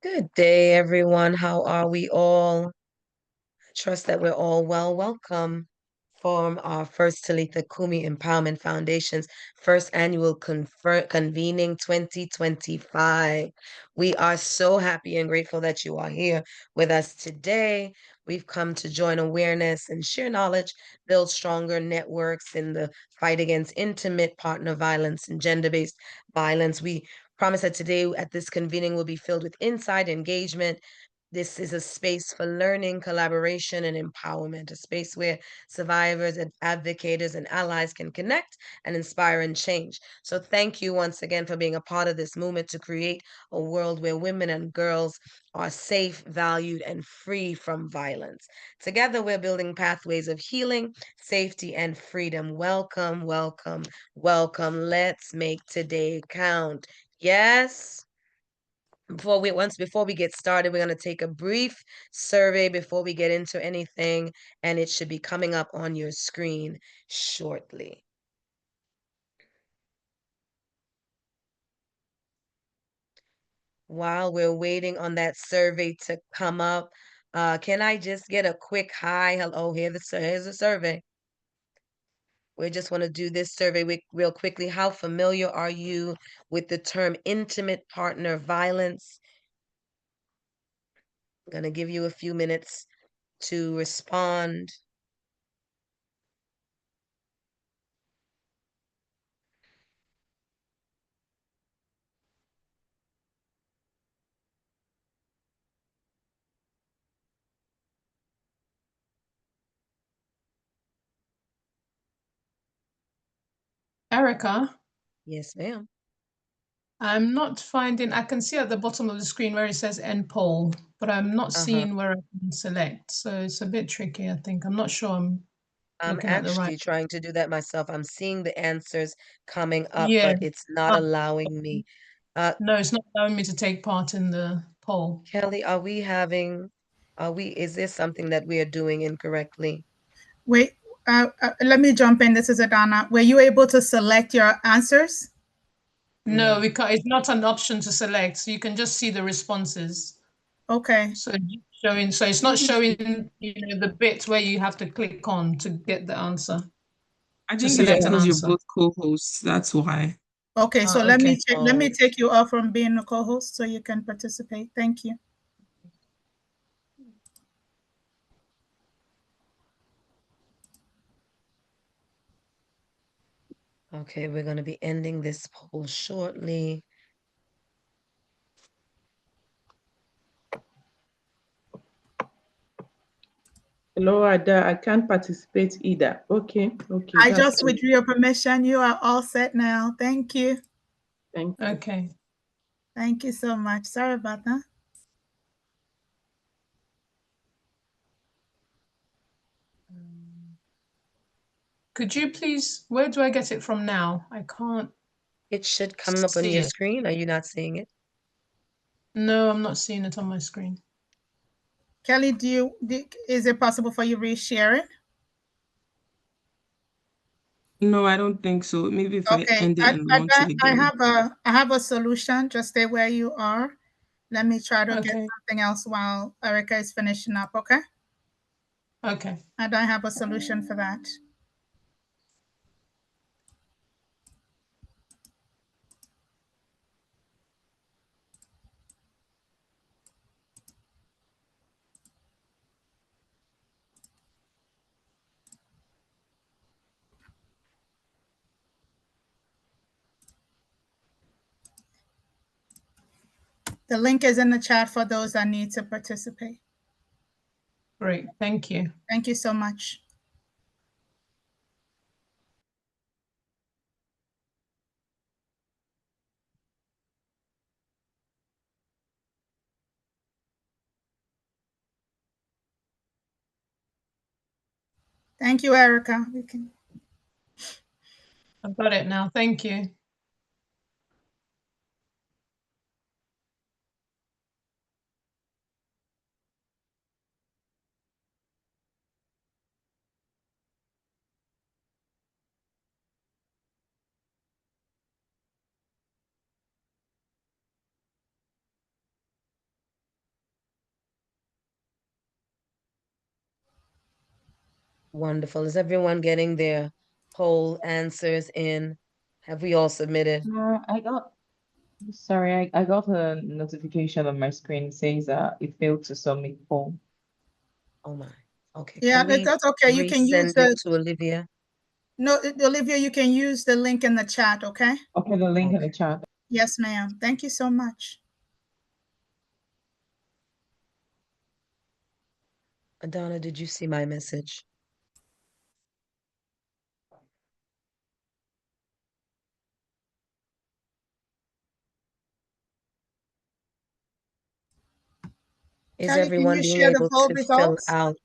Good day, everyone. How are we all? Trust that we're all well. Welcome from our first Talitha Cumi Empowerment Foundation's first annual convening 2025. We are so happy and grateful that you are here with us today. We've come to join awareness and share knowledge, build stronger networks in the fight against intimate partner violence and gender-based violence. We promise that today at this convening will be filled with insight, engagement. This is a space for learning, collaboration, and empowerment, a space where survivors and advocates and allies can connect and inspire and change. So thank you once again for being a part of this movement to create a world where women and girls are safe, valued, and free from violence. Together, we're building pathways of healing, safety, and freedom. Welcome, welcome, welcome. Let's make today count. Yes. Before we get started, we're going to take a brief survey before we get into anything, and it should be coming up on your screen shortly. While we're waiting on that survey to come up, can I just get a quick hi? Hello, here's the survey. We just want to do this survey real quickly. How familiar are you with the term intimate partner violence? I'm going to give you a few minutes to respond. Erica, Yes, ma'am. I'm not finding, I can see at the bottom of the screen where it says end poll, but I'm not Uh-huh. seeing where I can select. So it's a bit tricky, I think. I'm not sure I'm I'm looking at the right. actually trying to do that myself. I'm seeing the answers coming up, Yeah. but it's not Uh, allowing me. no, it's not allowing me to take part in the poll. Kelly, is this something that we are doing incorrectly? Wait, let me jump in. This is Adana. Were you able to select your answers? No, we can't, it's not an option to select. So you can just see the responses. Okay. So it's not showing, the bit where you have to click on to get the answer, I to think it's select an because you're answer. both co-hosts. That's why. Okay, so Okay. let me take you off from being a co-host so you can participate. Thank you. Okay, we're going to be ending this poll shortly. Hello, Ada. I can't participate either. Okay. I just withdrew your permission. You are all set now. Thank you. Thank you. Okay. Thank you so much. Sorry about that. Could you please, where do I get it from now? I can't It should come up on see your it. screen. Are you not seeing it? No, I'm not seeing it on my screen. Kelly, is it possible for you to reshare it? No, I don't think so. Maybe if I Okay, end it and launch it I again. have a solution. Just stay where you are. Let me try to get Okay. something else while Erica is finishing up, okay? Okay. And I have a solution for that. The link is in the chat for those that need to participate. Great. Thank you. Thank you so much. Thank you, Erica. I've got it now. Thank you. Wonderful. Is everyone getting their poll answers in? Have we all submitted? I got a notification on my screen saying that it failed to submit poll. Oh my. Okay. Yeah, Can we that's okay. You can use resend it to Olivia? No, Olivia, you can use the link in the chat, okay? Okay, the link in the Okay. chat. Yes, ma'am. Thank you so much. Adana, did you see my message? Is Kelly, can everyone you being share the able poll to fill results? out?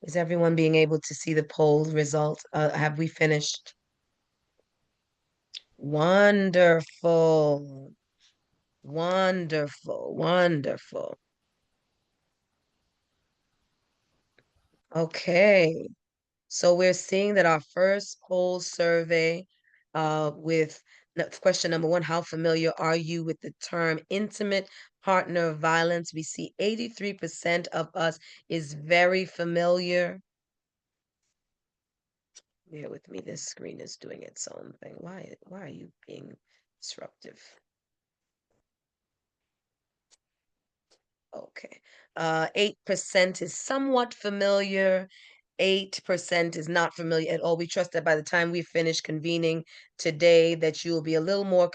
Is everyone being able to see the poll result? Have we finished? Wonderful. Wonderful. Wonderful. Okay. So we're seeing that our first poll survey with question number 1, how familiar are you with the term intimate partner violence? We see 83% of us is very familiar. Bear with me, this screen is doing its own thing. Why are you being disruptive? Okay. 8% is somewhat familiar. 8% is not familiar at all. We trust that by the time we finish convening today, that you'll be a little more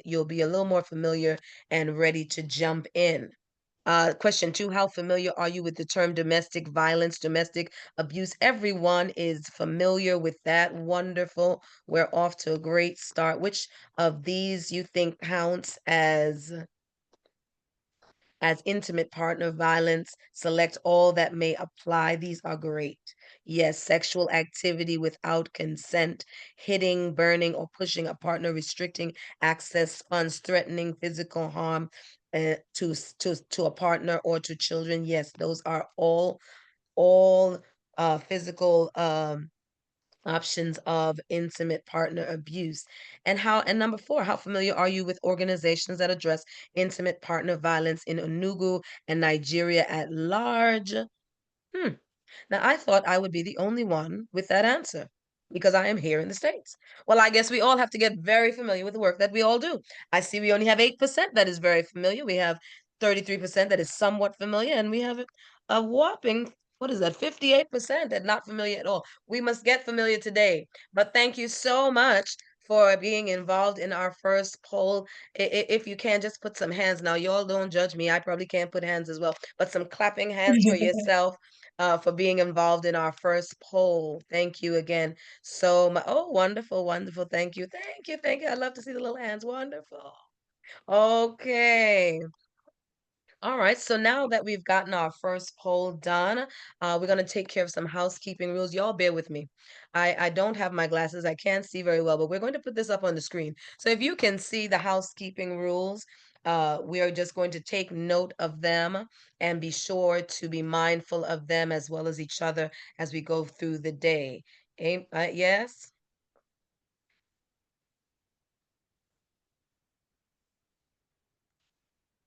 you'll be a little more familiar and ready to jump in. Question 2, how familiar are you with the term domestic violence, domestic abuse? Everyone is familiar with that. Wonderful. We're off to a great start. Which of these you think counts as intimate partner violence? Select all that may apply. These are great. Yes, sexual activity without consent, hitting, burning, or pushing a partner, restricting access funds, threatening physical harm to a partner or to children. Yes, those are all physical options of intimate partner abuse. And number 4, how familiar are you with organizations that address intimate partner violence in Enugu and Nigeria at large? Now, I thought I would be the only one with that answer because I am here in the States. Well, I guess we all have to get very familiar with the work that we all do. I see we only have 8% that is very familiar. We have 33% that is somewhat familiar, and we have a whopping, what is that, 58% that not familiar at all. We must get familiar today. But thank you so much for being involved in our first poll. If you can, just put some hands. Now, y'all don't judge me. I probably can't put hands as well, but some clapping hands for yourself for being involved in our first poll. Thank you again so much. Oh, wonderful, wonderful. Thank you. Thank you. Thank you. I love to see the little hands. Wonderful. Okay. All right, so now that we've gotten our first poll done, we're going to take care of some housekeeping rules. Y'all bear with me. I don't have my glasses. I can't see very well, but we're going to put this up on the screen. So if you can see the housekeeping rules, we are just going to take note of them and be sure to be mindful of them as well as each other as we go through the day. Yes?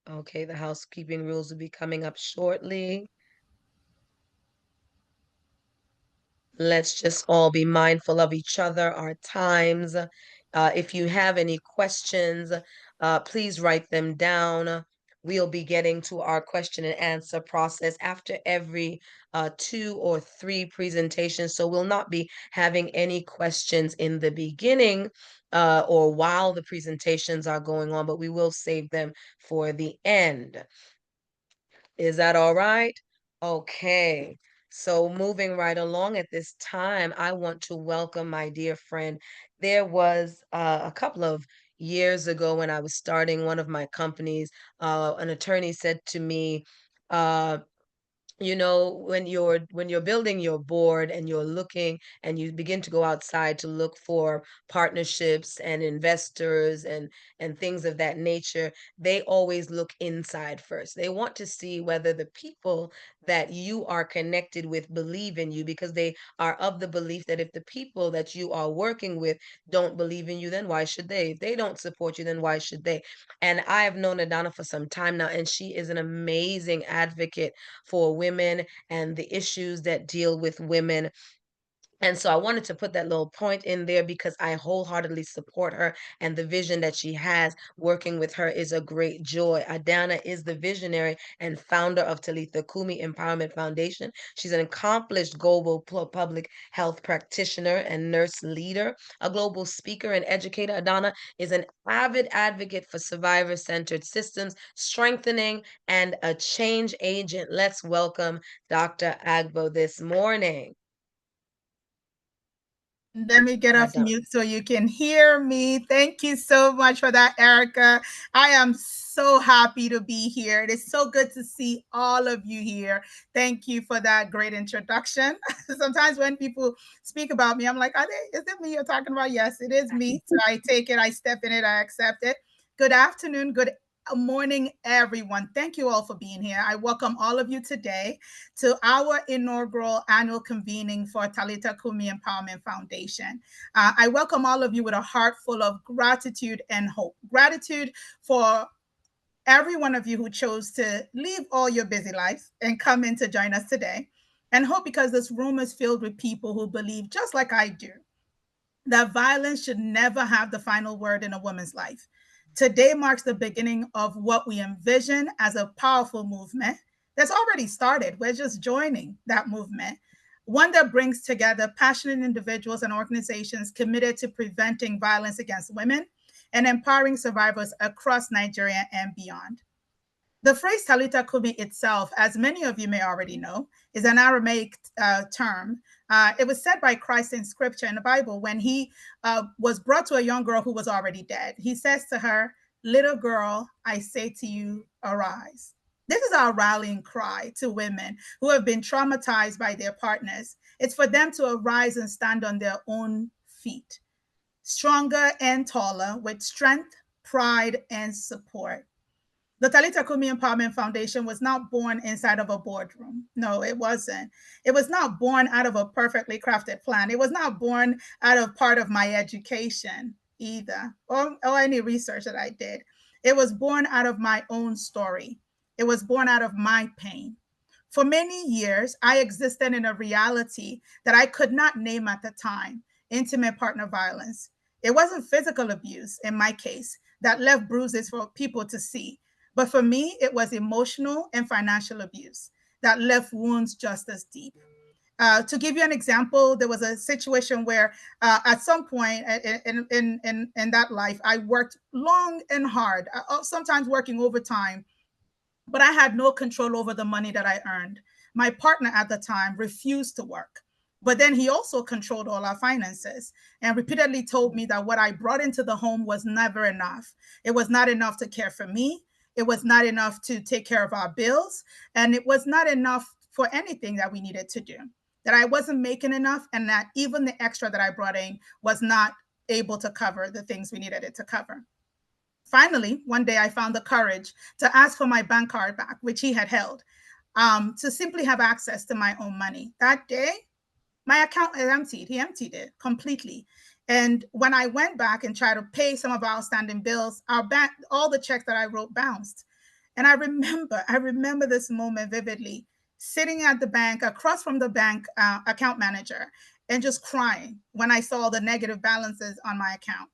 Okay, the housekeeping rules will be coming up shortly. Let's just all be mindful of each other, our times. If you have any questions, please write them down. We'll be getting to our question and answer process after every 2 or 3 presentations. So we'll not be having any questions in the beginning or while the presentations are going on, but we will save them for the end. Is that all right? Okay. So moving right along at this time, I want to welcome my dear friend. There was a couple of years ago when I was starting one of my companies, an attorney said to me, uh, when you're building your board and you're looking and you begin to go outside to look for partnerships and investors and things of that nature, they always look inside first. They want to see whether the people that you are connected with believe in you, because they are of the belief that if the people that you are working with don't believe in you, then why should they? If they don't support you, then why should they? And I have known Adana for some time now, and she is an amazing advocate for women and the issues that deal with women. And so I wanted to put that little point in there because I wholeheartedly support her, and the vision that she has. Working with her is a great joy. Adana is the visionary and founder of Talitha Cumi Empowerment Foundation. She's an accomplished global public health practitioner and nurse leader, a global speaker and educator. Adana is an avid advocate for survivor-centered systems, strengthening, and a change agent. Let's welcome Dr. Agbo this morning. Let me get off mute so you can hear me. Thank you so much for that, Erica. I am so happy to be here. It is so good to see all of you here. Thank you for that great introduction. Sometimes when people speak about me, I'm like, is it me you're talking about? Yes, it is me. So I take it, I step in it, I accept it. Good afternoon, good morning, everyone. Thank you all for being here. I welcome all of you today to our inaugural annual convening for Talitha Cumi Empowerment Foundation. I welcome all of you with a heart full of gratitude and hope. Gratitude for every one of you who chose to leave all your busy lives and come in to join us today. And hope because this room is filled with people who believe, just like I do, that violence should never have the final word in a woman's life. Today marks the beginning of what we envision as a powerful movement that's already started. We're just joining that movement, one that brings together passionate individuals and organizations committed to preventing violence against women and empowering survivors across Nigeria and beyond. The phrase Talitha Cumi itself, as many of you may already know, is an Aramaic term. It was said by Christ in scripture in the Bible when he was brought to a young girl who was already dead. He says to her, "Little girl, I say to you, arise." This is our rallying cry to women who have been traumatized by their partners. It's for them to arise and stand on their own feet, stronger and taller, with strength, pride, and support. The Talitha Cumi Empowerment Foundation was not born inside of a boardroom. No, it wasn't. It was not born out of a perfectly crafted plan. It was not born out of part of my education either, or any research that I did. It was born out of my own story. It was born out of my pain. For many years, I existed in a reality that I could not name at the time: intimate partner violence. It wasn't physical abuse in my case that left bruises for people to see. But for me, it was emotional and financial abuse that left wounds just as deep. To give you an example, there was a situation where at some point in that life, I worked long and hard, sometimes working overtime, but I had no control over the money that I earned. My partner at the time refused to work, but then he also controlled all our finances and repeatedly told me that what I brought into the home was never enough. It was not enough to care for me. It was not enough to take care of our bills. And it was not enough for anything that we needed to do, that I wasn't making enough, and that even the extra that I brought in was not able to cover the things we needed it to cover. Finally, one day I found the courage to ask for my bank card back, which he had held, to simply have access to my own money. That day, my account is emptied. He emptied it completely. And when I went back and tried to pay some of our outstanding bills, our bank, all the checks that I wrote bounced. And I remember this moment vividly, sitting at the bank across from the bank account manager and just crying when I saw the negative balances on my account.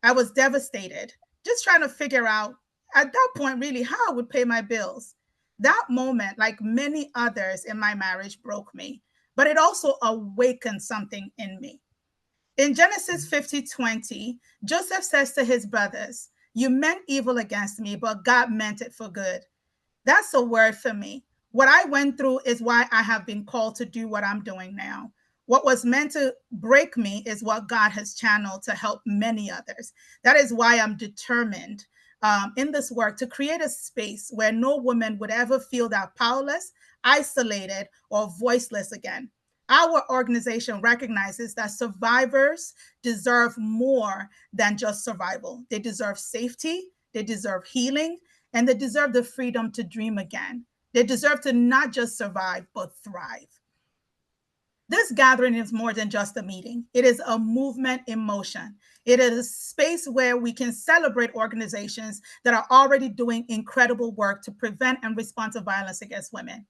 I was devastated, just trying to figure out at that point really how I would pay my bills. That moment, like many others in my marriage, broke me, but it also awakened something in me. In Genesis 50:20, Joseph says to his brothers, "You meant evil against me, but God meant it for good." That's a word for me. What I went through is why I have been called to do what I'm doing now. What was meant to break me is what God has channeled to help many others. That is why I'm determined in this work to create a space where no woman would ever feel that powerless, isolated, or voiceless again. Our organization recognizes that survivors deserve more than just survival. They deserve safety, they deserve healing, and they deserve the freedom to dream again. They deserve to not just survive, but thrive. This gathering is more than just a meeting. It is a movement in motion. It is a space where we can celebrate organizations that are already doing incredible work to prevent and respond to violence against women.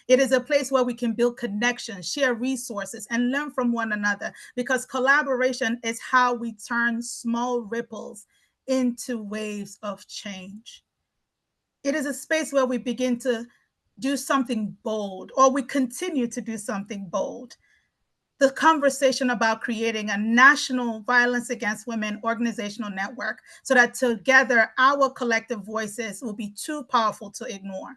It is a place where we can build connections, share resources, and learn from one another, because collaboration is how we turn small ripples into waves of change. It is a space where we begin to do something bold, or we continue to do something bold. The conversation about creating a national violence against women organizational network, so that together our collective voices will be too powerful to ignore.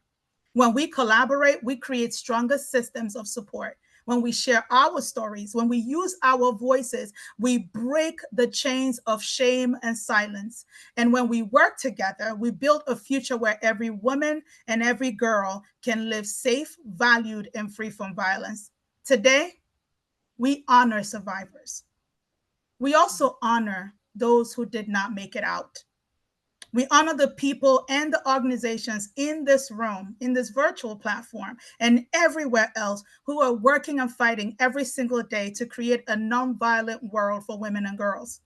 When we collaborate, we create stronger systems of support. When we share our stories, when we use our voices, we break the chains of shame and silence. And when we work together, we build a future where every woman and every girl can live safe, valued, and free from violence. Today, we honor survivors. We also honor those who did not make it out. We honor the people and the organizations in this room, in this virtual platform, and everywhere else who are working and fighting every single day to create a nonviolent world for women and girls.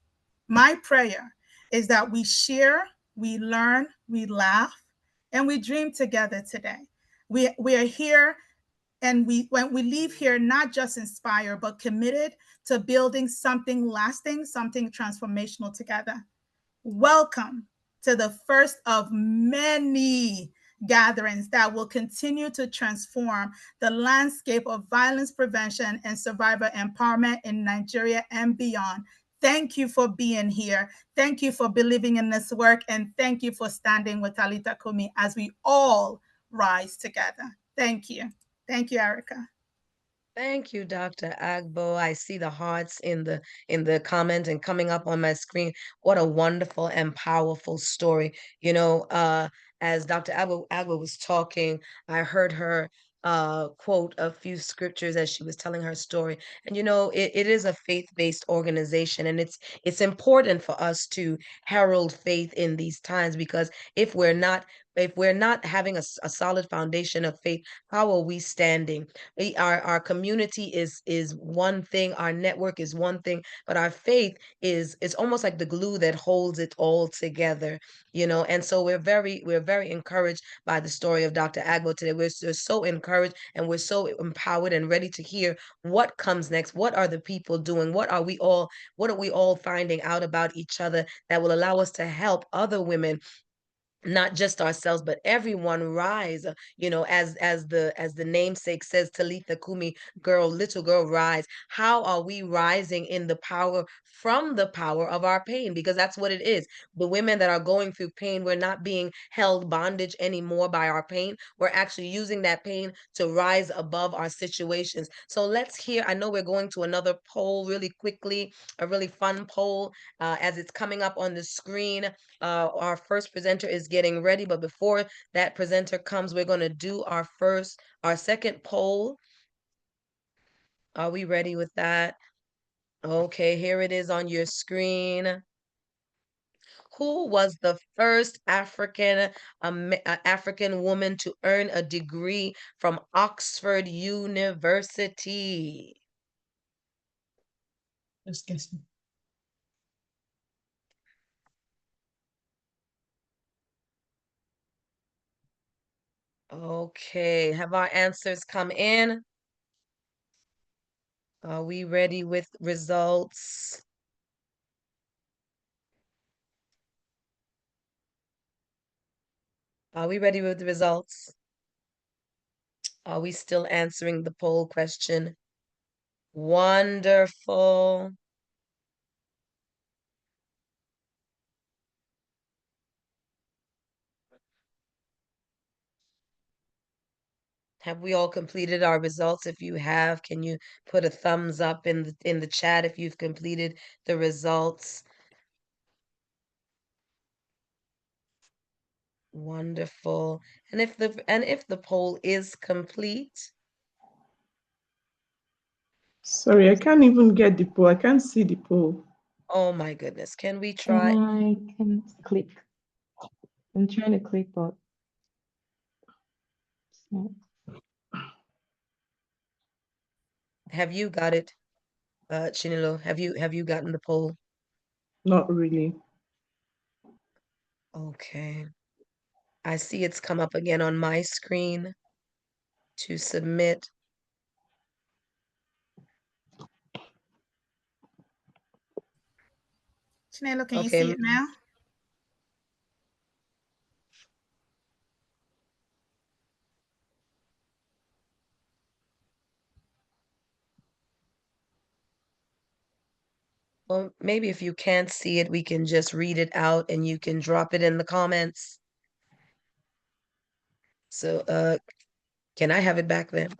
My prayer is that we share, we learn, we laugh, and we dream together today. We are here, and when we leave here not just inspired, but committed to building something lasting, something transformational together. Welcome to the first of many gatherings that will continue to transform the landscape of violence prevention and survivor empowerment in Nigeria and beyond. Thank you for being here. Thank you for believing in this work. And thank you for standing with Talitha Cumi as we all rise together. Thank you. Thank you, Erica. Thank you, Dr. Agbo. I see the hearts in the comment and coming up on my screen. What a wonderful and powerful story. As Dr. Agbo was talking, I heard her quote a few scriptures as she was telling her story. And it is a faith-based organization, and it's important for us to herald faith in these times, because if we're not having a solid foundation of faith, how are we standing? Our community is one thing, our network is one thing, but our faith is almost like the glue that holds it all together. And so we're very encouraged by the story of Dr. Agbo today. We're so encouraged, and we're so empowered and ready to hear what comes next. What are the people doing? What are we all finding out about each other that will allow us to help other women, not just ourselves, but everyone rise, as the namesake says, Talitha Cumi, little girl rise. How are we rising in the power, from the power of our pain? Because that's what it is. The women that are going through pain, we're not being held bondage anymore by our pain. We're actually using that pain to rise above our situations. So let's hear, I know we're going to another poll really quickly, a really fun poll, as it's coming up on the screen. Our first presenter is getting ready, but before that presenter comes, we're going to do our second poll. Are we ready with that? Okay, here it is on your screen. Who was the first African woman to earn a degree from Oxford University? Just guessing. Okay, have our answers come in? Are we ready with results? Are we ready with the results? Are we still answering the poll question? Wonderful. Have we all completed our results? If you have, can you put a thumbs up in the chat if you've completed the results? Wonderful. And if the poll is complete, Sorry, I can't even get the poll. I can't see the poll. oh my goodness, can we try? I can click. I'm trying to click, but Have you got it, Chinelo? Have you gotten the poll? Not really. Okay. I see it's come up again on my screen to submit. Chinelo, can you Okay. see it now? Well, maybe if you can't see it, we can just read it out and you can drop it in the comments. So, can I have it back then?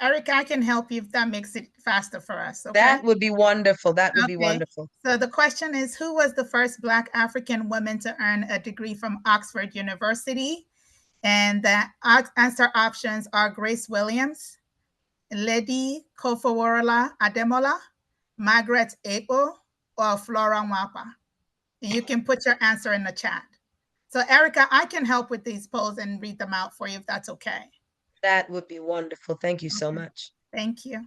Erica, I can help you if that makes it faster for us. Okay. That would be wonderful. That would be wonderful. So the question is, who was the first Black African woman to earn a degree from Oxford University? And the answer options are Grace Williams, Lady Kofoworola Ademola, Margaret Abo, or Flora Mwapa. And you can put your answer in the chat. So Erica, I can help with these polls and read them out for you if that's okay. That would be wonderful. Thank you so much. Thank you.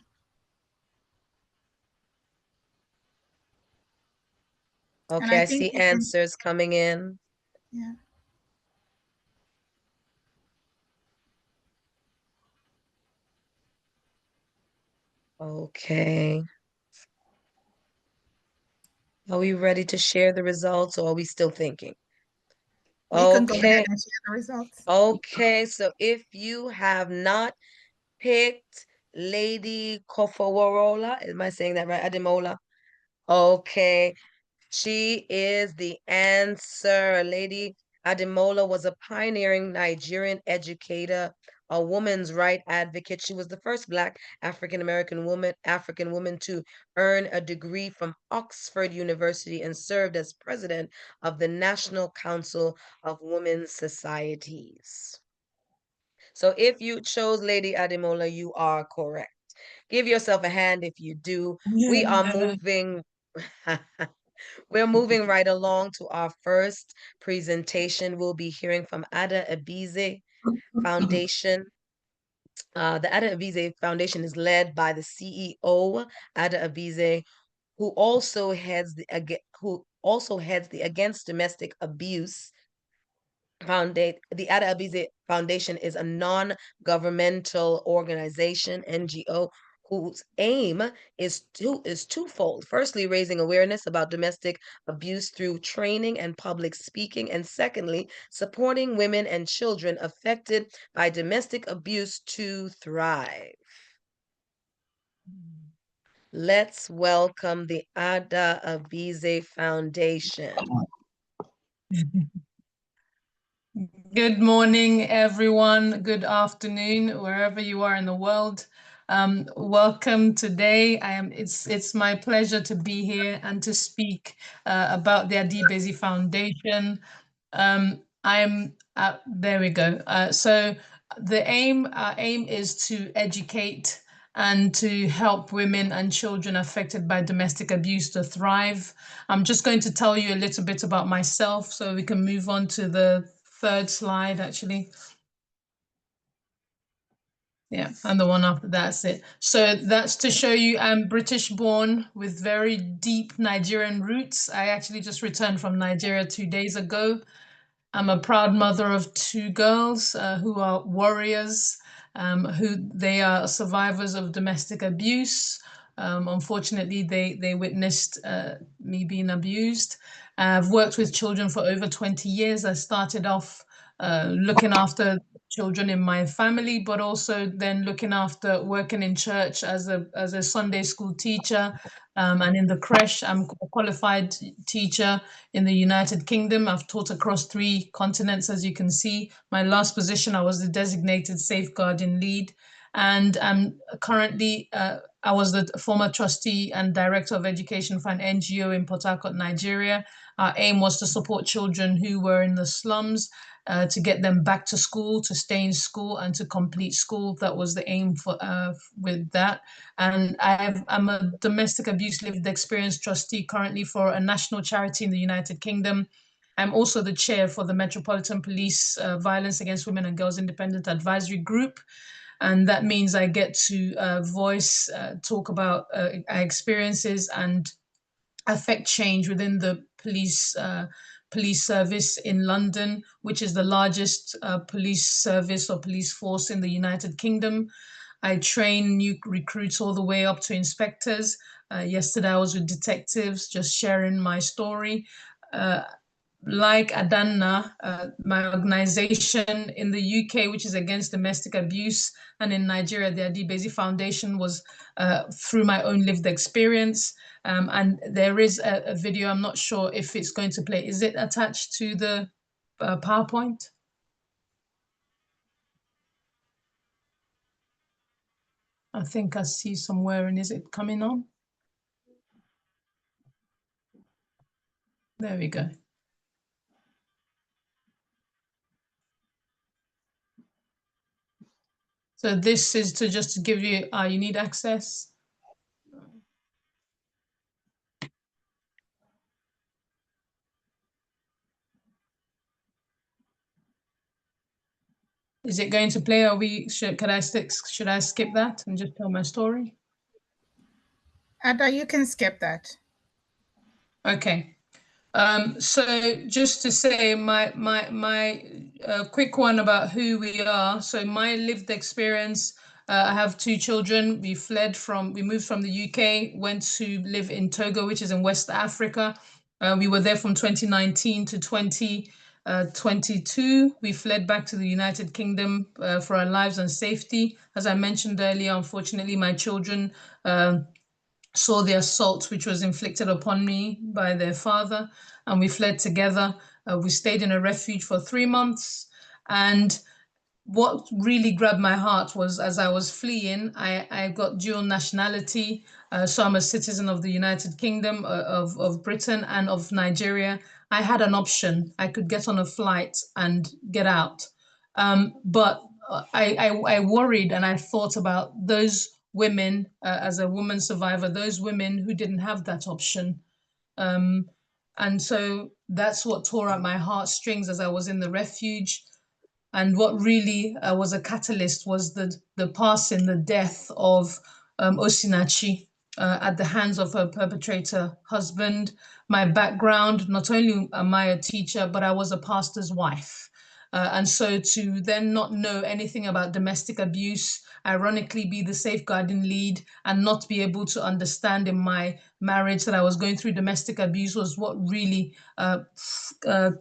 Okay, I see answers coming in. Yeah. Okay. Are we ready to share the results or are we still thinking? We can go ahead and share the results. Okay, so if you have not picked Lady Kofoworola, am I saying that right? Ademola. Okay, she is the answer. Lady Ademola was a pioneering Nigerian educator, a woman's right advocate. She was the first Black African woman to earn a degree from Oxford University and served as president of the National Council of Women's Societies. So if you chose Lady Ademola, you are correct. Give yourself a hand if you do. We are moving. We're moving right along to our first presentation. We'll be hearing from Ada Abize Foundation. The Ada Abize Foundation is led by the CEO, Ada Abize, who also heads the Against Domestic Abuse Foundation. The Ada Abize Foundation is a non-governmental organization, NGO, whose aim is twofold. Firstly, raising awareness about domestic abuse through training and public speaking, and secondly, supporting women and children affected by domestic abuse to thrive. Let's welcome the Ada Abize Foundation. Good morning, everyone. Good afternoon, wherever you are in the world. Welcome today. It's my pleasure to be here and to speak about the Adibezi Foundation. There we go. So our aim is to educate and to help women and children affected by domestic abuse to thrive. I'm just going to tell you a little bit about myself so we can move on to the third slide, actually. Yeah, and the one after that's it. So that's to show you I'm British born with very deep Nigerian roots. I actually just returned from Nigeria 2 days ago. I'm a proud mother of 2 girls who are warriors, who they are survivors of domestic abuse. Unfortunately, they witnessed me being abused. I've worked with children for over 20 years. I started off looking after children in my family, but also then looking after working in church as a Sunday school teacher. And in the creche, I'm a qualified teacher in the United Kingdom. I've taught across 3 continents, as you can see. My last position, I was the designated safeguarding lead. And I'm currently, I was the former trustee and director of education for an NGO in Port Harcourt, Nigeria. Our aim was to support children who were in the slums, to get them back to school, to stay in school, and to complete school. That was the aim for with that. And I'm a domestic abuse lived experience trustee currently for a national charity in the United Kingdom. I'm also the chair for the Metropolitan Police Violence Against Women and Girls Independent Advisory Group. And that means I get to voice, talk about our experiences and affect change within the police service in London, which is the largest police service or police force in the United Kingdom. I train new recruits all the way up to inspectors. Yesterday I was with detectives, just sharing my story. Like Adanna, my organization in the UK, which is against domestic abuse, and in Nigeria, the Adibezi Foundation, was through my own lived experience. And there is a video, I'm not sure if it's going to play. Is it attached to the PowerPoint? I think I see somewhere, and is it coming on? There we go. So this is to just to give you, you need access. Is it going to play? Should I skip that and just tell my story? Ada, you can skip that. Okay. So just to say my quick one about who we are. So my lived experience, I have 2 children. We moved from the UK, went to live in Togo, which is in West Africa. We were there from 2019 to 2022. We fled back to the United Kingdom for our lives and safety. As I mentioned earlier, unfortunately, my children saw the assault which was inflicted upon me by their father, and we fled together. We stayed in a refuge for 3 months. And what really grabbed my heart was, as I was fleeing, I got dual nationality. So I'm a citizen of the United Kingdom, of Britain, and of Nigeria. I had an option. I could get on a flight and get out. But I worried, and I thought about those women, as a woman survivor, those women who didn't have that option. And so that's what tore at my heartstrings as I was in the refuge. And what really was a catalyst was the passing, the death of Osinachi at the hands of her perpetrator husband. My background, not only am I a teacher, but I was a pastor's wife. And so to then not know anything about domestic abuse, ironically be the safeguarding lead and not be able to understand in my marriage that I was going through domestic abuse was what really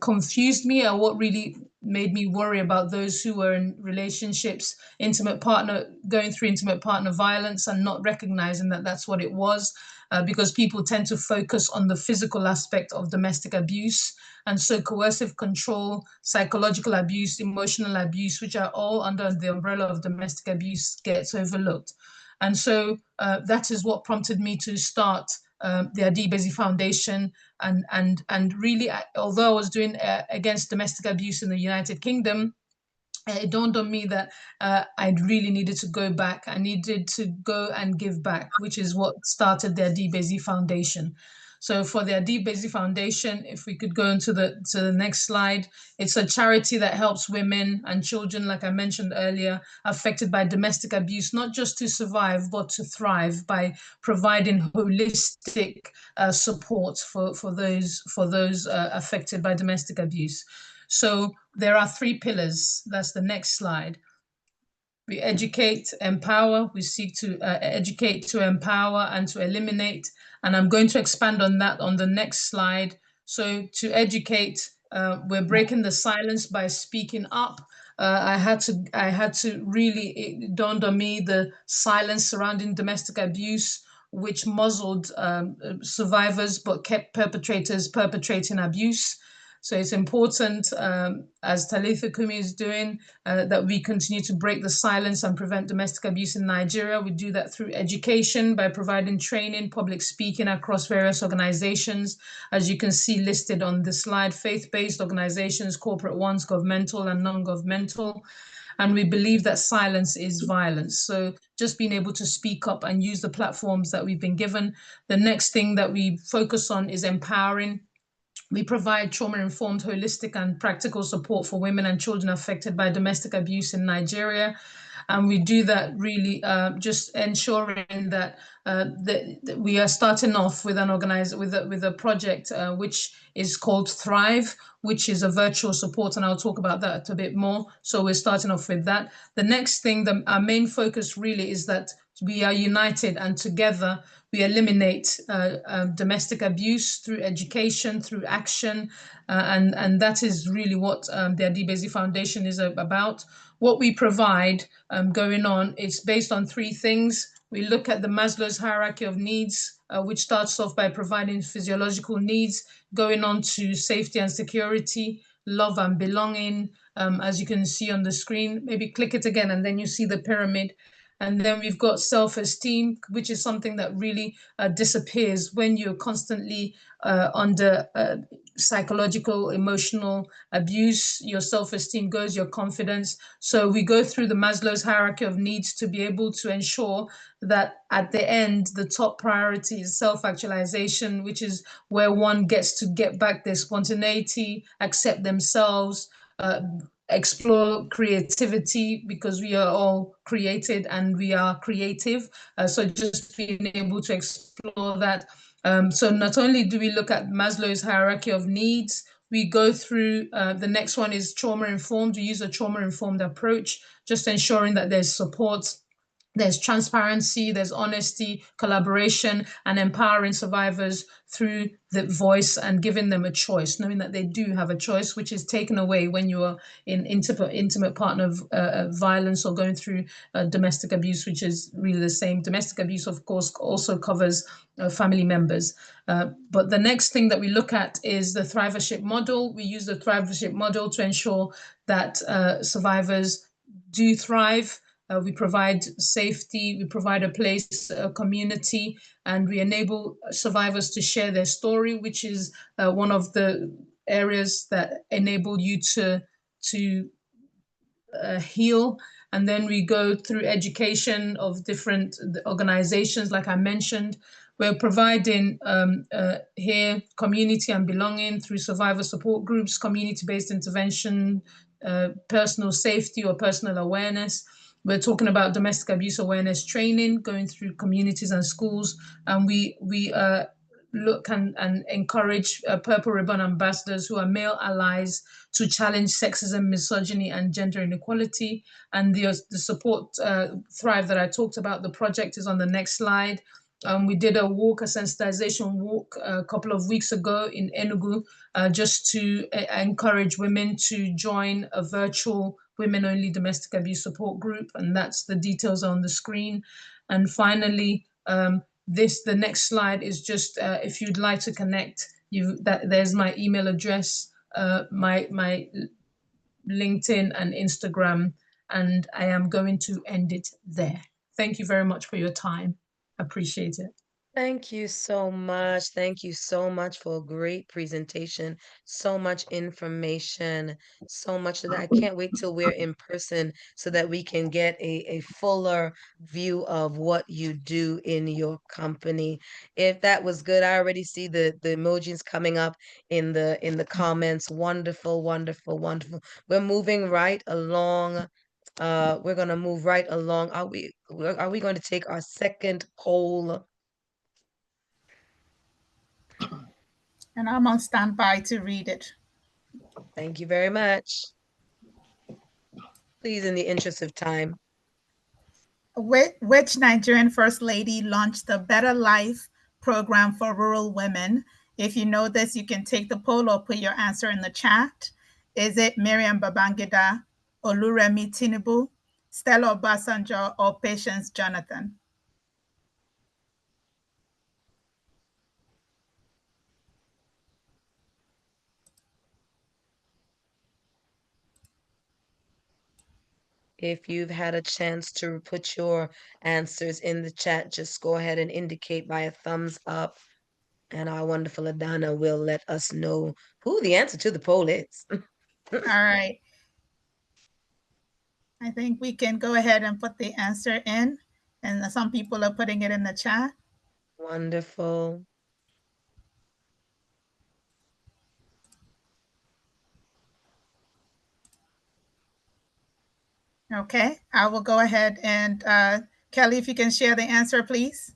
confused me, or what really made me worry about those who were in relationships, going through intimate partner violence, and not recognizing that that's what it was. Because people tend to focus on the physical aspect of domestic abuse. And so coercive control, psychological abuse, emotional abuse, which are all under the umbrella of domestic abuse, gets overlooked. And so that is what prompted me to start the Adibezi Foundation. And really, although I was doing against domestic abuse in the United Kingdom, it dawned on me that I really needed to go back. I needed to go and give back, which is what started the Adibezi Foundation. So for the Adibezi Foundation, if we could go into the next slide, it's a charity that helps women and children, like I mentioned earlier, affected by domestic abuse, not just to survive, but to thrive by providing holistic support for those affected by domestic abuse. So there are 3 pillars. That's the next slide. We educate, empower. We seek to educate, to empower, and to eliminate. And I'm going to expand on that on the next slide. So to educate, we're breaking the silence by speaking up. I had to really, it dawned on me the silence surrounding domestic abuse, which muzzled survivors but kept perpetrators perpetrating abuse. So it's important, as Talitha Cumi is doing, that we continue to break the silence and prevent domestic abuse in Nigeria. We do that through education by providing training, public speaking across various organizations. As you can see listed on the slide, faith-based organizations, corporate ones, governmental and non-governmental. And we believe that silence is violence. So just being able to speak up and use the platforms that we've been given. The next thing that we focus on is empowering. We provide trauma-informed, holistic, and practical support for women and children affected by domestic abuse in Nigeria. And we do that really just ensuring that, that we are starting off with with a project which is called Thrive, which is a virtual support, and I'll talk about that a bit more. So we're starting off with that. The next thing, our main focus really is that we are united, and together we eliminate domestic abuse through education, through action, and that is really what the Adibezi Foundation is about. What we provide going on, it's based on three things. We look at the Maslow's hierarchy of needs, which starts off by providing physiological needs, going on to safety and security, love and belonging, as you can see on the screen. Maybe click it again and then you see the pyramid. And then we've got self-esteem, which is something that really disappears when you're constantly under psychological, emotional abuse. Your self-esteem goes, your confidence. So we go through the Maslow's hierarchy of needs to be able to ensure that at the end, the top priority is self-actualization, which is where one gets to get back their spontaneity, accept themselves, explore creativity, because we are all created and we are creative. So just being able to explore that. So not only do we look at Maslow's hierarchy of needs, we go through, the next one is trauma-informed. We use a trauma-informed approach, just ensuring that there's support, there's transparency, there's honesty, collaboration, and empowering survivors through the voice and giving them a choice, knowing that they do have a choice, which is taken away when you are in intimate partner violence or going through domestic abuse, which is really the same. Domestic abuse, of course, also covers family members. But the next thing that we look at is the thrivership model. We use the thrivership model to ensure that survivors do thrive. We provide safety, we provide a place, a community, and we enable survivors to share their story, which is one of the areas that enable you to heal. And then we go through education of different organizations, like I mentioned. We're providing here community and belonging through survivor support groups, community-based intervention, personal safety or personal awareness. We're talking about domestic abuse awareness training, going through communities and schools, and we look and encourage Purple Ribbon ambassadors who are male allies to challenge sexism, misogyny, and gender inequality. And the support Thrive that I talked about, the project is on the next slide. We did a sensitization walk a couple of weeks ago in Enugu, just to encourage women to join a virtual women-only domestic abuse support group, and that's the details on the screen. And finally, the next slide is just if you'd like to connect, there's my email address, my LinkedIn and Instagram, and I am going to end it there. Thank you very much for your time. Appreciate it. Thank you so much. Thank you so much for a great presentation. So much information, so much that I can't wait till we're in person so that we can get a fuller view of what you do in your company. If that was good, I already see the emojis coming up in the comments. Wonderful, wonderful, wonderful. We're moving right along. We're gonna move right along. Are we going to take our second poll? And I'm on standby to read it. Thank you very much. Please, in the interest of time. Which Nigerian First Lady launched the Better Life program for rural women? If you know this, you can take the poll or put your answer in the chat. Is it Miriam Babangida, Oluremi Tinubu, Stella Obasanjo, or Patience Jonathan? If you've had a chance to put your answers in the chat, just go ahead and indicate by a thumbs up, and our wonderful Adana will let us know who the answer to the poll is. All right. I think we can go ahead and put the answer in, and some people are putting it in the chat. Wonderful. Okay, I will go ahead and Kelly, if you can share the answer, please.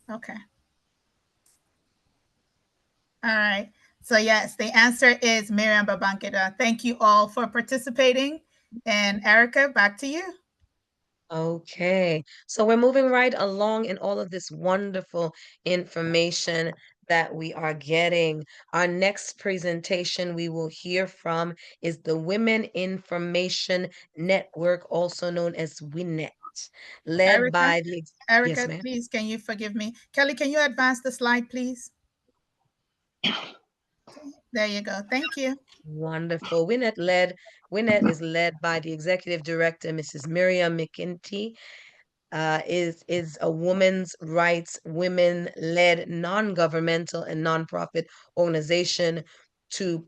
Okay. All right. So yes, the answer is Miriam Babankida. Thank you all for participating. And Erica, back to you. Okay, so we're moving right along in all of this wonderful information that we are getting. Our next presentation we will hear from is the Women Information Network, also known as WINET, led Erica, by the... Yes, Erica, ma'am. please, can you forgive me? Kelly, can you advance the slide, please? There you go. Thank you. Wonderful. WINET is led by the executive director, Mrs. Miriam McKinty, is a women's rights, women-led, non-governmental and nonprofit organization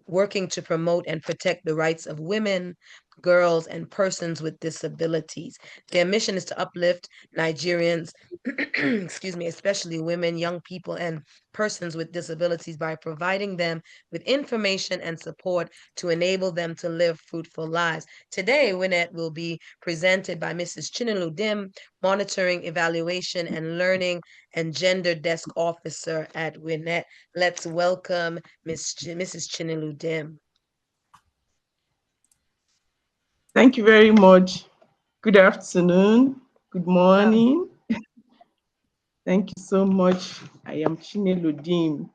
working to promote and protect the rights of women, girls, and persons with disabilities. Their mission is to uplift Nigerians, excuse me, especially women, young people, and persons with disabilities by providing them with information and support to enable them to live fruitful lives. Today, WINET will be presented by Mrs. Chinelu Dim, Monitoring, Evaluation, and Learning and Gender Desk Officer at WINET. Let's welcome Mrs. Chinelu Dim. Thank you very much. Good afternoon. Good morning. Thank you so much. I am Chinelu Dim,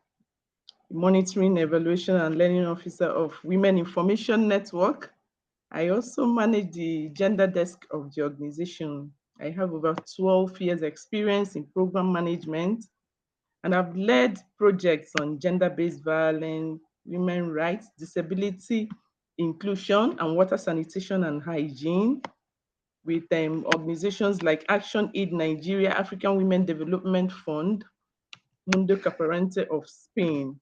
Monitoring, Evaluation, and Learning Officer of Women Information Network. I also manage the gender desk of the organization. I have over 12 years experience in program management, and I've led projects on gender-based violence, women rights, disability, inclusion, and water sanitation and hygiene with organizations like Action Aid Nigeria, African Women Development Fund, Mundo Caparente of Spain.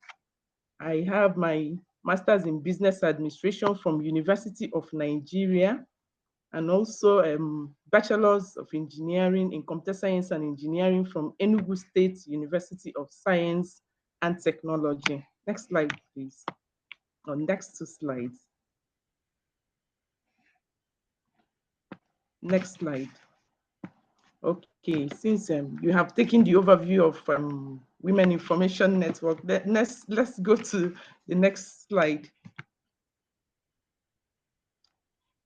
I have my master's in business administration from University of Nigeria, and also bachelor's of engineering in computer science and engineering from Enugu State University of Science and Technology. Next slide, please. Or next two slides. Next slide. Okay, since you have taken the overview of Women Information Network, let's go to the next slide.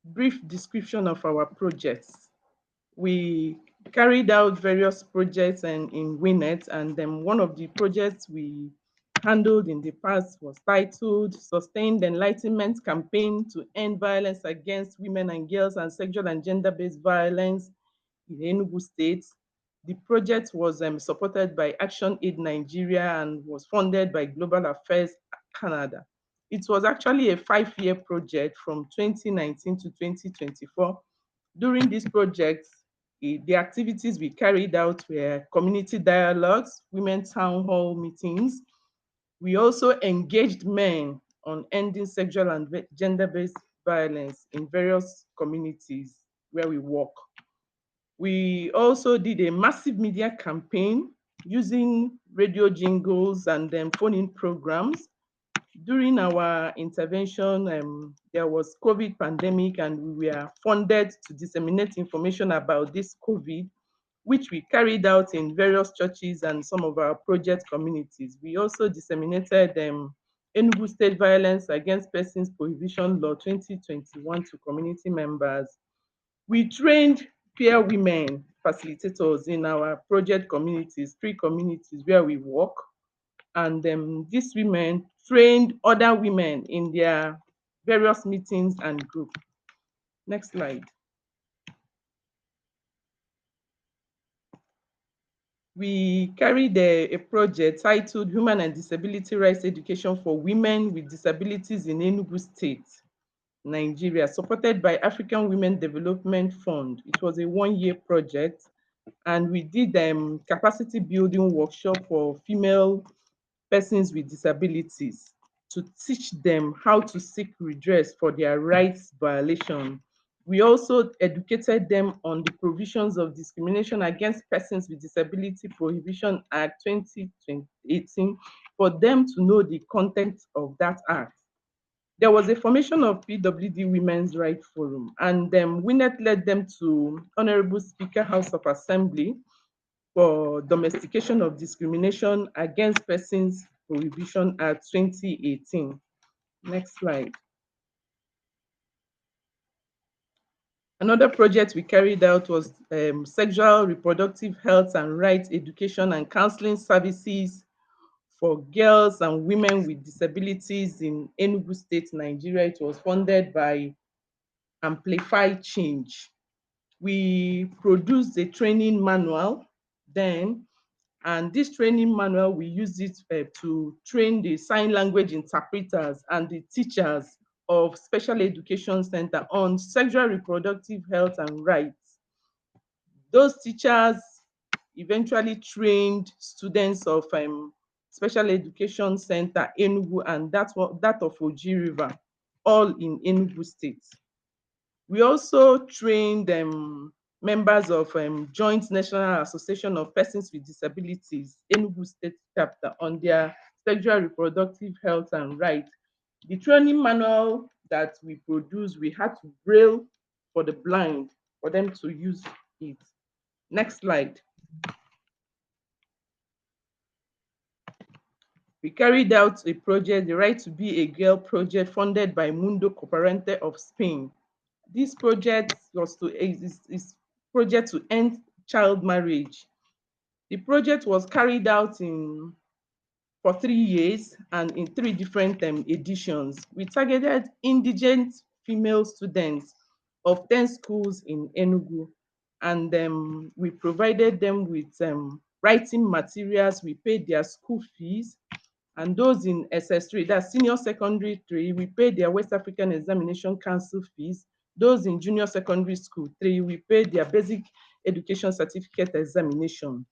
Brief description of our projects. We carried out various projects in WINET, and then one of the projects we handled in the past was titled Sustained Enlightenment Campaign to End Violence Against Women and Girls and Sexual and Gender-Based Violence in Enugu State. The project was supported by Action Aid Nigeria and was funded by Global Affairs Canada. It was actually a 5-year project from 2019 to 2024. During this project, the activities we carried out were community dialogues, women town hall meetings. We also engaged men on ending sexual and gender-based violence in various communities where we work. We also did a massive media campaign using radio jingles and phone-in programs. During our intervention, there was COVID pandemic, and we were funded to disseminate information about this COVID, which we carried out in various churches and some of our project communities. We also disseminated Enugu State Violence Against Persons Prohibition Law 2021 to community members. We trained peer women facilitators in our project communities, 3 communities where we work. And these women trained other women in their various meetings and groups. Next slide. We carried a project titled Human and Disability Rights Education for Women with Disabilities in Enugu State, Nigeria, supported by African Women Development Fund. It was a 1-year project, and we did capacity building workshop for female persons with disabilities to teach them how to seek redress for their rights violation We also educated them on the provisions of Discrimination Against Persons with Disability Prohibition Act 2018 for them to know the content of that act. There was a formation of PWD Women's Rights Forum, and Winnet led them to Honorable Speaker, House of Assembly, for Domestication of Discrimination Against Persons Prohibition Act 2018. Next slide. Another project we carried out was sexual reproductive health and rights education and counseling services for girls and women with disabilities in Enugu State, Nigeria. It was funded by Amplify Change. We produced a training manual then, and this training manual, we used it to train the sign language interpreters and the teachers of special education center on sexual reproductive health and rights. Those teachers eventually trained students of special education center Enugu and that of Oji River, all in Enugu State. We also trained members of Joint National Association of Persons with Disabilities, Enugu State chapter, on their sexual reproductive health and rights. The training manual that we produced, we had to braille for the blind for them to use it. Next slide. We carried out a project, the Right to Be a Girl project, funded by Mundo Cooperante of Spain. This project was is project to end child marriage. The project was carried out for 3 years and in 3 different editions. We targeted indigent female students of 10 schools in Enugu, and we provided them with writing materials. We paid their school fees, and those in SS3, that's senior secondary 3, we paid their West African Examination Council fees. Those in junior secondary school 3, we paid their basic education certificate examination.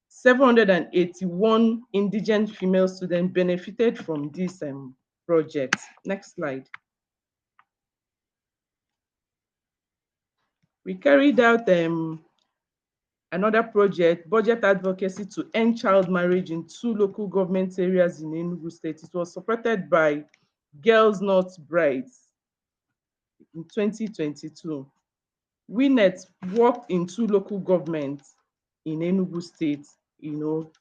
781 indigent female students benefited from this project. Next slide. We carried out another project, budget advocacy to end child marriage in 2 local government areas in Enugu State. It was supported by Girls Not Brides in 2022. Winnet worked in 2 local governments in Enugu State,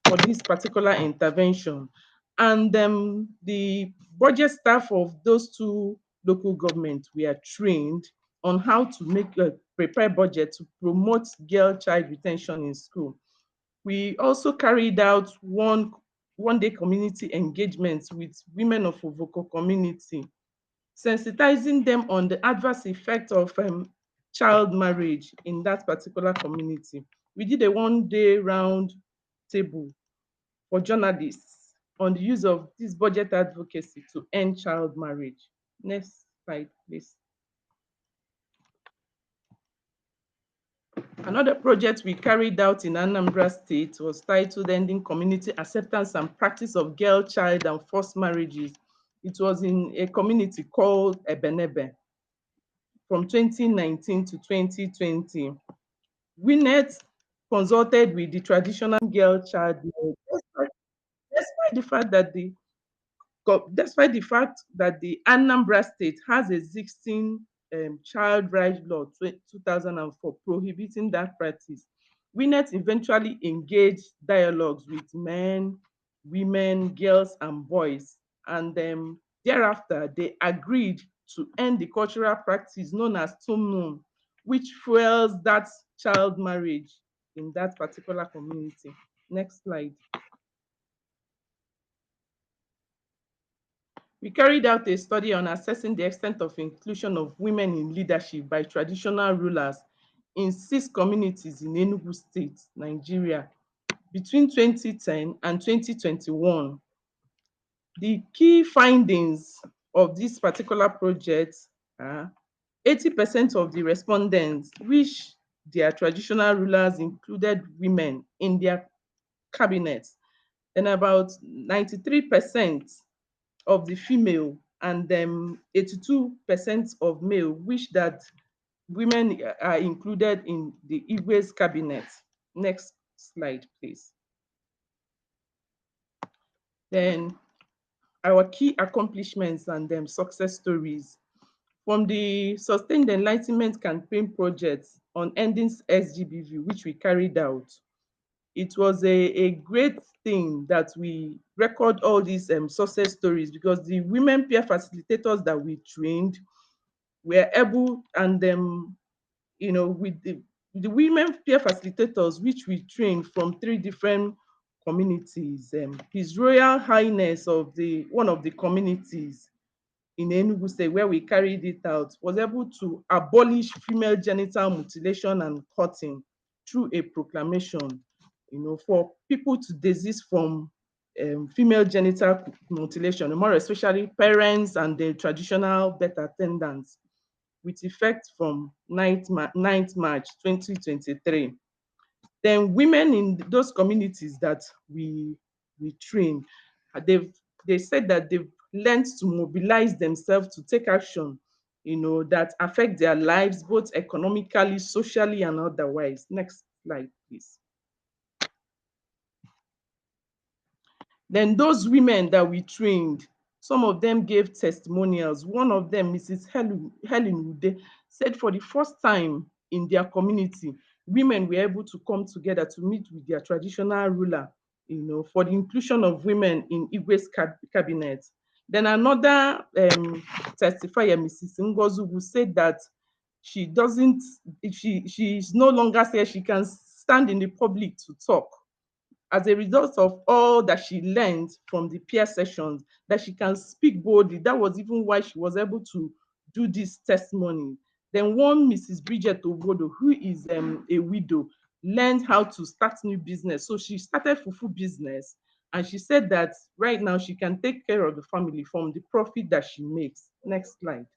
for this particular intervention. And the budget staff of those 2 local governments were trained on how to prepare budget to promote girl child retention in school. We also carried out one-day community engagements with women of Ovoko community, sensitizing them on the adverse effect of child marriage in that particular community. We did a one-day round table for journalists on the use of this budget advocacy to end child marriage. Next slide, please. Another project we carried out in Anambra State was titled Ending Community Acceptance and Practice of Girl, Child, and Forced Marriages. It was in a community called Ebenebe from 2019 to 2020. Winnet consulted with the traditional girl child law, despite the fact that the Anambra State has existing child rights law 2004 prohibiting that practice. Winnet eventually engaged dialogues with men, women, girls, and boys, and thereafter they agreed to end the cultural practice known as Tumnum, which fuels that child marriage in that particular community. Next slide. We carried out a study on assessing the extent of inclusion of women in leadership by traditional rulers in 6 communities in Enugu State, Nigeria, between 2010 and 2021. The key findings of this particular project are 80% of the respondents wish their traditional rulers included women in their cabinets, and about 93% of the female and 82% of male wish that women are included in the Igwe's cabinet. Next slide, please. Then our key accomplishments and success stories. From the Sustained Enlightenment Campaign project on ending SGBV, which we carried out, it was a great thing that we record all these success stories, because the women peer facilitators that we trained were able, and with the women peer facilitators, which we trained from 3 different communities. His Royal Highness of one of the communities in Enugu State, where we carried it out, was able to abolish female genital mutilation and cutting through a proclamation, for people to desist from female genital mutilation, more especially parents and the traditional birth attendants, with effect from 9th March 2023. Then women in those communities that we train, they said that they've learned to mobilize themselves to take action, that affect their lives both economically, socially, and otherwise. Next slide, please. Then those women that we trained, some of them gave testimonials. One of them, Mrs. Helen Ude, said for the first time in their community, women were able to come together to meet with their traditional ruler, for the inclusion of women in Igwe's cabinet. Then another testifier, Mrs. Ngozugu, said that she doesn't, she's no longer says she can stand in the public to talk, as a result of all that she learned from the peer sessions, that she can speak boldly. That was even why she was able to do this testimony. Then one Mrs. Bridget Obodo, who is a widow, learned how to start new business. So she started fufu business, and she said that right now she can take care of the family from the profit that she makes. Next slide.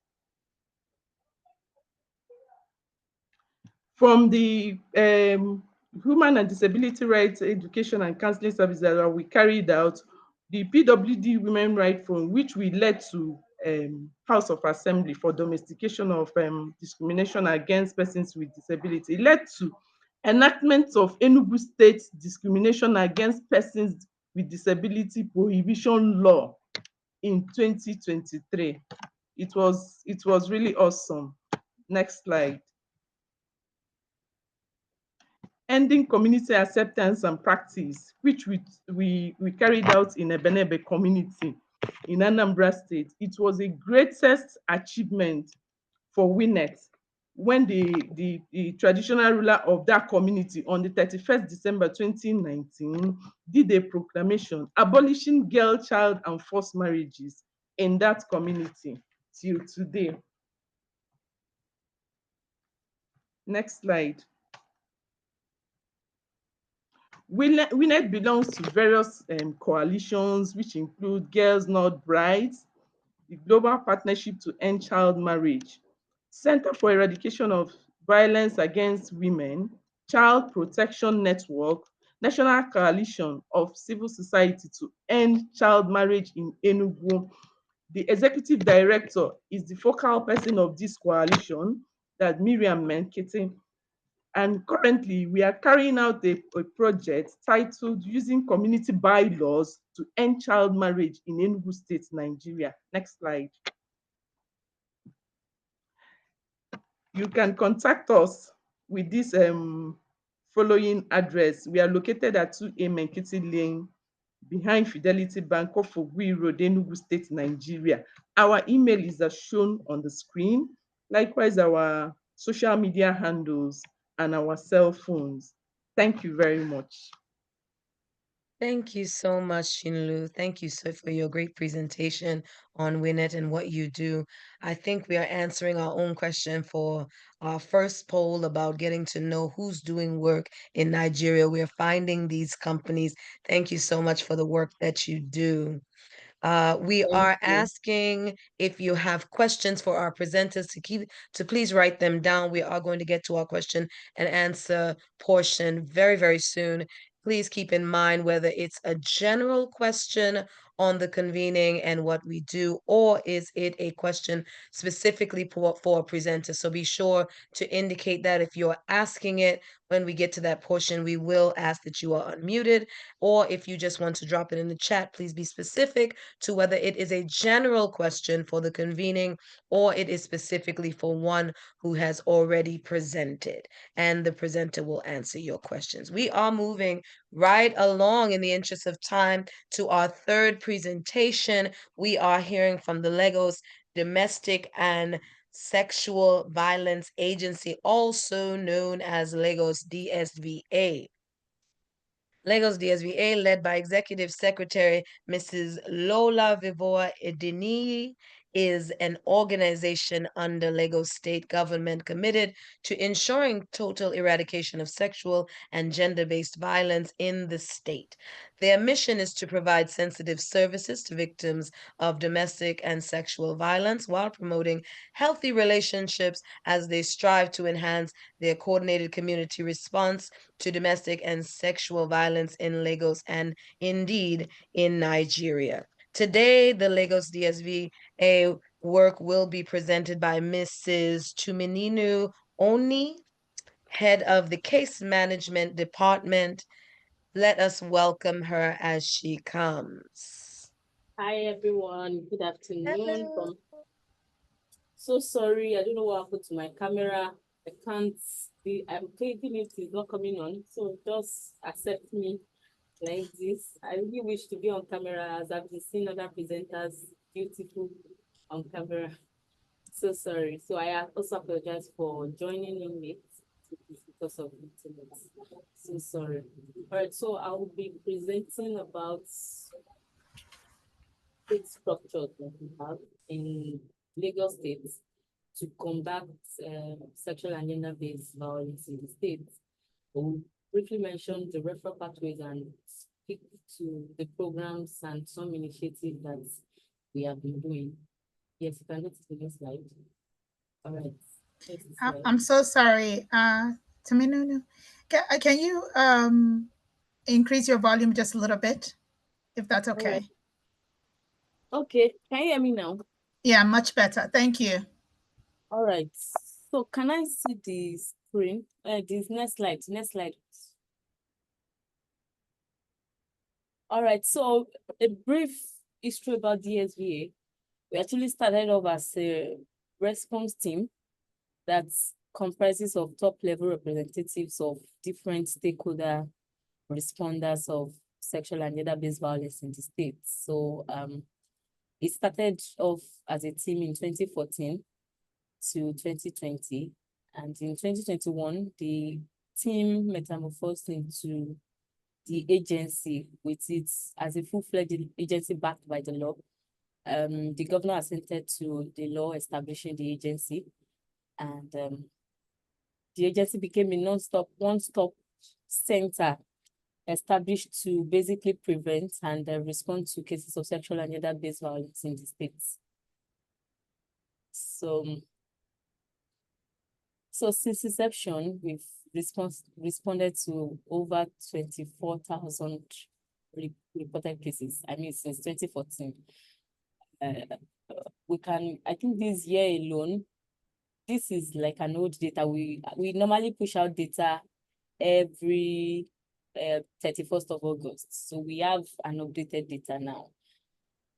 From the Human and Disability Rights Education and Counseling Services that we carried out, the PWD Women Rights Forum, which we led to House of Assembly for domestication of discrimination against persons with disability, led to enactment of Enugu State Discrimination Against Persons with Disability Prohibition Law in 2023. It was really awesome. Next slide. Ending community acceptance and practice, which we carried out in Ebenebe community in Anambra State. It was a greatest achievement for Winnet when the traditional ruler of that community on the 31st December 2019 did a proclamation abolishing girl, child, and forced marriages in that community till today. Next slide. Winnet belongs to various coalitions, which include Girls Not Brides, the Global Partnership to End Child Marriage, Center for Eradication of Violence Against Women, Child Protection Network, National Coalition of Civil Society to End Child Marriage in Enugu. The executive director is the focal person of this coalition, that Miriam Menkete. And currently, we are carrying out a project titled Using Community Bylaws to End Child Marriage in Enugu State, Nigeria. Next slide. You can contact us with this following address. We are located at 2A Menkiti Lane, behind Fidelity Bank, off of Ogui Road, Enugu State, Nigeria. Our email is as shown on the screen. Likewise, our social media handles and our cell phones. Thank you very much. Thank you so much, Chinlu. Thank you so for your great presentation on Winnet and what you do. I think we are answering our own question for our first poll about getting to know who's doing work in Nigeria. We're finding these companies. Thank you so much for the work that you do. We are asking if you have questions for our presenters to please write them down. We are going to get to our question and answer portion very, very soon. Please keep in mind whether it's a general question on the convening and what we do, or is it a question specifically for a presenter? So be sure to indicate that if you're asking it. When we get to that portion, we will ask that you are unmuted, or if you just want to drop it in the chat, please be specific to whether it is a general question for the convening or it is specifically for one who has already presented, and the presenter will answer your questions. We are moving right along in the interest of time to our third presentation. We are hearing from the Lagos Domestic and Sexual Violence Agency, also known as Lagos DSVA. Lagos DSVA, led by Executive Secretary Mrs. Lola Vivoa Edini, is an organization under Lagos state government committed to ensuring total eradication of sexual and gender-based violence in the state. Their mission is to provide sensitive services to victims of domestic and sexual violence while promoting healthy relationships as they strive to enhance their coordinated community response to domestic and sexual violence in Lagos and indeed in Nigeria. Today, the Lagos DSVA work will be presented by Mrs. Tumininu Oni, head of the Case Management Department. Let us welcome her as she comes. Hi everyone, good afternoon. Hello. So sorry, I don't know what happened to my camera. I can't see, I'm clicking it, it's not coming on. So just accept me like this. I really wish to be on camera as I've been seeing other presenters beautiful on camera. So sorry. So I also apologize for joining in late because of internet. So sorry. All right, so I will be presenting about state structures that we have in Lagos State to combat sexual and gender-based violence in the state. We'll briefly mention the referral pathways and speak to the programs and some initiatives that we have been doing. Yes, you can go to the next slide. All right. I'm so sorry. Taminunu, can you increase your volume just a little bit, if that's okay? Right. Okay, can you hear me now? Yeah, much better. Thank you. All right. So can I see the screen? This next slide. Next slide. All right. So a brief history about DSVA. We actually started off as a response team that comprises of top-level representatives of different stakeholder responders of sexual and gender-based violence in the state. So it started off as a team in 2014 to 2020. And in 2021, the team metamorphosed into the agency with its as a full-fledged agency backed by the law. The governor assented to the law establishing the agency, and the agency became a one-stop center established to basically prevent and respond to cases of sexual and gender-based violence in the states. So since inception, we've responded to over 24,000 reported cases. I mean, since 2014. I think this year alone, this is like an old data. We normally push out data every 31st of August. So we have an updated data now.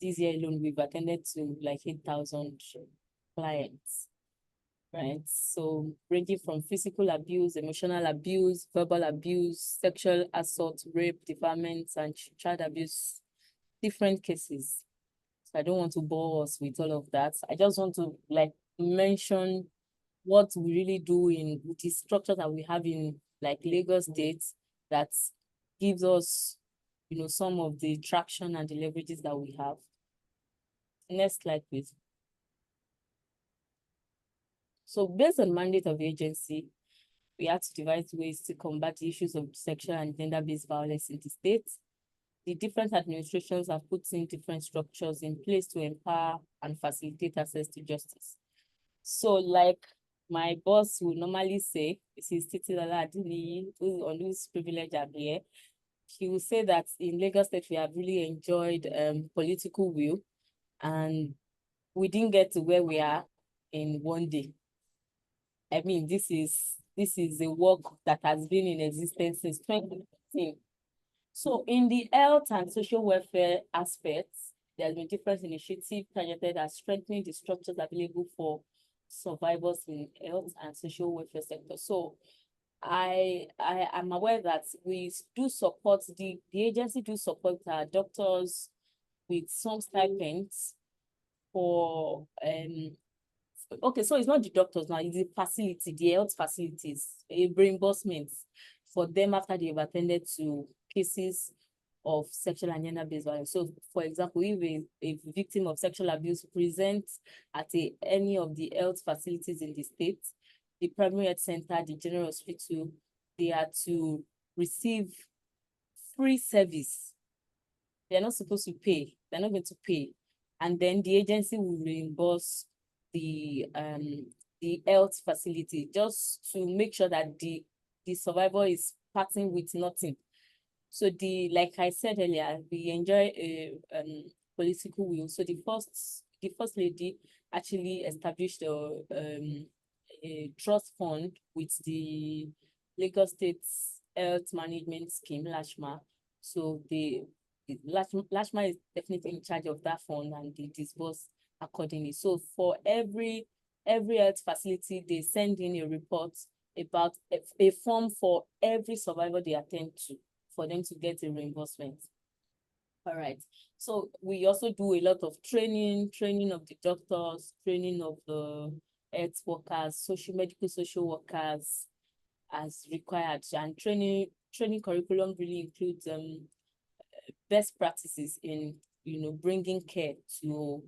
This year alone, we've attended to like 8,000 clients, right? So ranging from physical abuse, emotional abuse, verbal abuse, sexual assault, rape, defilement, and child abuse, different cases. So I don't want to bore us with all of that. I just want to like mention what we really do with the structure that we have in like Lagos State that gives us, some of the traction and the leverages that we have. Next slide, please. So based on mandate of the agency, we had to devise ways to combat the issues of sexual and gender-based violence in the state. The different administrations have put in different structures in place to empower and facilitate access to justice. So like my boss will normally say, this is Titi Lala Adini, on whose privilege I'm here. he will say that in Lagos State, we have really enjoyed political will, and we didn't get to where we are in one day. I mean, this is a work that has been in existence since 2015. So in the health and social welfare aspects, there has been different initiatives targeted at strengthening the structures available for survivors in health and social welfare sector. So I am aware that we do support the agency do support our doctors with some stipends for okay, so it's not the doctors now, it's the facility, the health facilities, a reimbursement for them after they've attended to cases of sexual and gender-based violence. So, for example, if a victim of sexual abuse presents at any of the health facilities in the state, the primary health center, the general hospital, they are to receive free service. They're not supposed to pay. They're not going to pay. And then the agency will reimburse the health facility just to make sure that the survivor is parting with nothing. So like I said earlier, we enjoy a political will. So the first lady actually established a trust fund with the Lagos State Health Management Scheme, LASHMA. So LASHMA is definitely in charge of that fund, and they disburse accordingly. So for every health facility, they send in a report about a form for every survivor they attend to for them to get a reimbursement. All right. So we also do a lot of training of the doctors, training of the health workers, medical social workers as required. And training curriculum really includes best practices in bringing care to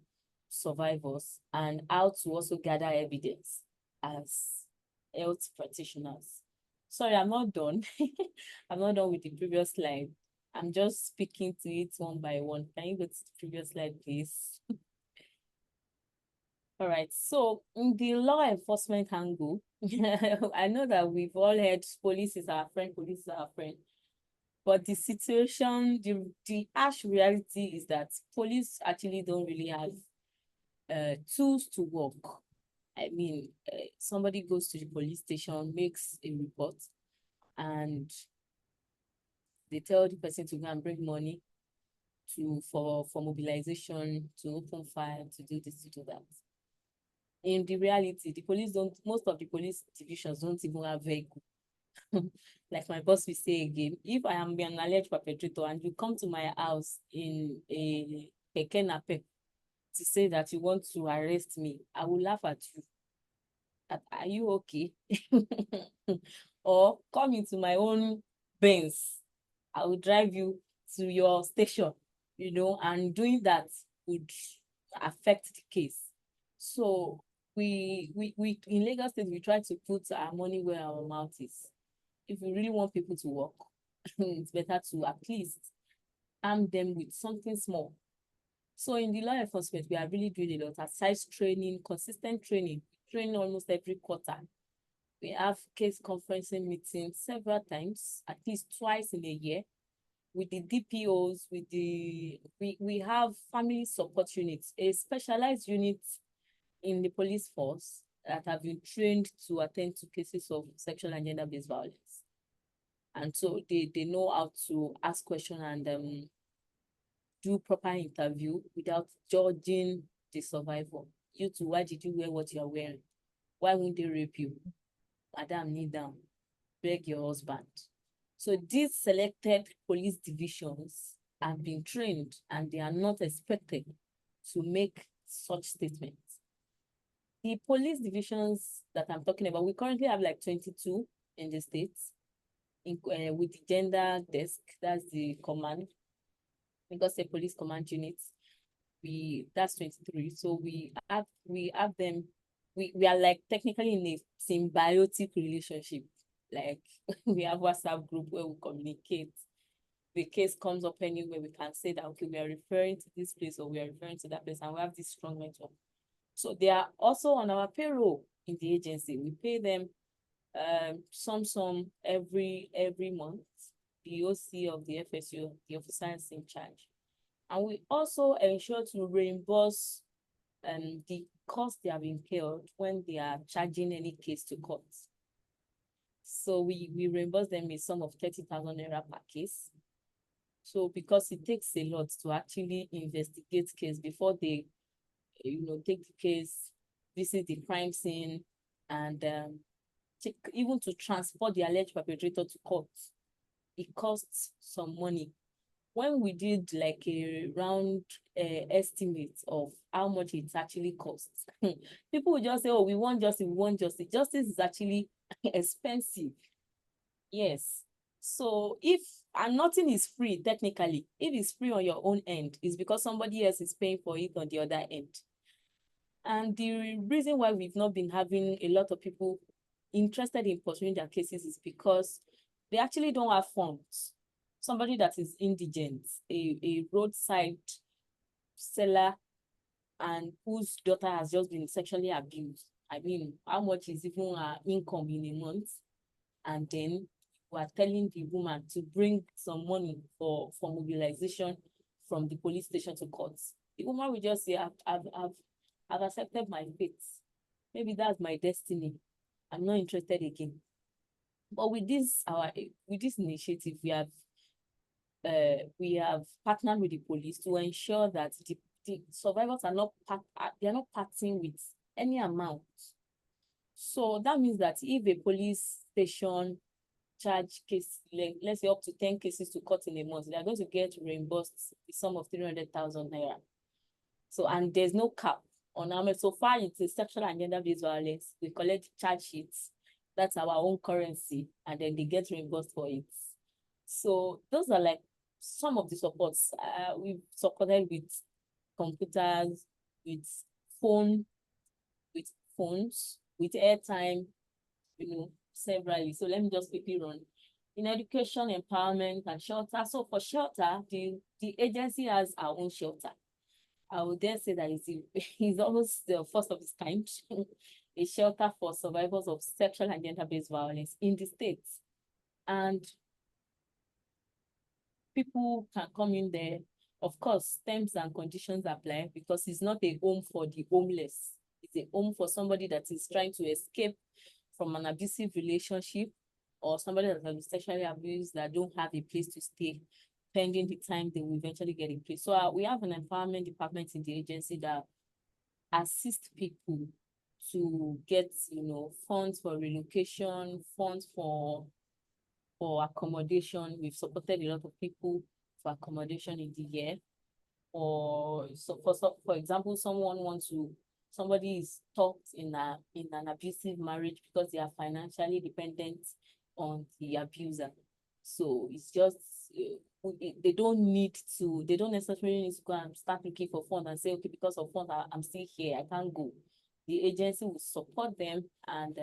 survivors and how to also gather evidence as health practitioners. Sorry, I'm not done. I'm not done with the previous slide. I'm just speaking to it one by one. Can you go to the previous slide, please? All right, so in the law enforcement angle, I know that we've all heard police is our friend, police is our friend. But the situation, the harsh reality is that police actually don't really have tools to work. I mean, somebody goes to the police station, makes a report, and they tell the person to go and bring money for mobilization, to open fire, to do this, to do that. In the reality, most of the police divisions don't even have vehicle. Like my boss will say again, if I am an alleged perpetrator and you come to my house in a keke napep to say that you want to arrest me, I will laugh at you. Are you okay? Or come into my own Benz, I will drive you to your station, and doing that would affect the case. So we in Lagos State, we try to put our money where our mouth is. If we really want people to work, it's better to at least arm them with something small. So in the law enforcement, we are really doing a lot. Aside training, consistent training, training almost every quarter. We have case conferencing meetings several times, at least twice in a year, with the DPOs, we have family support units, a specialized unit in the police force that have been trained to attend to cases of sexual and gender-based violence. And so they know how to ask questions and do proper interview without judging the survivor. You too, why did you wear what you are wearing? Why won't they rape you? Madam, kneel down. Beg your husband. So these selected police divisions have been trained and they are not expected to make such statements. The police divisions that I'm talking about, we currently have like 22 in the states. With the gender desk, that's the command, because the police command units, that's 23. So we have them, we are like technically in a symbiotic relationship. Like we have WhatsApp group where we communicate. The case comes up anywhere, we can say that, okay, we are referring to this place or we are referring to that place, and we have this strong network. So they are also on our payroll in the agency. We pay them some every month. the OC of the FSU, the officers in charge. And we also ensure to reimburse the cost they have incurred when they are charging any case to court. So we reimburse them a sum of 30,000 naira per case. So because it takes a lot to actually investigate case before they, take the case, visit the crime scene, and even to transport the alleged perpetrator to court, it costs some money. When we did like a round estimate of how much it actually costs, people would just say, oh, we want justice, we want justice. Justice is actually expensive. Yes. So and nothing is free technically. If it's free on your own end, it's because somebody else is paying for it on the other end. And the reason why we've not been having a lot of people interested in pursuing their cases is because they actually don't have funds. Somebody that is indigent, a roadside seller, and whose daughter has just been sexually abused. I mean, how much is even her income in a month? And then we are telling the woman to bring some money for mobilization from the police station to court. The woman will just say, I've accepted my fate. Maybe that's my destiny. I'm not interested again. But with this initiative, we have partnered with the police to ensure that the survivors are not parting with any amount. So that means that if a police station charge case, like, let's say up to 10 cases to court in a month, they are going to get reimbursed the sum of 300,000 naira. So, and there's no cap on how much. So far, it's a sexual and gender-based violence. We collect charge sheets. That's our own currency, and then they get reimbursed for it. So those are like some of the supports. We've supported with computers, with phones, with airtime, severally. So let me just quickly run. In education, empowerment, and shelter. So for shelter, the agency has our own shelter. I would dare say that it's almost the first of its kind, a shelter for survivors of sexual and gender-based violence in the States. And people can come in there. Of course, terms and conditions apply because it's not a home for the homeless. It's a home for somebody that is trying to escape from an abusive relationship, or somebody that has been sexually abused that don't have a place to stay pending the time they will eventually get a place. So we have an empowerment department in the agency that assists people to get, funds for relocation, funds for accommodation. We've supported a lot of people for accommodation in the year. Or for example, somebody is stuck in an abusive marriage because they are financially dependent on the abuser. So it's just they don't necessarily need to go and start looking for funds and say, okay, because of funds, I'm still here, I can't go. The agency will support them and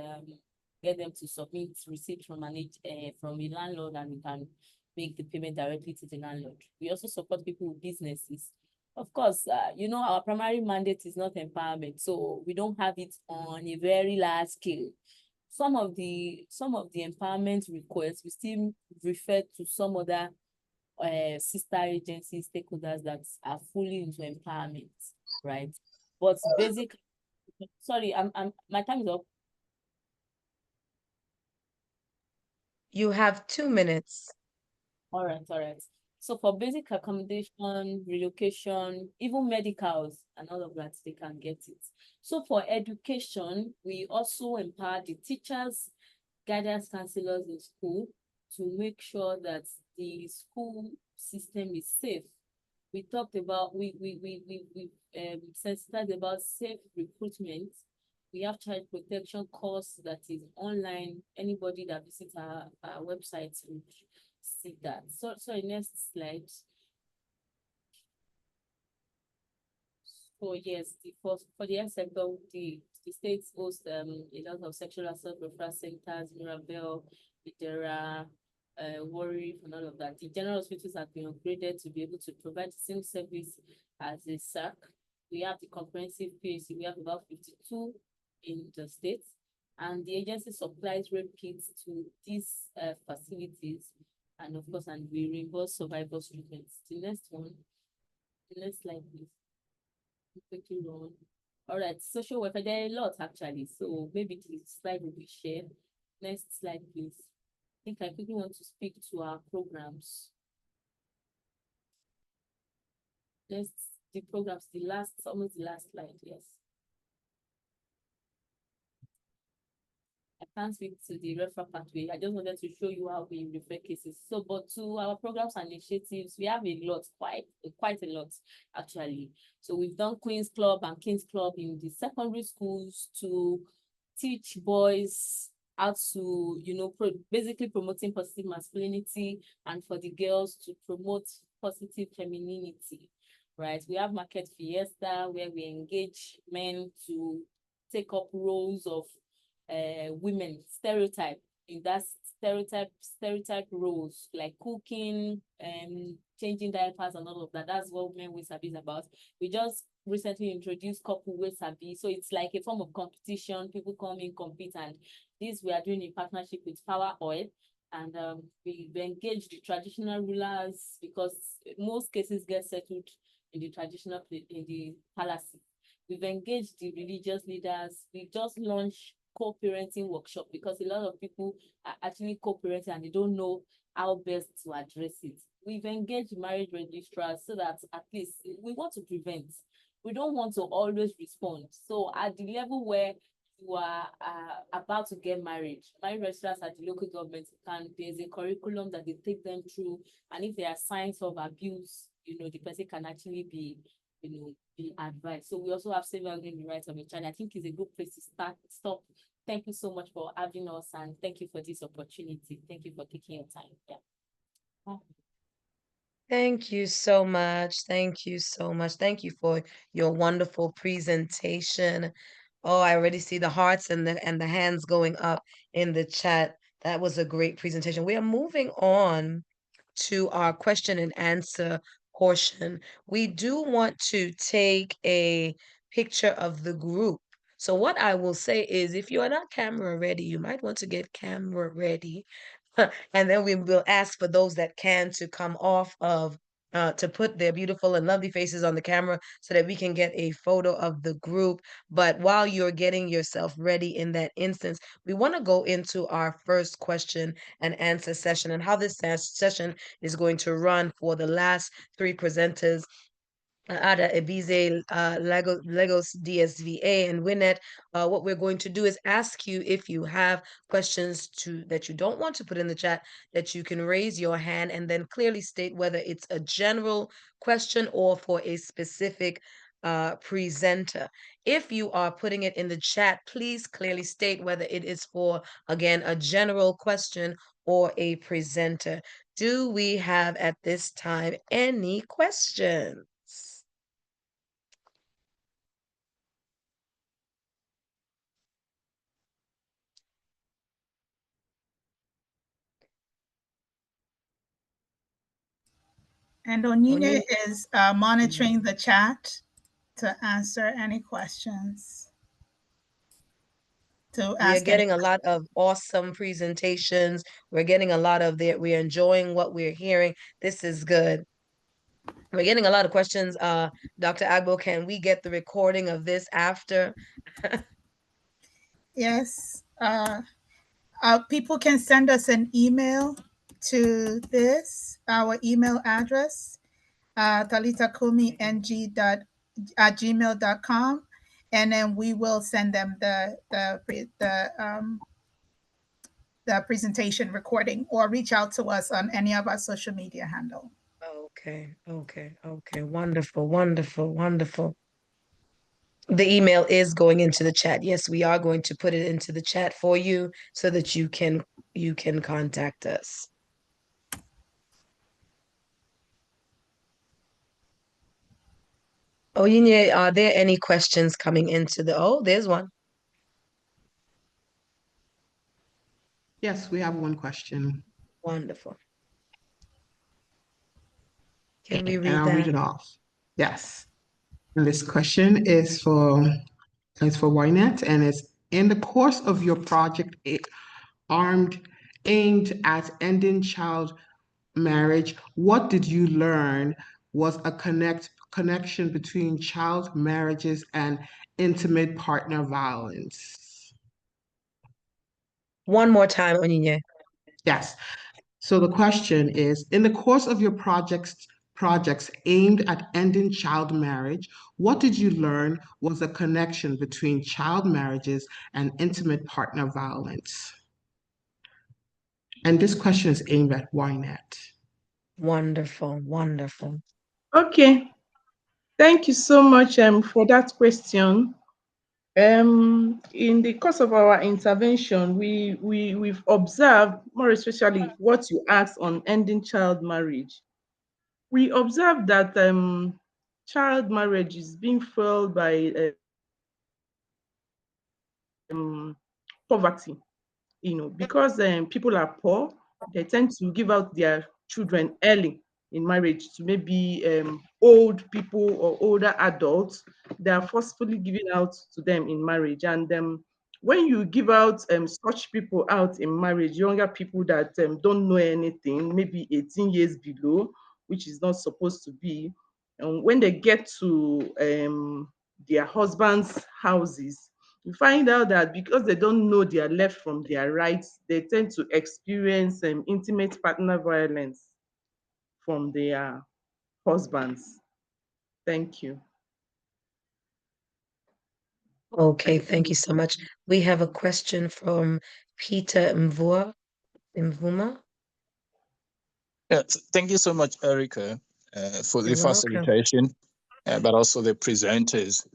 get them to submit receipts from a landlord, and we can make the payment directly to the landlord. We also support people with businesses. Of course, our primary mandate is not empowerment, so we don't have it on a very large scale. Some of the empowerment requests, we still refer to some other sister agencies, stakeholders that are fully into empowerment, right? But sorry, my time is up. You have 2 minutes. All right. So for basic accommodation, relocation, even medicals and all of that, they can get it. So for education, we also empower the teachers, guidance counselors in school to make sure that the school system is safe. We talked about, we sensitized about safe recruitment. We have child protection course that is online. Anybody that visits our website will see that. So next slide. So yes, for the health sector, the states host a lot of sexual assault referral centers, Mirabel, Idera, Warri, and all of that. The general hospitals have been upgraded to be able to provide the same service as a SAC. We have the comprehensive PhD. We have about 52 in the states, and the agency supplies rape kits to these facilities and of course, and we reimburse survivors treatments. The next one, the next slide, please. Quickly run. All right, social welfare, there are a lot actually, so maybe the slide will be shared. Next slide, please. I think I quickly want to speak to our programs. Next, the programs, the last, almost the last slide, yes. I can't speak to the referral pathway. I just wanted to show you how we refer cases. So, but to our programs and initiatives, we have a lot, quite a lot, actually. So we've done Queen's Club and King's Club in the secondary schools to teach boys how to, basically promoting positive masculinity, and for the girls to promote positive femininity, right? We have Market Fiesta, where we engage men to take up roles of women stereotype in that stereotype roles like cooking and changing diapers and all of that. That's what Men with Sabi is about. We just recently introduced Couple with Sabi, so it's like a form of competition. People come in, compete, and this we are doing in partnership with Power Oil. And we engage the traditional rulers because most cases get settled in the in the palaces. We've engaged the religious leaders. We just launched co-parenting workshop because a lot of people are actually co-parenting and they don't know how best to address it. We've engaged marriage registrars so that at least we want to prevent. We don't want to always respond. So at the level where you are about to get married, marriage registrars at the local government, there's a curriculum that they take them through, and if there are signs of abuse, the person can actually be advised. So we also have safeguarding the rights of a child. I think it's a good place to stop. Thank you so much for having us, and thank you for this opportunity. Thank you for taking your time. Yeah. Thank you so much. Thank you so much. Thank you for your wonderful presentation. Oh, I already see the hearts and the hands going up in the chat. That was a great presentation. We are moving on to our question and answer portion. We do want to take a picture of the group. So what I will say is if you are not camera ready, you might want to get camera ready. And then we will ask for those that can to come off of to put their beautiful and lovely faces on the camera so that we can get a photo of the group. But while you're getting yourself ready in that instance, we want to go into our first question and answer session and how this session is going to run for the last three presenters. Ada Ebize, Lagos DSVA, and Winnet. What we're going to do is ask you if you have questions that you don't want to put in the chat, that you can raise your hand and then clearly state whether it's a general question or for a specific presenter. If you are putting it in the chat, please clearly state whether it is for, again, a general question or a presenter. Do we have at this time any questions? And Onyinye is monitoring the chat to answer any questions. We are getting a lot of awesome presentations. We're getting a lot of that. We're enjoying what we're hearing. This is good. We're getting a lot of questions. Dr. Agbo, can we get the recording of this after? Yes. People can send us an email to our email address, talithacumieng@gmail.com, and then we will send them the presentation recording, or reach out to us on any of our social media handle. Okay. Wonderful. The email is going into the chat. Yes, we are going to put it into the chat for you so that you can contact us. Oyinye, are there any questions coming into there's one. Yes, we have one question. Wonderful. Can we read and I'll that? read it off. Yes. And this question is for Wynette, and it's in the course of your project aimed at ending child marriage, what did you learn was a connection between child marriages and intimate partner violence? One more time, Onyinye. Yes. So the question is, in the course of your projects aimed at ending child marriage, what did you learn was a connection between child marriages and intimate partner violence? And this question is aimed at Wynette. Wonderful, wonderful. Okay, thank you so much for that question. In the course of our intervention, we've observed, more especially what you asked on ending child marriage. We observed that child marriage is being fueled by poverty. Because people are poor, they tend to give out their children early in marriage to maybe old people or older adults. They are forcefully given out to them in marriage. And when you give out such people out in marriage, younger people that don't know anything, maybe 18 years below, which is not supposed to be, when they get to their husbands' houses, you find out that because they don't know their left from their right, they tend to experience intimate partner violence from their husbands. Thank you. Okay, thank you so much. We have a question from Peter Mvuma. Yes, thank you so much, Erica, for the You're welcome. facilitation, but also the presenters.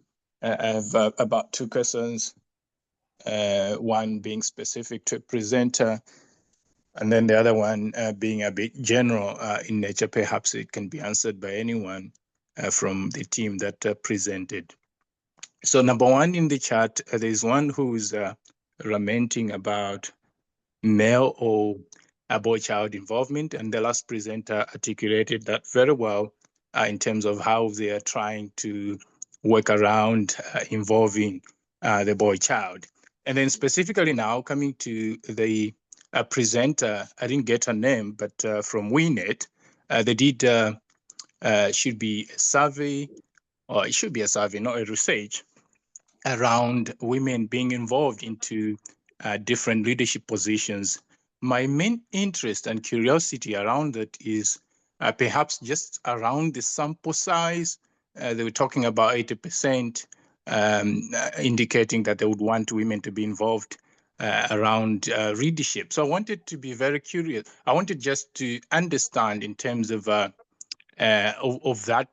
I have about two questions, one being specific to a presenter, and then the other one being a bit general in nature. Perhaps it can be answered by anyone from the team that presented. So number one in the chat, there's one who's lamenting about male or boy-child involvement, and the last presenter articulated that very well in terms of how they are trying to work around involving the boy-child. And then specifically now coming to the presenter, I didn't get her name, but from WeNet, they did should be a survey, or it should be a survey, not a research, around women being involved into different leadership positions. My main interest and curiosity around that is perhaps just around the sample size. They were talking about 80%, indicating that they would want women to be involved around leadership. So I wanted to be very curious. I wanted just to understand in terms of that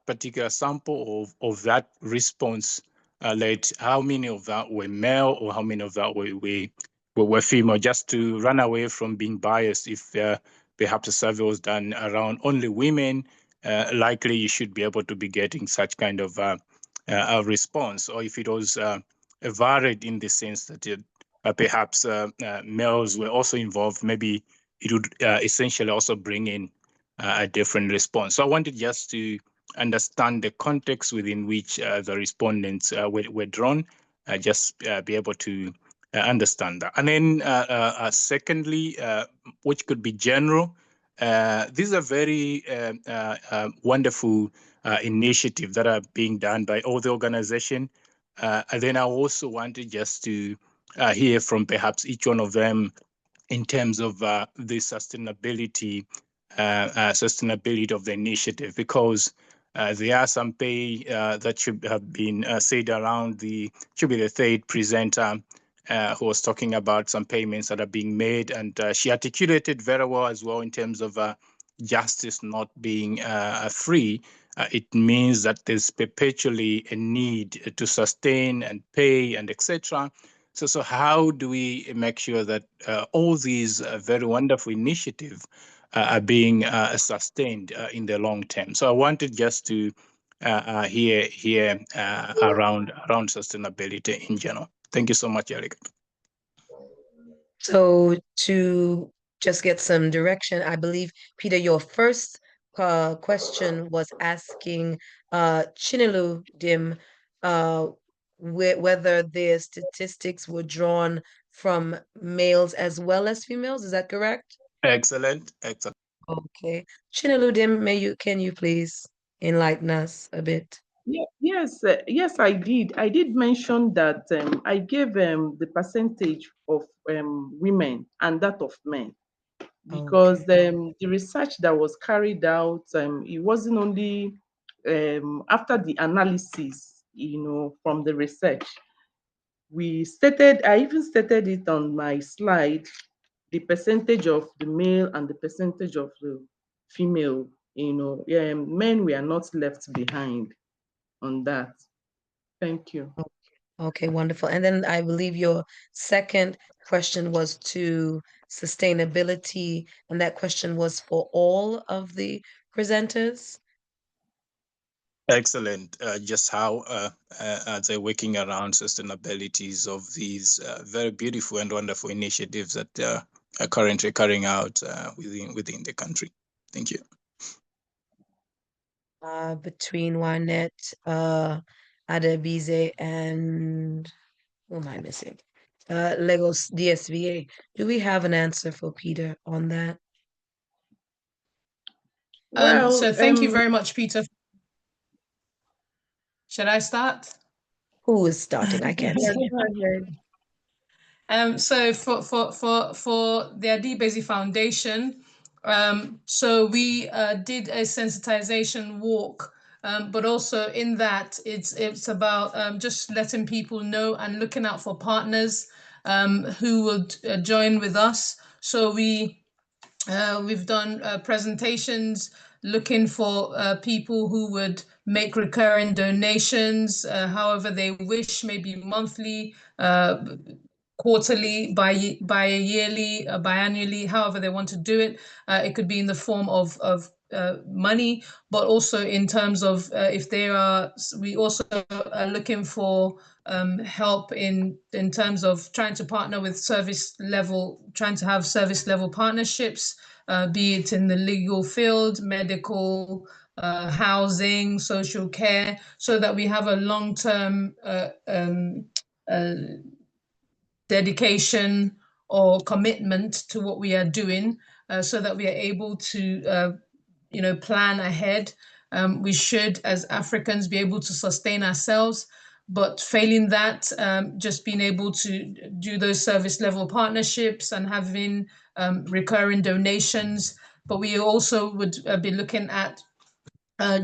particular sample of that response rate, how many of that were male or how many of that were female, just to run away from being biased. If perhaps a survey was done around only women, likely you should be able to be getting such kind of a response. Or if it was varied in the sense that perhaps males were also involved, maybe it would essentially also bring in a different response. So I wanted just to understand the context within which the respondents were drawn, just be able to understand that. And then secondly, which could be general, these are very wonderful initiatives that are being done by all the organization. And then I also wanted just to hear from perhaps each one of them in terms of the sustainability of the initiative, because there are some pay that should have been said around should be the third presenter who was talking about some payments that are being made, and she articulated very well as well in terms of justice not being free. It means that there's perpetually a need to sustain and pay and etc. So how do we make sure that all these very wonderful initiatives are being sustained in the long term? So I wanted just to hear around sustainability in general. Thank you so much, Eric. So to just get some direction, I believe, Peter, your first question was asking Chinelu Dim whether their statistics were drawn from males as well as females. Is that correct? Excellent, excellent. Okay. Chineludem, can you please enlighten us a bit? Yes, I did. I did mention that I gave the percentage of women and that of men, because Okay. the research that was carried out, it wasn't only after the analysis, from the research. I even stated it on my slide, the percentage of the male and the percentage of the female, men were not left behind on that. Thank you. Okay, wonderful. And then I believe your second question was to sustainability, and that question was for all of the presenters. Excellent. Just how they're working around sustainabilities of these very beautiful and wonderful initiatives that are currently carrying out within the country. Thank you. Between Wynette, Adebize, and who am I missing? Lagos DSVA. Do we have an answer for Peter on that? Well, So thank you very much, Peter. Should I start? Who is starting? I can't yeah, see. go ahead. So for the Adibezi Foundation, so we did a sensitization walk, but also in that it's about just letting people know and looking out for partners who would join with us. So we've done presentations looking for people who would make recurring donations, however they wish, maybe monthly, quarterly, yearly, biannually, however they want to do it. It could be in the form of money, but also in terms of if they are, we also are looking for help in terms of trying to partner with trying to have service level partnerships, be it in the legal field, medical, housing, social care, so that we have a long-term dedication or commitment to what we are doing, so that we are able to plan ahead. We should, as Africans, be able to sustain ourselves, but failing that, just being able to do those service level partnerships and having recurring donations. But we also would be looking at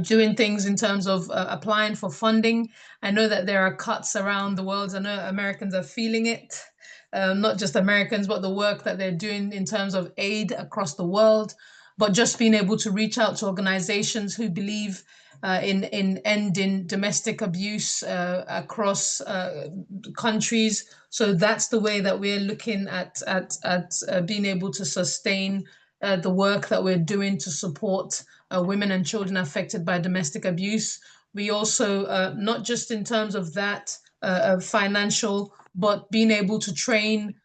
doing things in terms of applying for funding. I know that there are cuts around the world. I know Americans are feeling it, not just Americans, but the work that they're doing in terms of aid across the world. But just being able to reach out to organizations who believe in ending domestic abuse across countries. So that's the way that we're looking at being able to sustain the work that we're doing to support women and children affected by domestic abuse. We also, not just in terms of that financial, but being able to train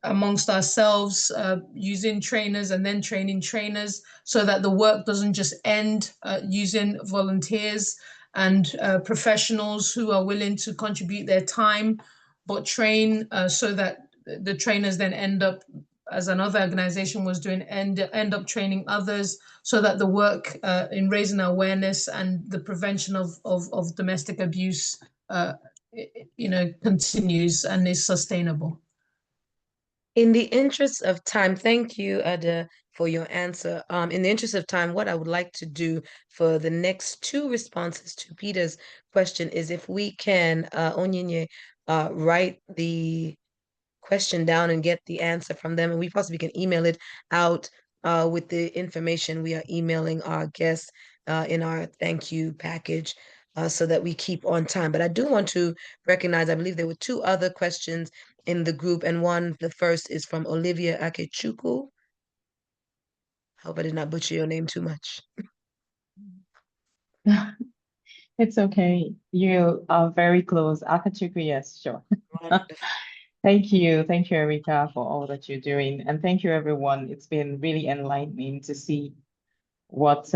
amongst ourselves, using trainers and then training trainers, so that the work doesn't just end, using volunteers and professionals who are willing to contribute their time, but train so that the trainers then end up, as another organization was doing, end up training others, so that the work in raising awareness and the prevention of domestic abuse continues and is sustainable. In the interest of time, thank you, Ada, for your answer. In the interest of time, what I would like to do for the next two responses to Peter's question is if we can, Onyinye, write the question down and get the answer from them, and we possibly can email it out with the information we are emailing our guests in our thank you package, so that we keep on time. But I do want to recognize, I believe there were two other questions in the group, and the first is from Olivia Akechukwu. Hope I did not butcher your name too much. It's okay. You are very close. Akachukwu, yes, sure. Thank you, Erica, for all that you're doing, and thank you, everyone. It's been really enlightening to see what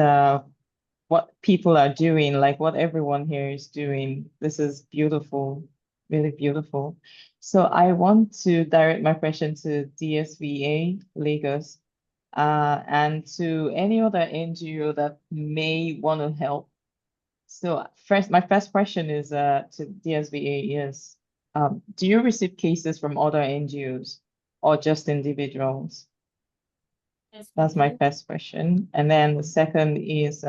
people are doing, like what everyone here is doing. This is beautiful, really beautiful. So I want to direct my question to DSVA Lagos. and to any other NGO that may want to help. So my first question is to DSVA is, do you receive cases from other NGOs or just individuals? Yes, That's my first question. And then the second is,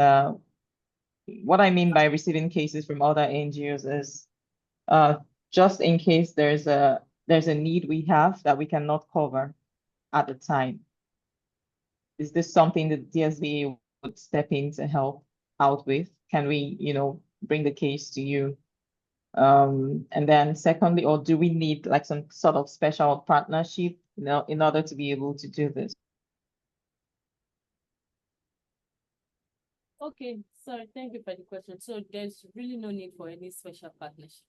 what I mean by receiving cases from other NGOs is, just in case there's a need we have that we cannot cover at the time. Is this something that DSVA would step in to help out with? Can we, bring the case to you? And then secondly, or do we need like some sort of special partnership, in order to be able to do this? Okay, sorry, thank you for the question. So there's really no need for any special partnership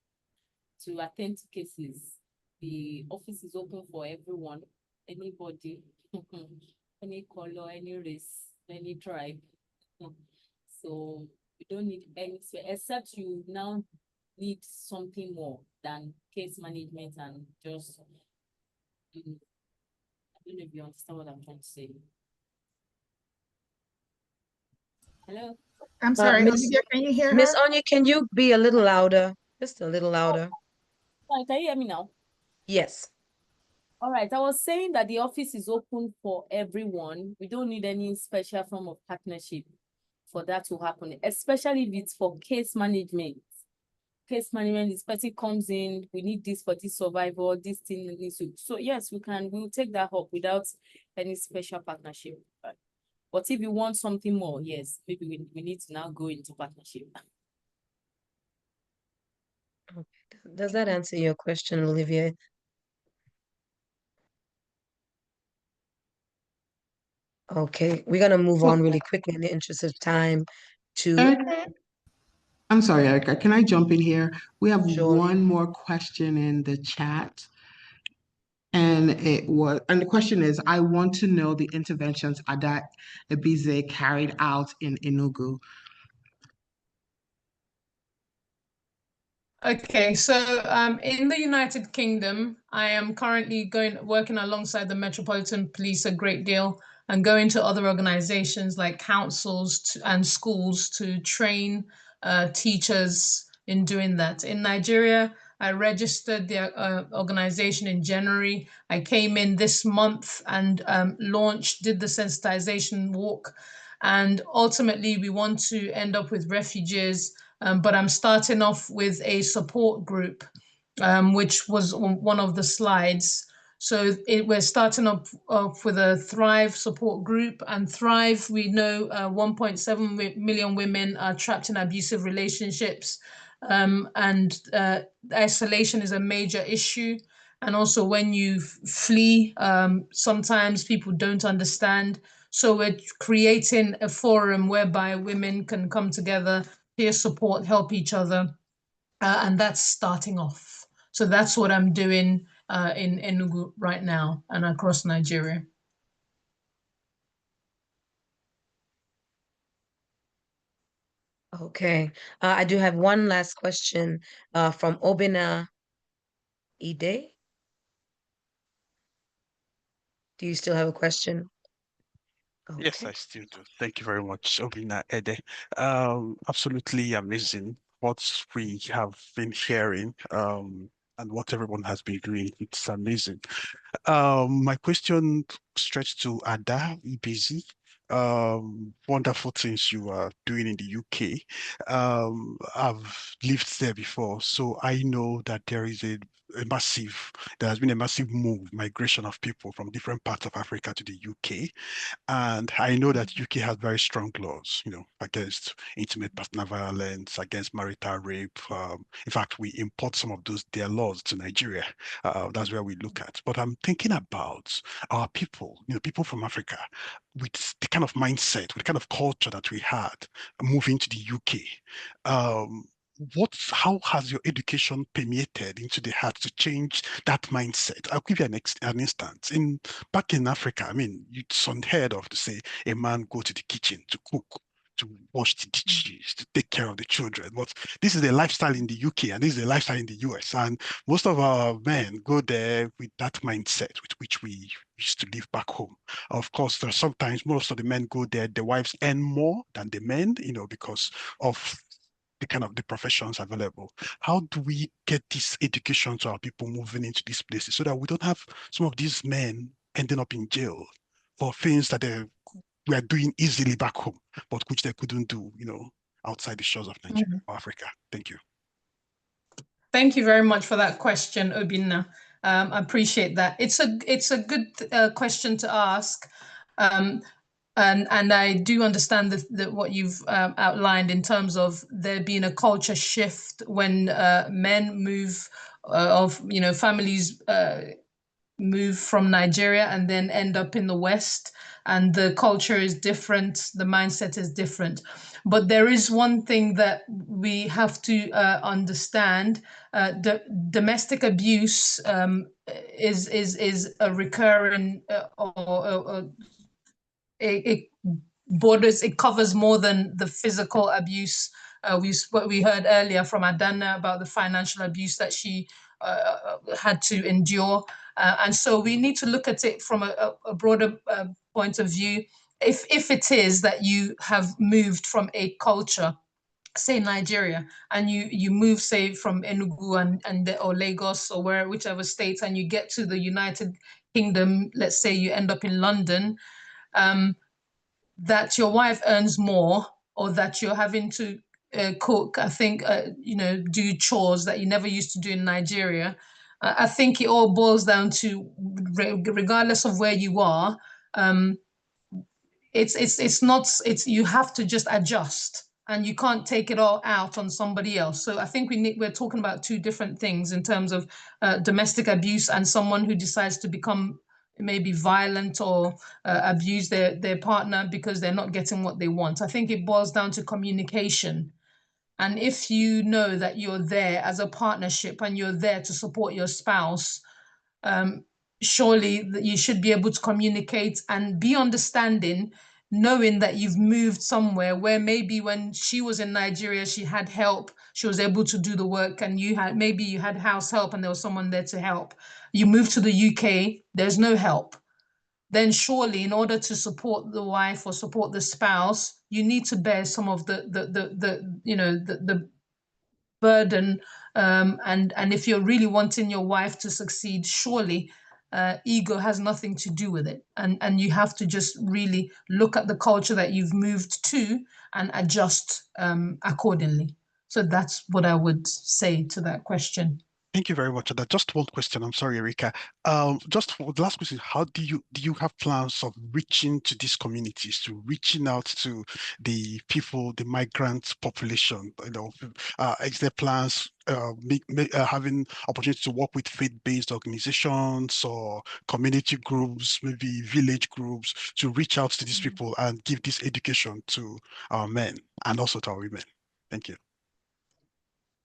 to attend to cases. The office is open for everyone, anybody, any color, any race, any tribe. So you don't need any, except you now need something more than case management and just, I don't know if you understand what I'm trying to say. Hello? I'm sorry, Miss Olivia, can you hear Miss her? Anya, can you be a little louder? Just a little louder. Sorry, can you hear me now? Yes. All right, I was saying that the office is open for everyone. We don't need any special form of partnership for that to happen, especially if it's for case management. Case management, this person comes in, we need this for this survival, this thing needs to. So yes, we'll take that up without any special partnership. But if you want something more, yes, maybe we need to now go into partnership. Does that answer your question, Olivia? Okay, we're gonna move on really quickly in the interest of time to I'm sorry, Erica, can I jump in here? We have Sure. one more question in the chat. And the question is, I want to know the interventions Ada Ebize carried out in Enugu. Okay, so in the United Kingdom, I am currently working alongside the Metropolitan Police a great deal and going to other organizations like councils and schools to train teachers in doing that. In Nigeria, I registered the organization in January. I came in this month and did the sensitization walk. And ultimately, we want to end up with refugees, but I'm starting off with a support group, which was on one of the slides. So we're starting off with a Thrive support group, and Thrive, we know 1.7 million women are trapped in abusive relationships, and isolation is a major issue. And also when you flee, sometimes people don't understand. So we're creating a forum whereby women can come together, peer support, help each other, and that's starting off. So that's what I'm doing in Enugu right now and across Nigeria. Okay. I do have one last question from Obina Ide. Do you still have a question? Okay. Yes, I still do. Thank you very much, Obina Ede. Absolutely amazing what we have been hearing and what everyone has been doing. It's amazing. My question stretched to Ada Ibezi. Wonderful things you are doing in the UK. I've lived there before, so I know that there has been a massive migration of people from different parts of Africa to the UK. And I know that UK has very strong laws, against intimate partner violence, against marital rape. In fact, we import some of their laws to Nigeria. That's where we look at. But I'm thinking about our people, people from Africa, with the kind of mindset, with the kind of culture that we had moving to the UK. How has your education permeated into the heart to change that mindset? I'll give you an instance. Back in Africa, I mean, it's unheard of to say a man go to the kitchen to cook, to wash the dishes, to take care of the children. But this is a lifestyle in the UK and this is a lifestyle in the US. And most of our men go there with that mindset with which we used to live back home. Of course, there are sometimes most of the men go there, the wives earn more than the men, because of the kind of the professions available. How do we get this education to our people moving into these places so that we don't have some of these men ending up in jail for things that we are doing easily back home, but which they couldn't do, outside the shores of Nigeria or Africa? Thank you. Thank you very much for that question, Obinna. I appreciate that. It's a good question to ask. And I do understand that what you've outlined in terms of there being a culture shift when men move families move from Nigeria and then end up in the West, and the culture is different, the mindset is different. But there is one thing that we have to understand: domestic abuse is a recurring or it borders, it covers more than the physical abuse. What we heard earlier from Adana about the financial abuse that she had to endure. And so we need to look at it from a broader point of view. If it is that you have moved from a culture, say Nigeria, and you move, say, from Enugu or Lagos or whichever state, and you get to the United Kingdom, let's say you end up in London, that your wife earns more, or that you're having to cook, do chores that you never used to do in Nigeria. I think it all boils down to, regardless of where you are, you have to just adjust, and you can't take it all out on somebody else. So I think we're talking about two different things in terms of domestic abuse and someone who decides to become maybe violent or abuse their partner because they're not getting what they want. I think it boils down to communication. And if you know that you're there as a partnership and you're there to support your spouse, surely that you should be able to communicate and be understanding, knowing that you've moved somewhere where maybe when she was in Nigeria, she had help, she was able to do the work, and you had house help and there was someone there to help. You move to the UK, there's no help. Then surely, in order to support the wife or support the spouse, you need to bear some of the burden. And if you're really wanting your wife to succeed, surely ego has nothing to do with it. And you have to just really look at the culture that you've moved to and adjust accordingly. So that's what I would say to that question. Thank you very much. Just one question. I'm sorry, Erika. Just for the last question, how do you have plans of reaching to these communities, to reaching out to the people, the migrant population? Is there plans having opportunity to work with faith-based organizations or community groups, maybe village groups, to reach out to these people and give this education to our men and also to our women? Thank you.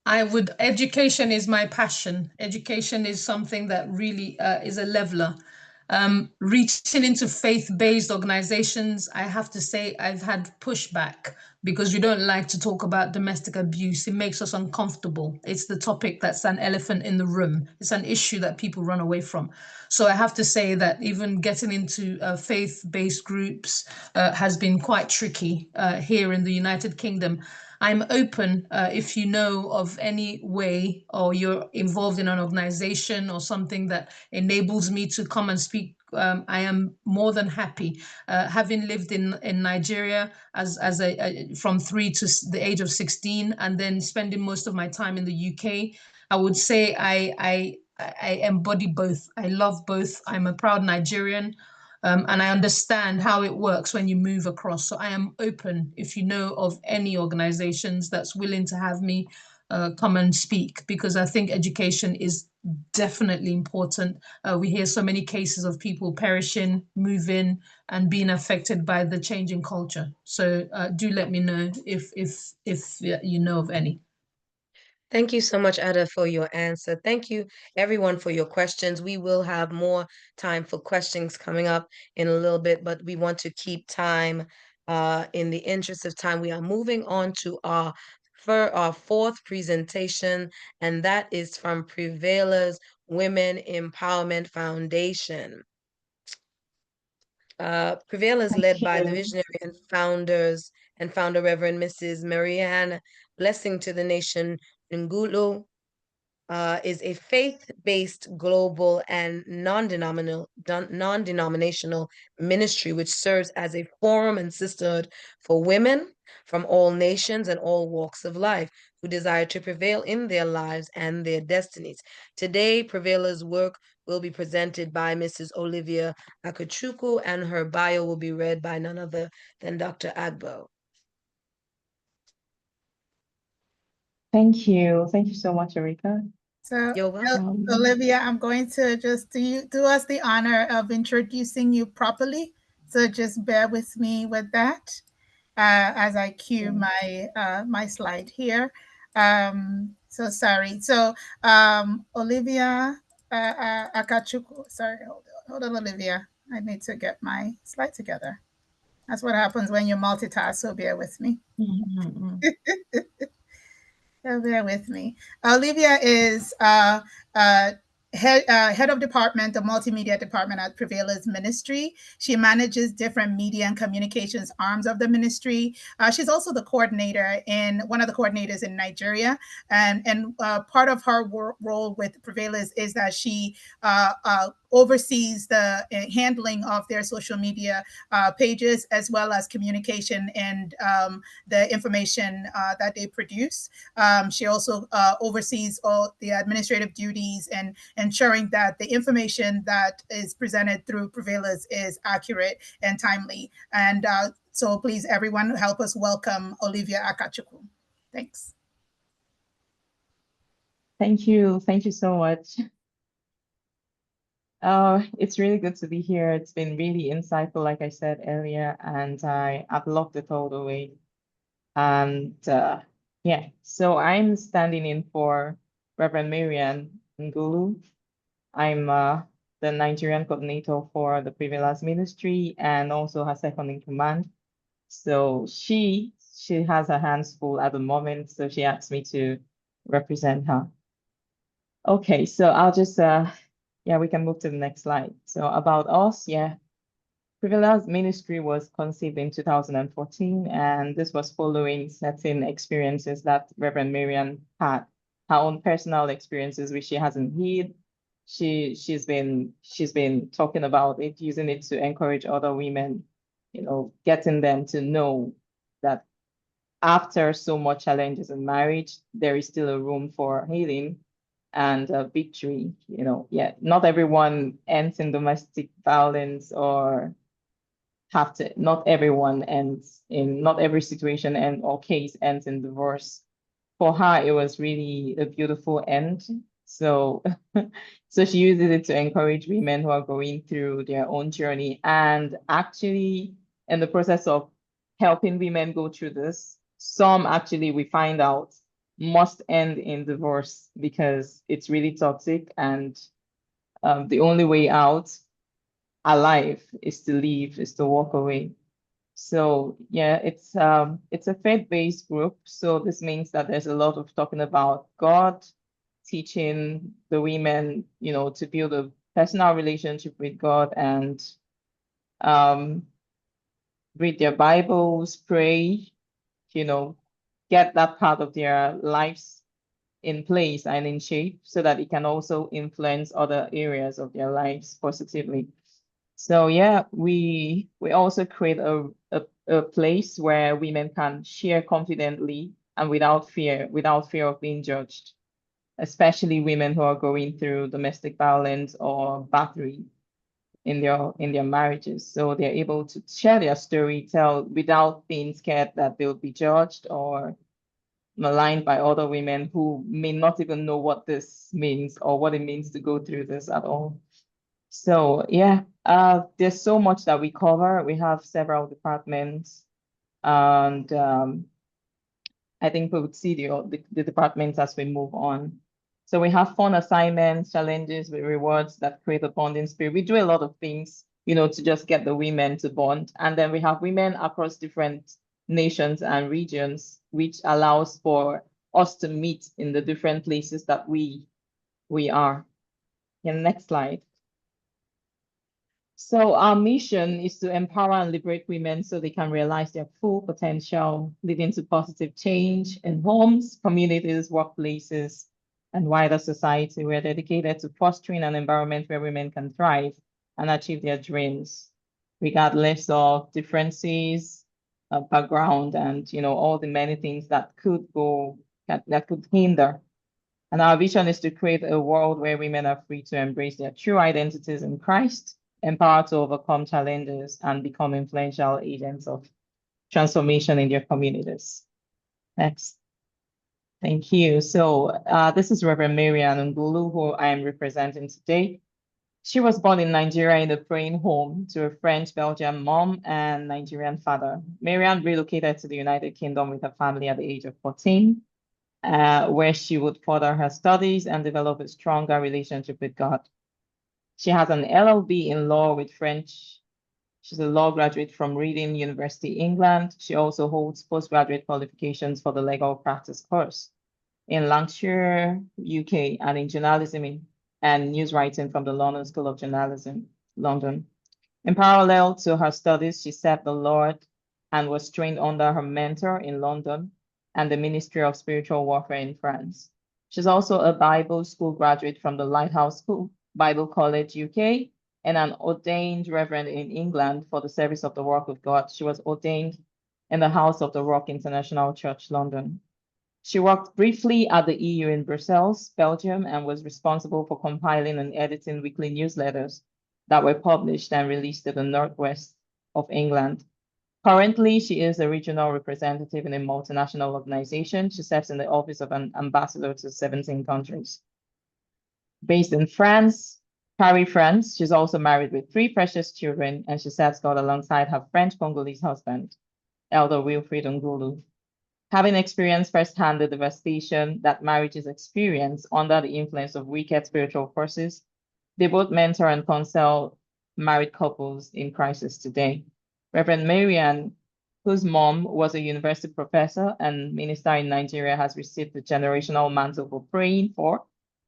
Education is my passion. Education is something that really is a leveler. Reaching into faith-based organizations, I have to say I've had pushback because we don't like to talk about domestic abuse. It makes us uncomfortable. It's the topic that's an elephant in the room. It's an issue that people run away from. So I have to say that even getting into faith-based groups has been quite tricky here in the United Kingdom. I'm open if you know of any way or you're involved in an organization or something that enables me to come and speak. I am more than happy. Having lived in Nigeria from 3 to the age of 16, and then spending most of my time in the UK, I would say I embody both. I love both. I'm a proud Nigerian. And I understand how it works when you move across. So I am open if you know of any organizations that's willing to have me come and speak, because I think education is definitely important. We hear so many cases of people perishing, moving, and being affected by the changing culture. So do let me know if you know of any. Thank you so much, Ada, for your answer. Thank you, everyone, for your questions. We will have more time for questions coming up in a little bit, but we want to keep time In the interest of time, we are moving on to our fourth presentation, and that is from Prevailers Women Empowerment Foundation. Prevail is led by the visionary and founder Reverend Mrs. Marianne Blessing to the Nation Ngulu, is a faith-based global and non-denominational ministry which serves as a forum and sisterhood for women from all nations and all walks of life who desire to prevail in their lives and their destinies. Today, Prevailers' work will be presented by Mrs. Olivia Akachukwu, and her bio will be read by none other than Dr. Agbo. Thank you. Thank you so much, Erika. So, Olivia, I'm going to just do us the honor of introducing you properly. So just bear with me with that as I cue my my slide here. So sorry. So Olivia Akachukwu. Sorry, hold on, Olivia. I need to get my slide together. That's what happens when you multitask. So bear with me. Bear with me. Olivia is head of department, the multimedia department at Prevailers Ministry. She manages different media and communications arms of the ministry. She's also the coordinator one of the coordinators in Nigeria. And part of her role with Prevailers is that she oversees the handling of their social media pages, as well as communication and the information that they produce. She also oversees all the administrative duties and ensuring that the information that is presented through Prevailers is accurate and timely. And so please, everyone, help us welcome Olivia Akachukwu. Thanks. Thank you. Thank you so much. It's really good to be here. It's been really insightful, like I said earlier, and I've loved it all the way. And yeah, so I'm standing in for Reverend Marianne Ngulu. I'm the Nigerian coordinator for the Prevailers Ministry and also her second in command. So she has her hands full at the moment, so she asked me to represent her. Okay, so I'll just yeah, we can move to the next slide. So about us, yeah. Prevailers Ministry was conceived in 2014, and this was following certain experiences that Reverend Marianne had, her own personal experiences, which she hasn't hid. She's been talking about it, using it to encourage other women, you know, getting them to know that after so much challenges in marriage, there is still a room for healing and victory. You know, yeah, not everyone ends in domestic violence or not everyone ends in, not every situation or case ends in divorce. For her, it was really a beautiful end. So, so she uses it to encourage women who are going through their own journey. And actually, in the process of helping women go through this, some actually, we find out, must end in divorce because it's really toxic, and the only way out alive is to leave, is to walk away. So yeah, it's a faith-based group. So this means that there's a lot of talking about God, teaching the women, you know, to build a personal relationship with God and read their Bibles, pray, you know, get that part of their lives in place and in shape so that it can also influence other areas of their lives positively. So yeah, we also create a place where women can share confidently and without fear of being judged, especially women who are going through domestic violence or battery in their marriages. So they're able to share their story, tell without being scared that they'll be judged or maligned by other women who may not even know what this means or what it means to go through this at all. So yeah, there's so much that we cover. We have several departments, and I think we would see the departments as we move on. So we have fun assignments, challenges with rewards that create a bonding spirit. We do a lot of things to just get the women to bond. And then we have women across different nations and regions, which allows for us to meet in the different places that we are. Next slide. So our mission is to empower and liberate women so they can realize their full potential, leading to positive change in homes, communities, workplaces, and wider society. We're dedicated to fostering an environment where women can thrive and achieve their dreams, regardless of differences, background, and all the many things that could hinder. And our vision is to create a world where women are free to embrace their true identities in Christ, empowered to overcome challenges, and become influential agents of transformation in their communities. Next. Thank you. So this is Reverend Marian Ngulu, who I am representing today. She was born in Nigeria in a praying home to a French-Belgian mom and Nigerian father. Marian relocated to the United Kingdom with her family at the age of 14, where she would further her studies and develop a stronger relationship with God. She has an LLB in law with French. She's a law graduate from Reading University, England. She also holds postgraduate qualifications for the legal practice course in Lancashire, UK, and in journalism and news writing from the London School of Journalism, London. In parallel to her studies, she served the Lord and was trained under her mentor in London and the Ministry of Spiritual Warfare in France. She's also a Bible school graduate from the Lighthouse School, Bible College, UK, and an ordained reverend in England for the service of the work of God. She was ordained in the House of the Rock International Church, London. She worked briefly at the EU in Brussels, Belgium, and was responsible for compiling and editing weekly newsletters that were published and released to the northwest of England. Currently, she is a regional representative in a multinational organization. She serves in the office of an ambassador to 17 countries. Based in France, Paris, France, she's also married with 3 precious children, and she serves God alongside her French-Congolese husband, Elder Wilfried Ngulu. Having experienced firsthand the devastation that marriages experience under the influence of wicked spiritual forces, they both mentor and counsel married couples in crisis today. Reverend Marian, whose mom was a university professor and minister in Nigeria, has received the generational mantle for praying for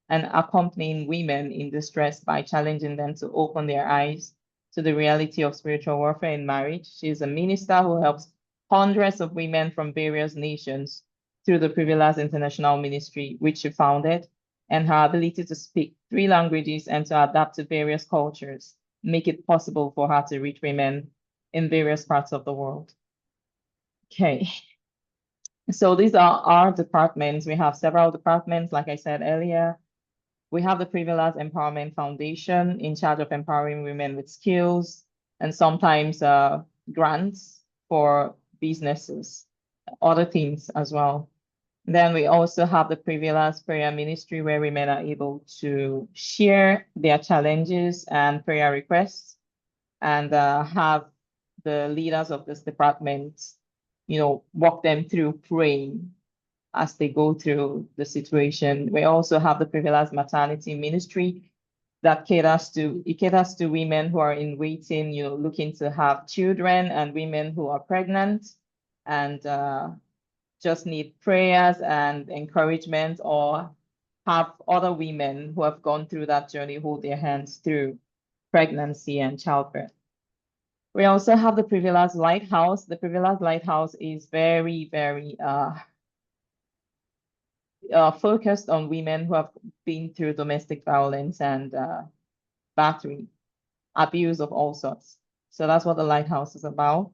and accompanying women in distress by challenging them to open their eyes to the reality of spiritual warfare in marriage. She is a minister who helps hundreds of women from various nations through the Privileged International Ministry, which she founded, and her ability to speak 3 languages and to adapt to various cultures make it possible for her to reach women in various parts of the world. Okay. So these are our departments. We have several departments, like I said earlier. We have the Privileged Empowerment Foundation in charge of empowering women with skills and sometimes grants for businesses, other things as well. Then we also have the Privileged Prayer Ministry, where women are able to share their challenges and prayer requests and have the leaders of this department, walk them through praying as they go through the situation. We also have the Privileged Maternity Ministry that caters to women who are in waiting, looking to have children, and women who are pregnant and just need prayers and encouragement, or have other women who have gone through that journey hold their hands through pregnancy and childbirth. We also have the Privileged Lighthouse. The Privileged Lighthouse is very, very focused on women who have been through domestic violence and battery, abuse of all sorts. So that's what the Lighthouse is about.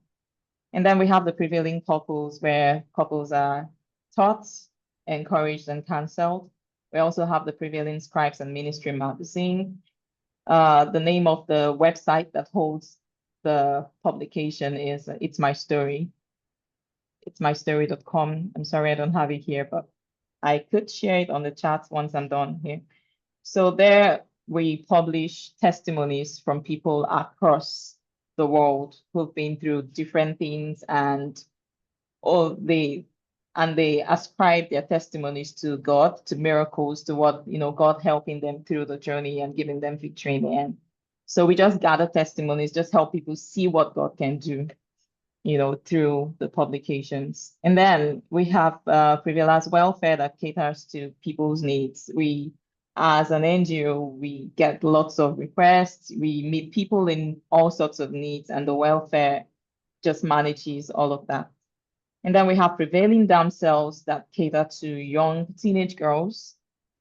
And then we have the Prevailing Couples, where couples are taught, encouraged, and counseled. We also have the Prevailing Scribes and Ministry magazine. The name of the website that holds the publication is It's My Story. It's mystory.com. I'm sorry I don't have it here, but I could share it on the chat once I'm done here. So there we publish testimonies from people across the world who've been through different things, and they ascribe their testimonies to God, to miracles, to what, God helping them through the journey and giving them victory in the end. So we just gather testimonies, just help people see what God can do, through the publications. And then we have Privila's Welfare that caters to people's needs. We, as an NGO, we get lots of requests. We meet people in all sorts of needs, and the welfare just manages all of that. And then we have Prevailing Damsels that cater to young teenage girls,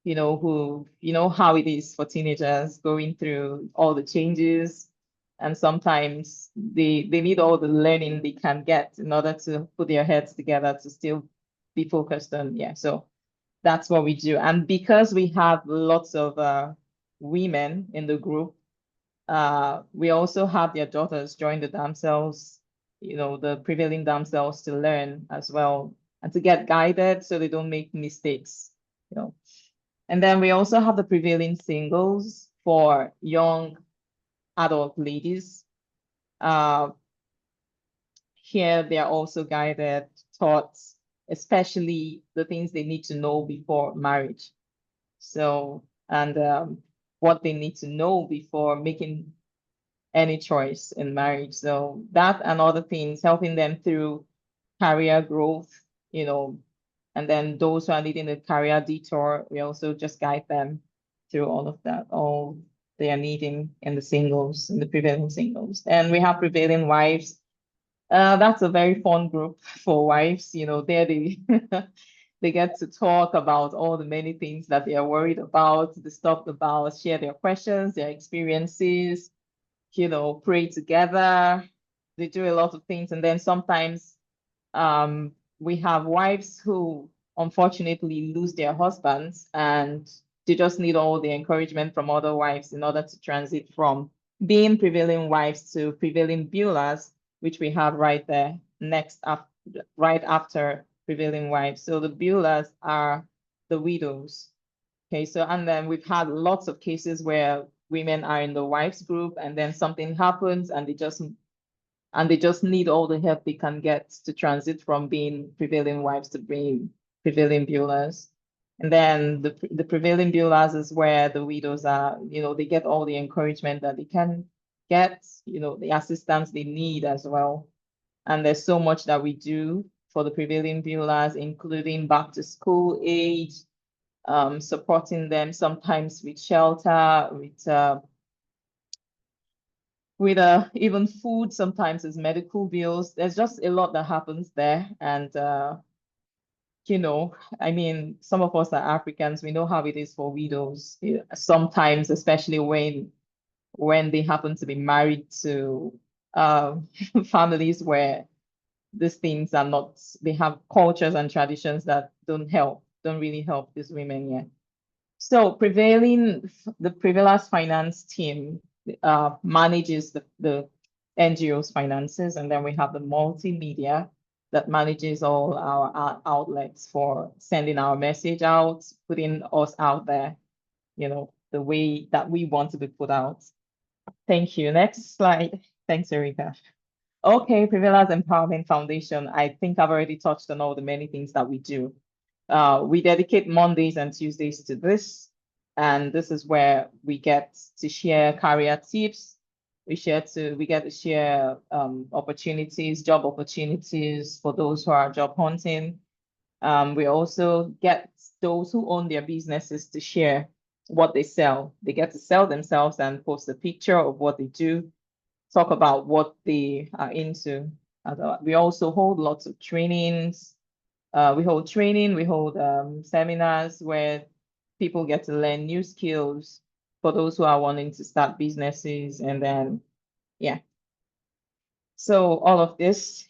who, how it is for teenagers going through all the changes. And sometimes they need all the learning they can get in order to put their heads together to still be focused on, so that's what we do. And because we have lots of women in the group, we also have their daughters join the damsels, the prevailing damsels, to learn as well and to get guided so they don't make mistakes, And then we also have the prevailing singles for young adult ladies. Here they are also guided, taught, especially the things they need to know before marriage. So, and what they need to know before making any choice in marriage. So that and other things, helping them through career growth, and then those who are needing a career detour, we also just guide them through all of that, all they are needing in the singles, in the prevailing singles. And we have prevailing wives. That's a very fun group for wives. There they they get to talk about all the many things that they are worried about, discuss about, share their questions, their experiences, pray together. They do a lot of things. And then sometimes we have wives who unfortunately lose their husbands, and they just need all the encouragement from other wives in order to transit from being prevailing wives to prevailing beulahs, which we have right there next up, right after prevailing wives. So the beulahs are the widows. Okay, so and then we've had lots of cases where women are in the wives group and then something happens and they just need all the help they can get to transit from being prevailing wives to being prevailing beulahs. And then the prevailing beulahs is where the widows are, they get all the encouragement that they can get, the assistance they need as well. And there's so much that we do for the prevailing beulahs, including back to school age, supporting them sometimes with shelter, with even food, sometimes it's medical bills. There's just a lot that happens there. And, I mean, some of us are Africans, we know how it is for widows. Sometimes, especially when they happen to be married to families where these things are not, they have cultures and traditions that don't really help these women yet. So the Prevailers finance team manages the NGO's finances, and then we have the multimedia that manages all our outlets for sending our message out, putting us out there, the way that we want to be put out. Thank you. Next slide. Thanks, Erika. Okay, Prevailers Empowerment Foundation. I think I've already touched on all the many things that we do. We dedicate Mondays and Tuesdays to this, and this is where we get to share career tips. We get to share opportunities, job opportunities for those who are job hunting. We also get those who own their businesses to share what they sell. They get to sell themselves and post a picture of what they do, talk about what they are into. We also hold lots of trainings. We hold seminars where people get to learn new skills for those who are wanting to start businesses. And then, so all of this.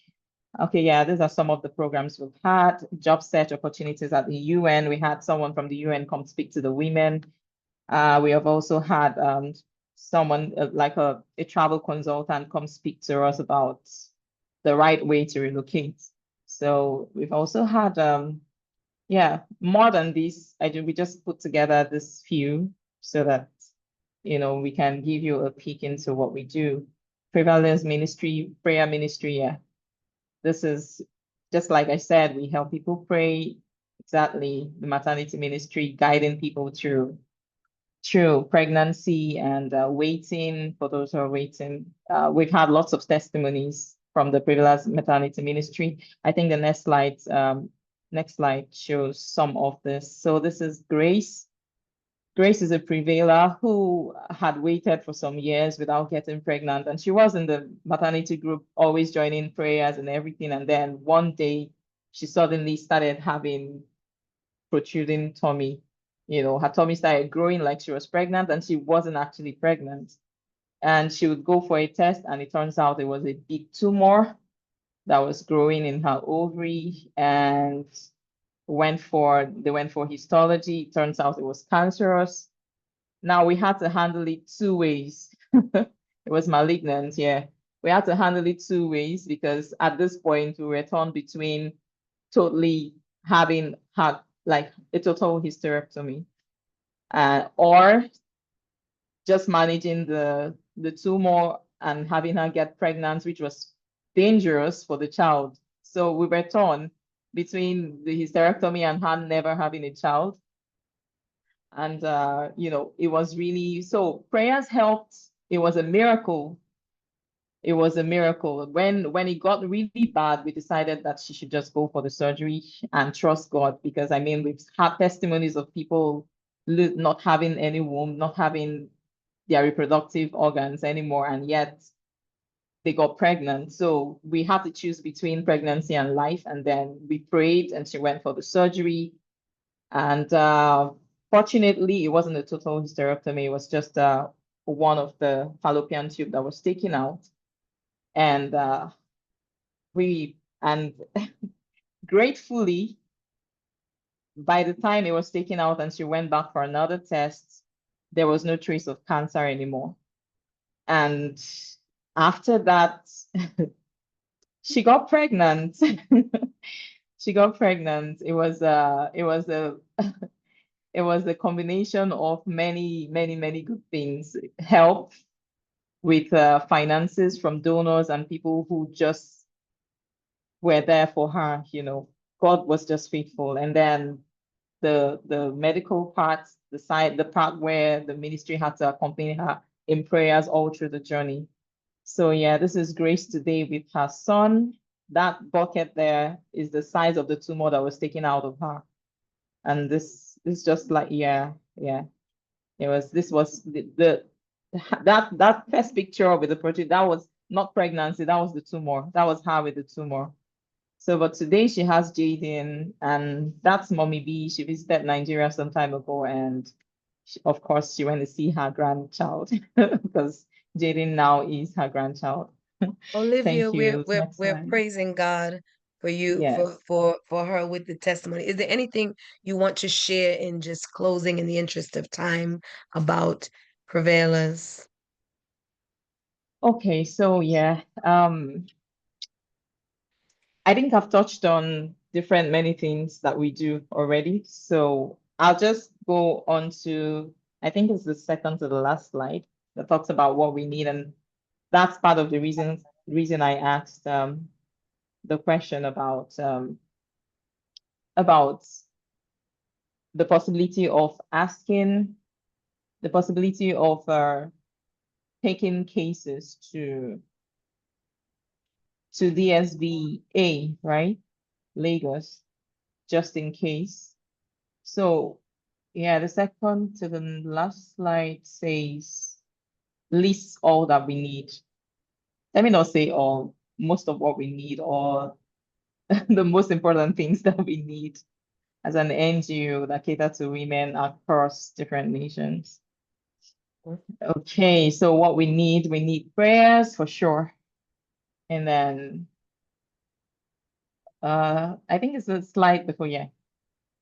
Okay, these are some of the programs we've had. Job search opportunities at the UN. We had someone from the UN come speak to the women. We have also had someone like a travel consultant come speak to us about the right way to relocate. So we've also had, more than this. We just put together this few so that, we can give you a peek into what we do. Prevalence ministry, prayer ministry, This is just like I said, we help people pray. Exactly, the maternity ministry, guiding people through through pregnancy and waiting, for those who are waiting. We've had lots of testimonies from the Privileged Maternity Ministry. I think the next slide shows some of this. So this is Grace. Grace is a prevailer who had waited for some years without getting pregnant, and she was in the maternity group, always joining prayers and everything. And then one day she suddenly started having protruding tummy. Her tummy started growing like she was pregnant, and she wasn't actually pregnant. And she would go for a test, and it turns out it was a big tumor that was growing in her ovary, and they went for histology. It turns out it was cancerous. Now we had to handle it two ways. It was malignant, yeah. We had to handle it two ways because at this point we were torn between totally having had like a total hysterectomy, or just managing the tumor and having her get pregnant, which was dangerous for the child. So we were torn between the hysterectomy and her never having a child. And it was really, so prayers helped. It was a miracle. It was a miracle. When it got really bad, we decided that she should just go for the surgery and trust God, because I mean, we've had testimonies of people not having any womb, not having their reproductive organs anymore, and yet they got pregnant. So we had to choose between pregnancy and life, and then we prayed and she went for the surgery. And fortunately, it wasn't a total hysterectomy. It was just one of the fallopian tube that was taken out. And gratefully, by the time it was taken out and she went back for another test, there was no trace of cancer anymore. And after that, she got pregnant. She got pregnant. It was a combination of many, many, many good things. Help with finances from donors and people who just were there for her. God was just faithful. And then the medical part, the part where the ministry had to accompany her in prayers all through the journey. So yeah, this is Grace today with her son. That bucket there is the size of the tumor that was taken out of her. And this is just like, yeah. This was that first picture with the protein, that was not pregnancy, that was the tumor. That was her with the tumor. So, but today she has Jaden, and that's Mommy B. She visited Nigeria some time ago, and of course she went to see her grandchild because Jaden now is her grandchild. Olivia, Thank you. we're praising God for you, Yes. for her with the testimony. Is there anything you want to share in just closing in the interest of time about Prevailers? Okay, so yeah, I think I've touched on many things that we do already. So I'll just go on to, I think it's the second to the last slide that talks about what we need. And that's part of the reason I asked the question about the possibility of taking cases to DSVA, right? Lagos, just in case. So yeah, the second to the last slide says lists all that we need. Let me not say all, most of what we need, or the most important things that we need as an NGO that cater to women across different nations. Okay, so what we need prayers for sure. And then I think it's a slide before, yeah.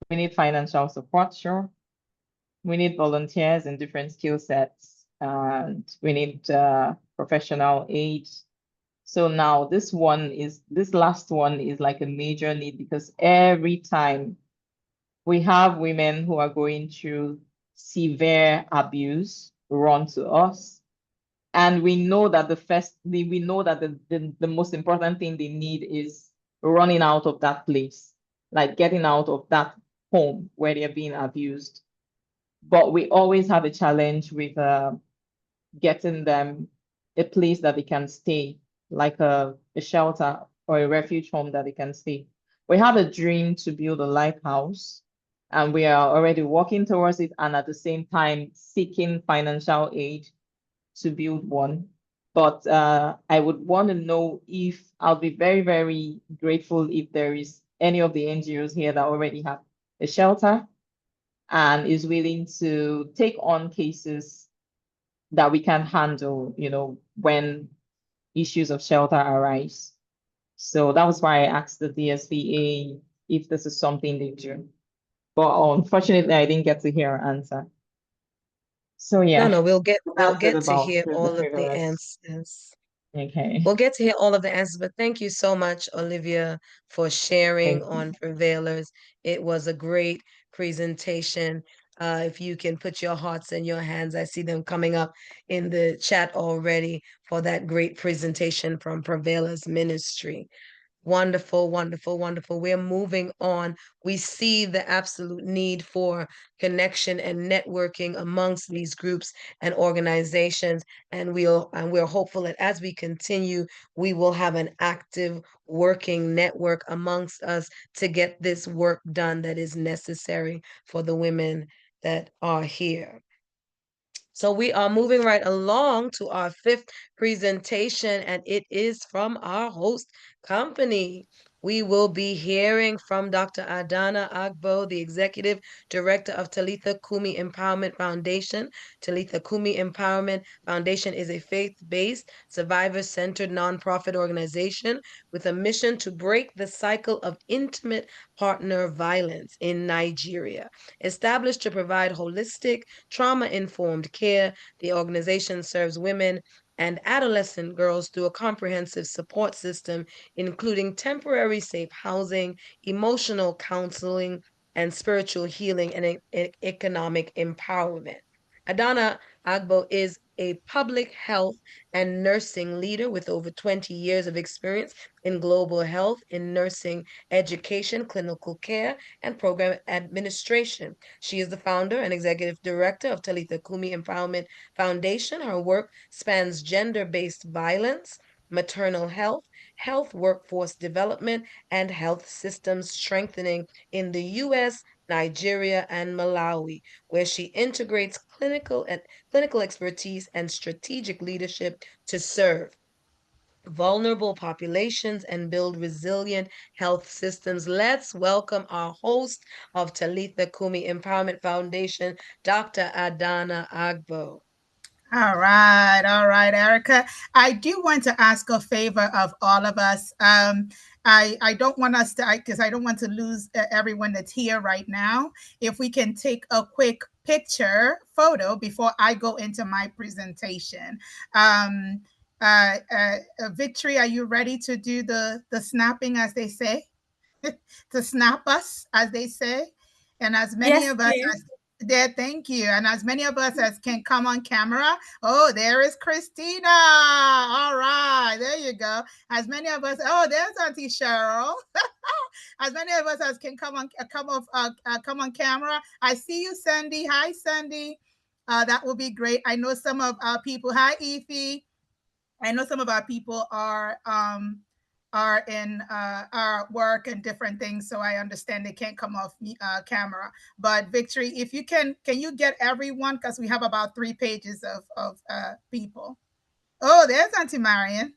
We need financial support, sure. We need volunteers in different skill sets, and we need professional aid. So now this last one is like a major need, because every time we have women who are going through severe abuse run to us, and we know that the most important thing they need is running out of that place, like getting out of that home where they're being abused. but we always have a challenge with getting them a place that they can stay, like a shelter or a refuge home that they can stay. We have a dream to build a lighthouse, and we are already working towards it, and at the same time seeking financial aid to build one. But I would want to know if I'll be very, very grateful if there is any of the NGOs here that already have a shelter and is willing to take on cases that we can handle, when issues of shelter arise. So that was why I asked the DSVA if this is something they do. But unfortunately, I didn't get to hear an answer. So yeah, No, we'll get that's it to about hear the all of the frivolous. answers. Okay, We'll get to hear all of the answers, but thank you so much, Olivia, for sharing thank on you. Prevailers. It was a great presentation. If you can put your hearts in your hands, I see them coming up in the chat already for that great presentation from Prevailers Ministry. Wonderful, wonderful, wonderful. We're moving on. We see the absolute need for connection and networking amongst these groups and organizations, and we're hopeful that as we continue, we will have an active working network amongst us to get this work done that is necessary for the women that are here. So we are moving right along to our fifth presentation, and it is from our host company. We will be hearing from Dr. Adana Agbo, the Executive Director of Talitha Cumi Empowerment Foundation. Talitha Cumi Empowerment Foundation is a faith-based, survivor-centered nonprofit organization with a mission to break the cycle of intimate partner violence in Nigeria. Established to provide holistic, trauma-informed care, the organization serves women and adolescent girls through a comprehensive support system, including temporary safe housing, emotional counseling, and spiritual healing and economic empowerment. Adana Agbo is a public health and nursing leader with over 20 years of experience in global health, in nursing education, clinical care, and program administration. She is the founder and executive director of Talitha Cumi Empowerment Foundation. Her work spans gender-based violence, maternal health, health workforce development, and health systems strengthening in the U.S., Nigeria, and Malawi, where she integrates clinical expertise and strategic leadership to serve vulnerable populations and build resilient health systems. Let's welcome our host of Talitha Cumi Empowerment Foundation, Dr. Adana Agbo. All right, Erica. I do want to ask a favor of all of us. I don't want us to, because I don't want to lose everyone that's here right now. If we can take a quick photo before I go into my presentation. Victory, are you ready to do the snapping, as they say? To snap us, as they say? And as many Yes, of us please. as there, thank you. And as many of us as can come on camera. Oh, there is Christina. All right, there you go. As many of us, oh, there's Auntie Cheryl. As many of us as can come on camera. I see you, Sandy. Hi, Sandy. That will be great. I know some of our people. Hi, Effie. I know some of our people are in our work and different things, so I understand they can't come off camera. But Victory, if you can you get everyone, because we have about 3 pages of people. Oh, there's Auntie Marion.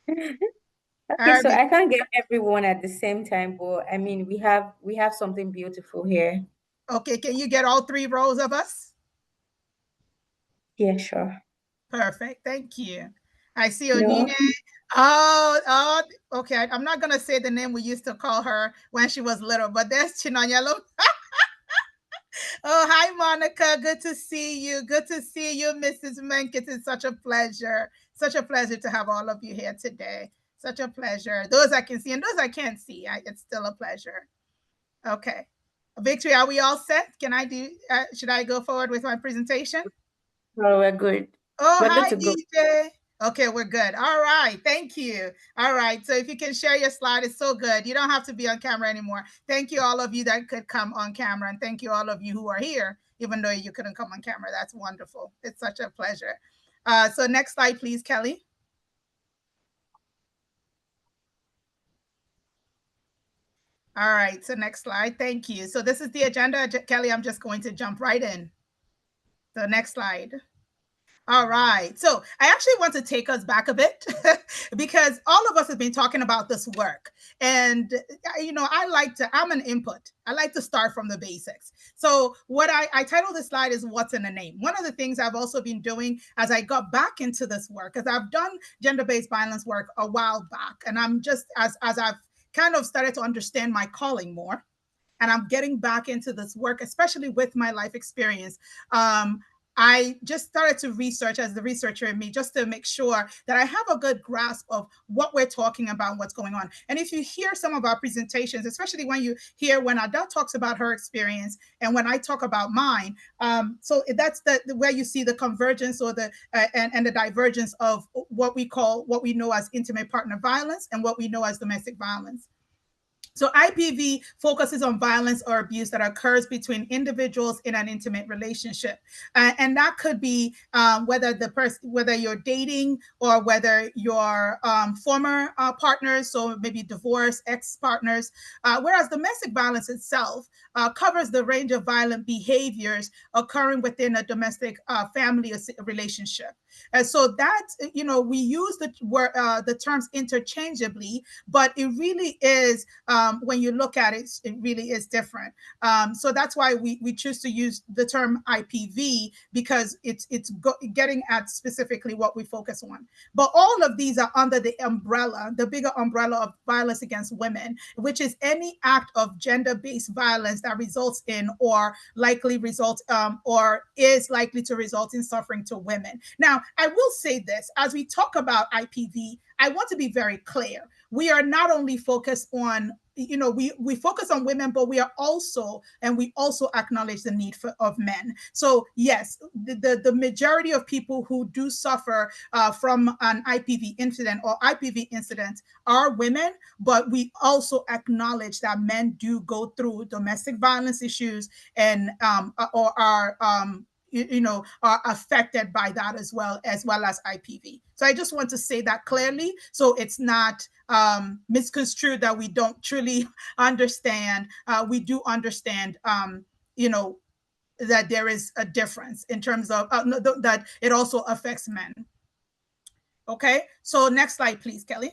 Okay, so I can't get everyone at the same time, but I mean, we have something beautiful here. Okay, can you get all 3 rows of us? Yeah, sure. Perfect, thank you. I see Onine. No. Oh, okay. I'm not gonna say the name we used to call her when she was little, but there's Chinonyalo. Oh, hi, Monica. Good to see you. Good to see you, Mrs. Menkit. It's such a pleasure. Such a pleasure to have all of you here today. Such a pleasure. Those I can see and those I can't see, it's still a pleasure. Okay. Victory, are we all set? Can I do, should I go forward with my presentation? Oh, we're good. Oh, We're hi, good to go. EJ. Okay, we're good. All right. Thank you. All right. So if you can share your slide, it's so good. You don't have to be on camera anymore. Thank you, all of you that could come on camera. And thank you, all of you who are here, even though you couldn't come on camera. That's wonderful. It's such a pleasure. So next slide, please, Kelly. All right. So next slide. Thank you. So this is the agenda. Kelly, I'm just going to jump right in. So next slide. All right. So I actually want to take us back a bit because all of us have been talking about this work. And, I'm an input. I like to start from the basics. So what I titled this slide is What's in a Name. One of the things I've also been doing as I got back into this work, because I've done gender-based violence work a while back. And I'm just, as I've kind of started to understand my calling more, and I'm getting back into this work, especially with my life experience. I just started to research as the researcher in me, just to make sure that I have a good grasp of what we're talking about, what's going on. And if you hear some of our presentations, especially when you hear when Ada talks about her experience and when I talk about mine, so that's where you see the convergence or the and the divergence of what we know as intimate partner violence and what we know as domestic violence. So IPV focuses on violence or abuse that occurs between individuals in an intimate relationship, and that could be whether you're dating or whether you're former partners, so maybe divorce, ex-partners. Whereas domestic violence itself covers the range of violent behaviors occurring within a domestic family relationship. And so that, we use the terms interchangeably, but it really is, when you look at it, it really is different. So that's why we choose to use the term IPV, because it's getting at specifically what we focus on. But all of these are under the bigger umbrella of violence against women, which is any act of gender-based violence that results in or likely results or is likely to result in suffering to women. Now, I will say this, as we talk about IPV, I want to be very clear. We are not only focused on, we focus on women, but we also acknowledge the need of men. So yes, the majority of people who do suffer from an IPV incident or IPV incidents are women, but we also acknowledge that men do go through domestic violence issues and or are are affected by that as well as IPV. So I just want to say that clearly, so it's not misconstrued that we don't truly understand. We do understand, that there is a difference in terms of that it also affects men. Okay, so next slide, please, Kelly.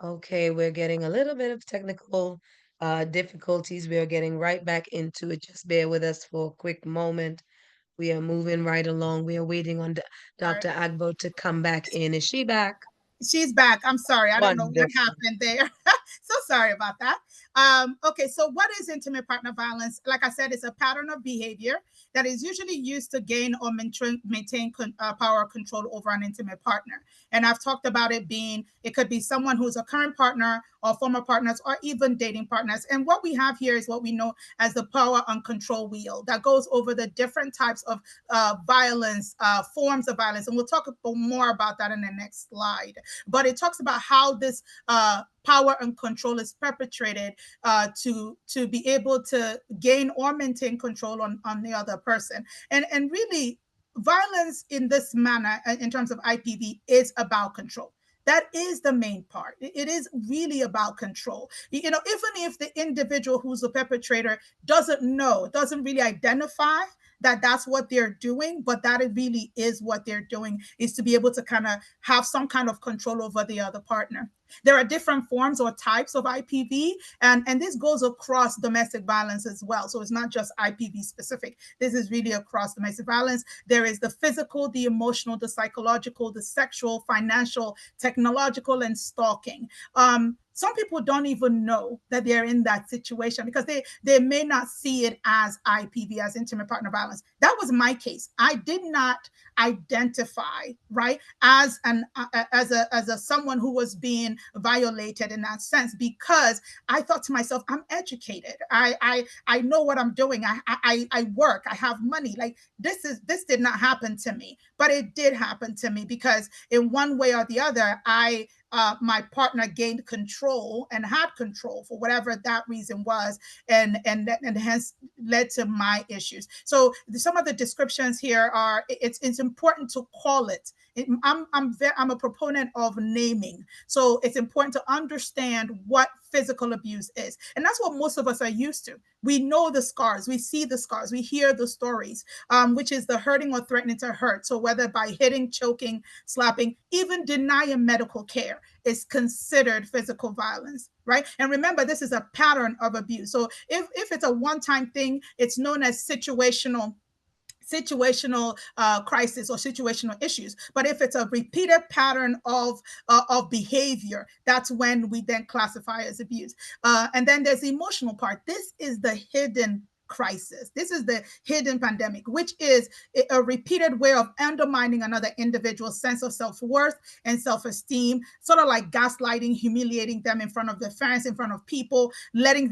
Okay, we're getting a little bit of technical difficulties. We are getting right back into it. Just bear with us for a quick moment. We are moving right along. We are waiting on Dr. Agbo to come back in. Is she back? She's back. I'm sorry. I don't know what happened there. So sorry about that. Okay, so what is intimate partner violence? Like I said, it's a pattern of behavior that is usually used to gain or maintain power or control over an intimate partner. And I've talked about it could be someone who's a current partner or former partners or even dating partners. And what we have here is what we know as the power and control wheel that goes over the different types of violence, forms of violence. And we'll talk more about that in the next slide. But it talks about how this power and control is perpetrated to be able to gain or maintain control on the other person. And really, violence in this manner, in terms of IPV, is about control. That is the main part. It is really about control. Even if the individual who's the perpetrator doesn't really identify that that's what they're doing, but that it really is what they're doing, is to be able to kind of have some kind of control over the other partner. There are different forms or types of IPV, and this goes across domestic violence as well. So it's not just IPV specific. This is really across domestic violence. There is the physical, the emotional, the psychological, the sexual, financial, technological, and stalking. Some people don't even know that they're in that situation because they may not see it as IPV, as intimate partner violence. That was my case. I did not identify, right, as a someone who was being violated in that sense, because I thought to myself, I'm educated. I know what I'm doing. I work. I have money. Like this did not happen to me, but it did happen to me because in one way or the other, my partner gained control and had control for whatever that reason was, and hence led to my issues. So some of the descriptions here are, it's important to call it. I'm a proponent of naming. So it's important to understand what physical abuse is. And that's what most of us are used to. We know the scars, we see the scars, we hear the stories, which is the hurting or threatening to hurt. So whether by hitting, choking, slapping, even denying medical care is considered physical violence, right? And remember, this is a pattern of abuse. So if it's a one-time thing, it's known as situational crisis or situational issues. But if it's a repeated pattern of behavior, that's when we then classify as abuse. And then there's the emotional part. This is the hidden crisis. This is the hidden pandemic, which is a repeated way of undermining another individual's sense of self-worth and self-esteem, sort of like gaslighting, humiliating them in front of their friends, in front of people, making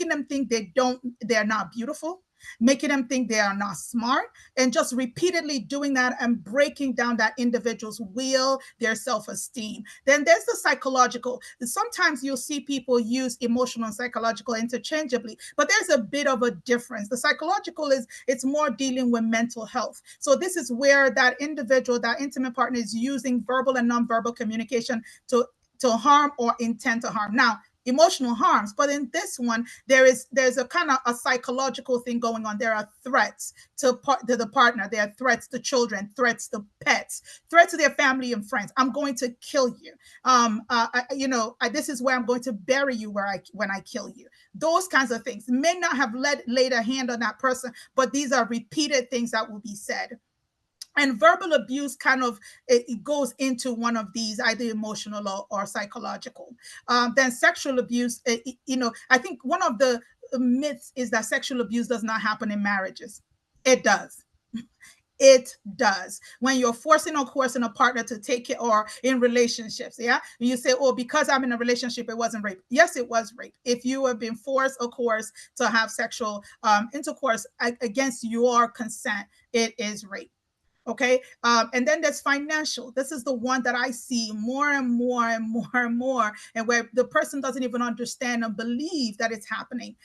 them think they're not beautiful, making them think they are not smart, and just repeatedly doing that and breaking down that individual's will, their self-esteem. Then there's the psychological. Sometimes you'll see people use emotional and psychological interchangeably, but there's a bit of a difference. The psychological it's more dealing with mental health. So this is where that individual, that intimate partner, is using verbal and nonverbal communication to harm or intend to harm. Now, emotional harms, but in this one, there's a kind of a psychological thing going on. There are threats to the partner, there are threats to children, threats to pets, threats to their family and friends. I'm going to kill you. This is where I'm going to bury you when I kill you. Those kinds of things may not have laid a hand on that person, but these are repeated things that will be said. And verbal abuse kind of it goes into one of these, either emotional or psychological. Then sexual abuse, I think one of the myths is that sexual abuse does not happen in marriages. It does. It does. When you're forcing or coercing a partner to take it, or in relationships, yeah, you say, oh, because I'm in a relationship, it wasn't rape. Yes, it was rape. If you have been forced or coerced to have sexual intercourse against your consent, it is rape. Okay. And then there's financial. This is the one that I see more and more and more and more, and where the person doesn't even understand and believe that it's happening.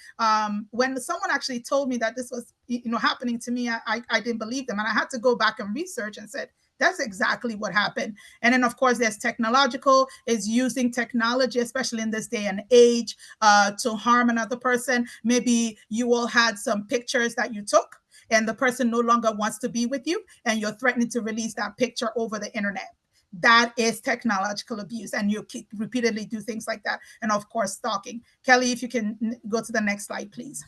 When someone actually told me that this was, happening to me, I didn't believe them. And I had to go back and research and said, that's exactly what happened. And then, of course, there's technological, is using technology, especially in this day and age, to harm another person. Maybe you all had some pictures that you took, and the person no longer wants to be with you, and you're threatening to release that picture over the internet. That is technological abuse, and you repeatedly do things like that. And of course, stalking. Kelly, if you can go to the next slide, please.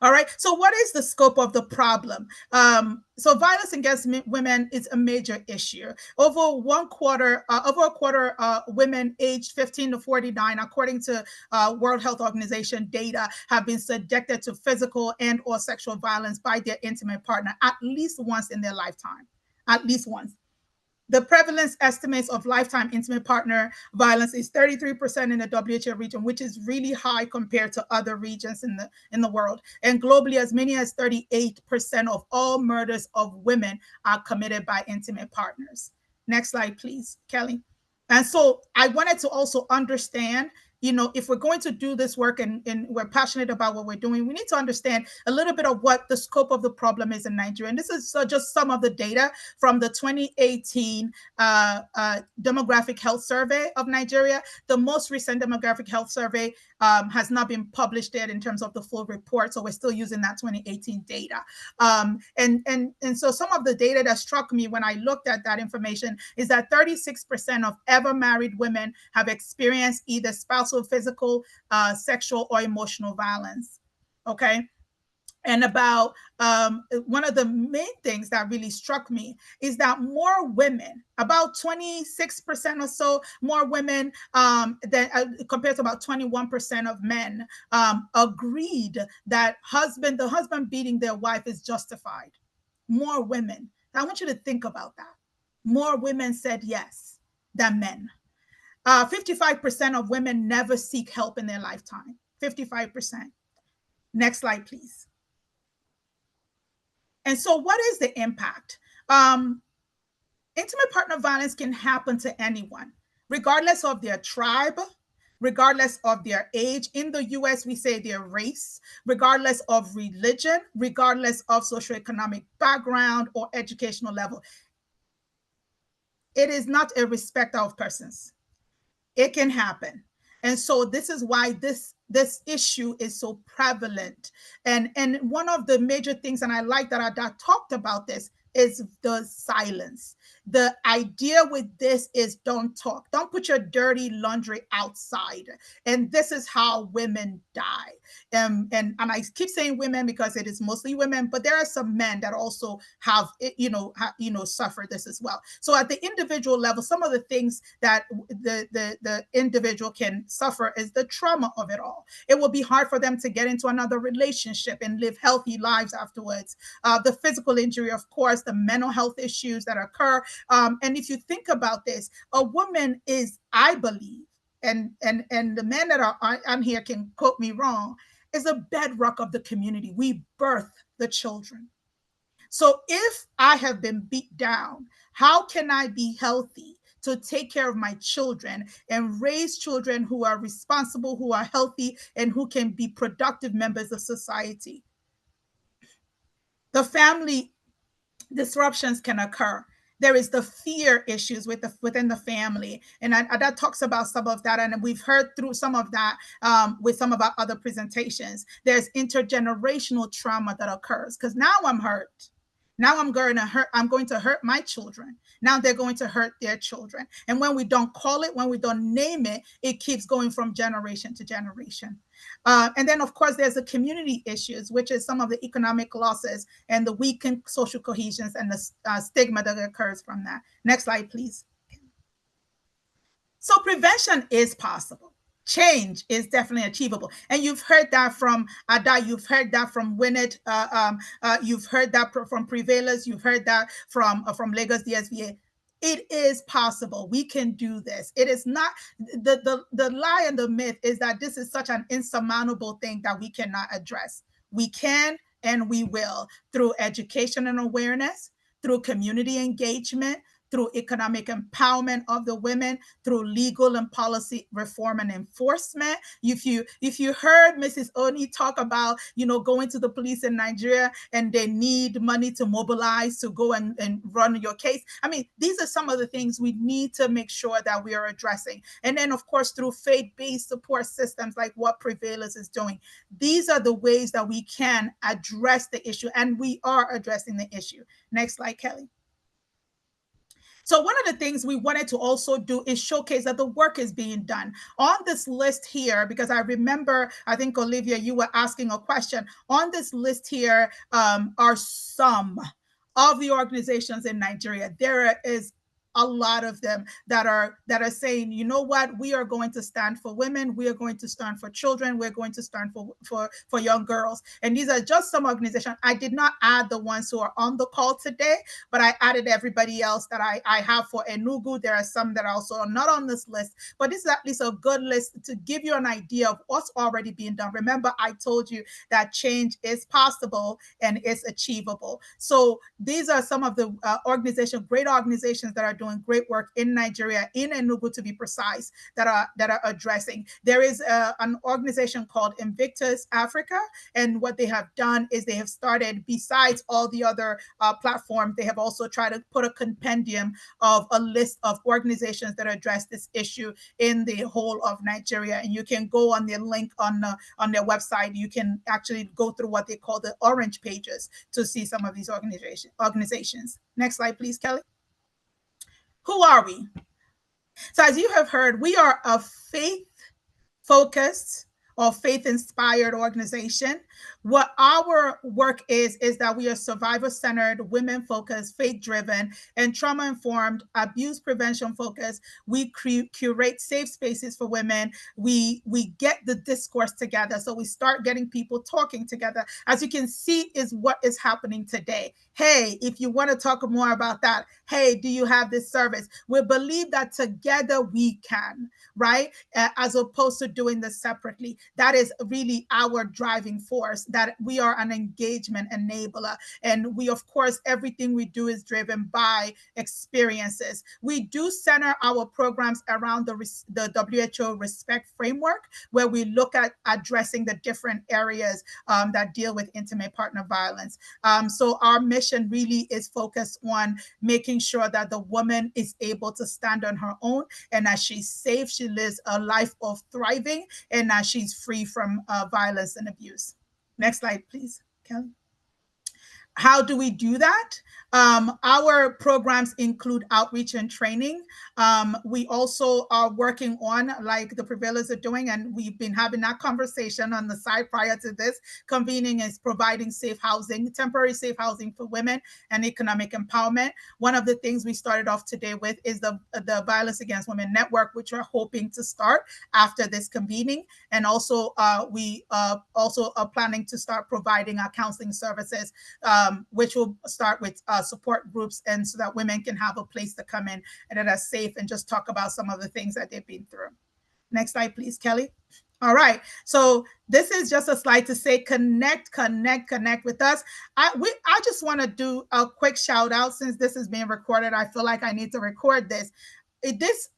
All right. So what is the scope of the problem? So violence against women is a major issue. Over a quarter women aged 15 to 49, according to World Health Organization data, have been subjected to physical and or sexual violence by their intimate partner at least once in their lifetime. At least once. The prevalence estimates of lifetime intimate partner violence is 33% in the WHO region, which is really high compared to other regions in the world. And globally, as many as 38% of all murders of women are committed by intimate partners. Next slide, please, Kelly. And so I wanted to also understand, if we're going to do this work and we're passionate about what we're doing, we need to understand a little bit of what the scope of the problem is in Nigeria. And this is just some of the data from the 2018 Demographic Health Survey of Nigeria. The most recent Demographic Health Survey has not been published yet in terms of the full report, so we're still using that 2018 data. And so some of the data that struck me when I looked at that information is that 36% of ever married women have experienced either spousal, physical, sexual, or emotional violence. Okay. And about one of the main things that really struck me is that more women, about 26% or so, more women than compared to about 21% of men, agreed that the husband beating their wife is justified. More women. I want you to think about that. More women said yes than men. 55% of women never seek help in their lifetime. 55%. Next slide, please. And so what is the impact? Intimate partner violence can happen to anyone, regardless of their tribe, regardless of their age. In the US, we say their race, regardless of religion, regardless of socioeconomic background or educational level. It is not a respecter of persons. It can happen. And so this is why this issue is so prevalent. And one of the major things, and I like that Ada talked about this, is the silence. The idea with this is don't talk. Don't put your dirty laundry outside. And this is how women die. And I keep saying women because it is mostly women, but there are some men that also have, suffer this as well. So at the individual level, some of the things that the individual can suffer is the trauma of it all. It will be hard for them to get into another relationship and live healthy lives afterwards. The physical injury, of course, the mental health issues that occur. And if you think about this, a woman is, I believe, and the men that are on here can quote me wrong, is a bedrock of the community. We birth the children. So if I have been beat down, how can I be healthy to take care of my children and raise children who are responsible, who are healthy, and who can be productive members of society? The family disruptions can occur. There is the fear issues within the family. And that talks about some of that. And we've heard through some of that with some of our other presentations. There's intergenerational trauma that occurs because now I'm hurt. Now I'm going to hurt my children. Now they're going to hurt their children. And when we don't call it, when we don't name it, it keeps going from generation to generation. And then, of course, there's the community issues, which is some of the economic losses and the weakened social cohesions and the stigma that occurs from that. Next slide, please. So prevention is possible. Change is definitely achievable. And you've heard that from Ada, you've heard that from Winnet, you've heard that from Prevailers, you've heard that from Lagos DSVA. It is possible. We can do this. It is not, the lie and the myth is that this is such an insurmountable thing that we cannot address. We can and we will through education and awareness, through community engagement, through economic empowerment of the women, through legal and policy reform and enforcement. If you heard Mrs. Oni talk about, going to the police in Nigeria and they need money to mobilize to go and run your case. I mean, these are some of the things we need to make sure that we are addressing. And then, of course, through faith-based support systems like what Prevailers is doing. These are the ways that we can address the issue, and we are addressing the issue. Next slide, Kelly. So one of the things we wanted to also do is showcase that the work is being done. On this list here, because I remember, I think, Olivia, you were asking a question. On this list here are some of the organizations in Nigeria. There is a lot of them that are saying, you know what, we are going to stand for women, we are going to stand for children, we're going to stand for young girls. And these are just some organizations. I did not add the ones who are on the call today, but I added everybody else that I have for Enugu. There are some that are also not on this list, but this is at least a good list to give you an idea of what's already being done. Remember, I told you that change is possible and it's achievable. So these are some of the great organizations that are doing doing great work in Nigeria, in Enugu to be precise, that are addressing. There is an organization called Invictus Africa, and what they have done is they have started, besides all the other platforms, they have also tried to put a compendium of a list of organizations that address this issue in the whole of Nigeria. And you can go on their link on their website. You can actually go through what they call the orange pages to see some of these organizations. Next slide, please, Kelly. Who are we? So as you have heard, we are a faith-focused or faith-inspired organization. What our work is that we are survivor-centered, women-focused, faith-driven, and trauma-informed, abuse prevention-focused. We curate safe spaces for women. We get the discourse together. So we start getting people talking together. As you can see, is what is happening today. Hey, if you want to talk more about that, hey, do you have this service? We believe that together we can, right? As opposed to doing this separately. That is really our driving force, that we are an engagement enabler. And we, of course, everything we do is driven by experiences. We do center our programs around the WHO Respect Framework, where we look at addressing the different areas that deal with intimate partner violence. So our mission really is focused on making sure that the woman is able to stand on her own, and as she's safe, she lives a life of thriving, and as she's free from violence and abuse. Next slide, please, Kelly. How do we do that? Our programs include outreach and training. We also are working on, like the Prevailers are doing, and we've been having that conversation on the side prior to this. Convening is providing safe housing, temporary safe housing for women, and economic empowerment. One of the things we started off today with is the Violence Against Women Network, which we're hoping to start after this convening. And also, we also are planning to start providing our counseling services, which will start with support groups, and so that women can have a place to come in and that are safe and just talk about some of the things that they've been through. Next slide, please, Kelly. All right, so this is just a slide to say connect with us. I just want to do a quick shout out. Since this is being recorded, I feel like I need to record this.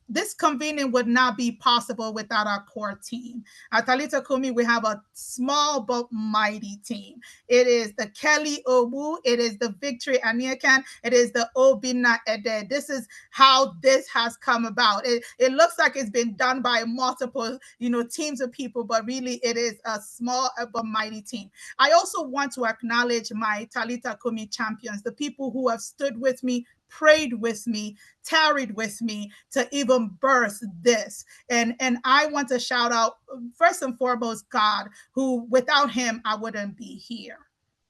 This convening would not be possible without our core team. At Talitha Cumi, we have a small but mighty team. It is the Kelly Owu, it is the Victory Aniakan, it is the Obina Ede. This is how this has come about. It looks like it's been done by multiple, teams of people, but really it is a small but mighty team. I also want to acknowledge my Talitha Cumi champions, the people who have stood with me, prayed with me, tarried with me to even birth this. And I want to shout out, first and foremost, God, who without him, I wouldn't be here.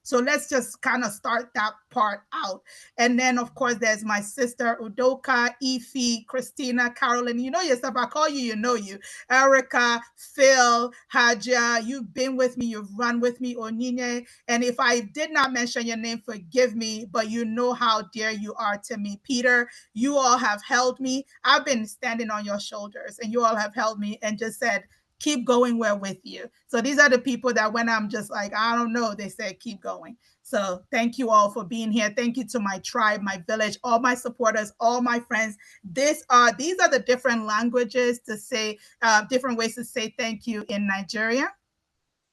So let's just kind of start that part out. And then, of course, there's my sister, Udoka, Ify, Christina, Carolyn. You know yourself. I call you, you know you. Erica, Phil, Haja, you've been with me. You've run with me, Onyinye. And if I did not mention your name, forgive me, but you know how dear you are to me. Peter, you all have held me. I've been standing on your shoulders, and you all have held me and just said, keep going, we're with you. So these are the people that when I'm just like, I don't know, they say, keep going. So thank you all for being here. Thank you to my tribe, my village, all my supporters, all my friends. These are the different languages to say, different ways to say thank you in Nigeria.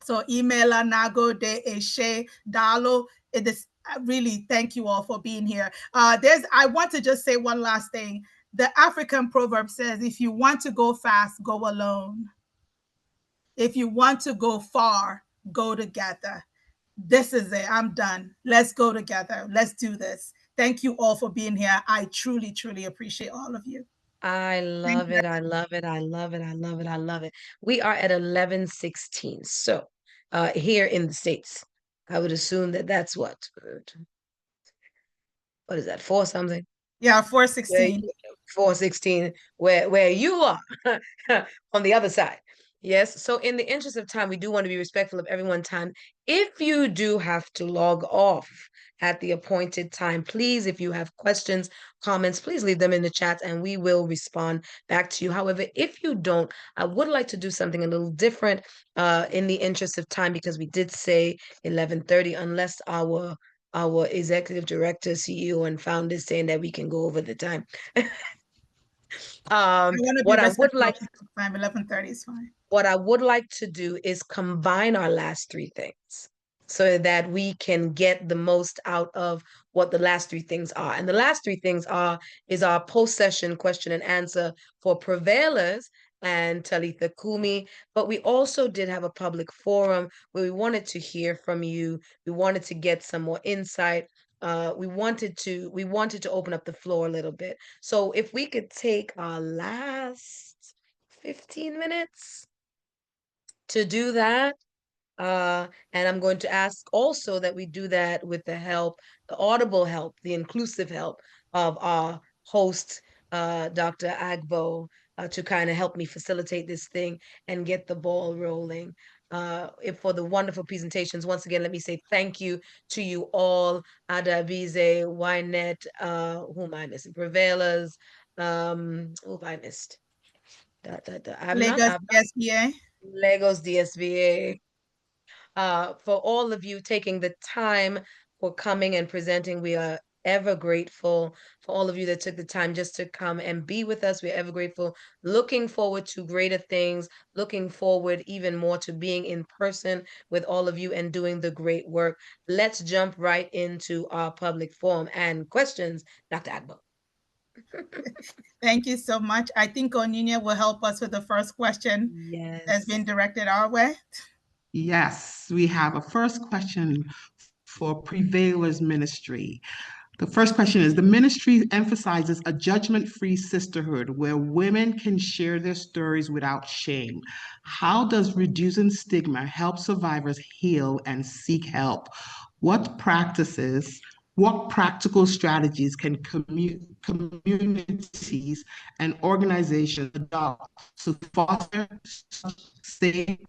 So Imela, Nago, De, Eshe, Dalo. It is really, thank you all for being here. I want to just say one last thing. The African proverb says, if you want to go fast, go alone. If you want to go far, go together. This is it. I'm done. Let's go together. Let's do this. Thank you all for being here. I truly, truly appreciate all of you. I love it. I love it. I love it. I love it. I love it. We are at 11:16. So here in the States, I would assume that that's what is that, 4 something? Yeah, 4:16. 4:16, where you are on the other side. Yes. So in the interest of time, we do want to be respectful of everyone's time. If you do have to log off at the appointed time, please, if you have questions, comments, please leave them in the chat and we will respond back to you. However, if you don't, I would like to do something a little different in the interest of time, because we did say 11:30, unless our our executive director, CEO, and founders saying that we can go over the time. What I would like, time 11:30 is fine. What I would like to do is combine our last three things so that we can get the most out of what the last three things are. And the last three things is our post-session question and answer for prevailers and Talitha Cumi. But we also did have a public forum where we wanted to hear from you. We wanted to get some more insight. We wanted to open up the floor a little bit. So if we could take our last 15 minutes to do that. And I'm going to ask also that we do that with the help, the audible help, the inclusive help of our host, Dr. Agbo, to kind of help me facilitate this thing and get the ball rolling. For the wonderful presentations. Once again, let me say thank you to you all, Adabize, Wynette, who am I missing? Prevailers, who have I missed? Lagos DSBA. Lagos DSBA. For all of you taking the time for coming and presenting. We are ever grateful for all of you that took the time just to come and be with us. We're ever grateful. Looking forward to greater things, looking forward even more to being in person with all of you and doing the great work. Let's jump right into our public forum and questions. Dr. Agbo. Thank you so much. I think Onyinye will help us with the first question that's been directed our way. Yes, we have a first question for Prevailers Ministry. The first question is, the ministry emphasizes a judgment-free sisterhood where women can share their stories without shame. How does reducing stigma help survivors heal and seek help? What practical strategies can communities and organizations adopt to foster safe,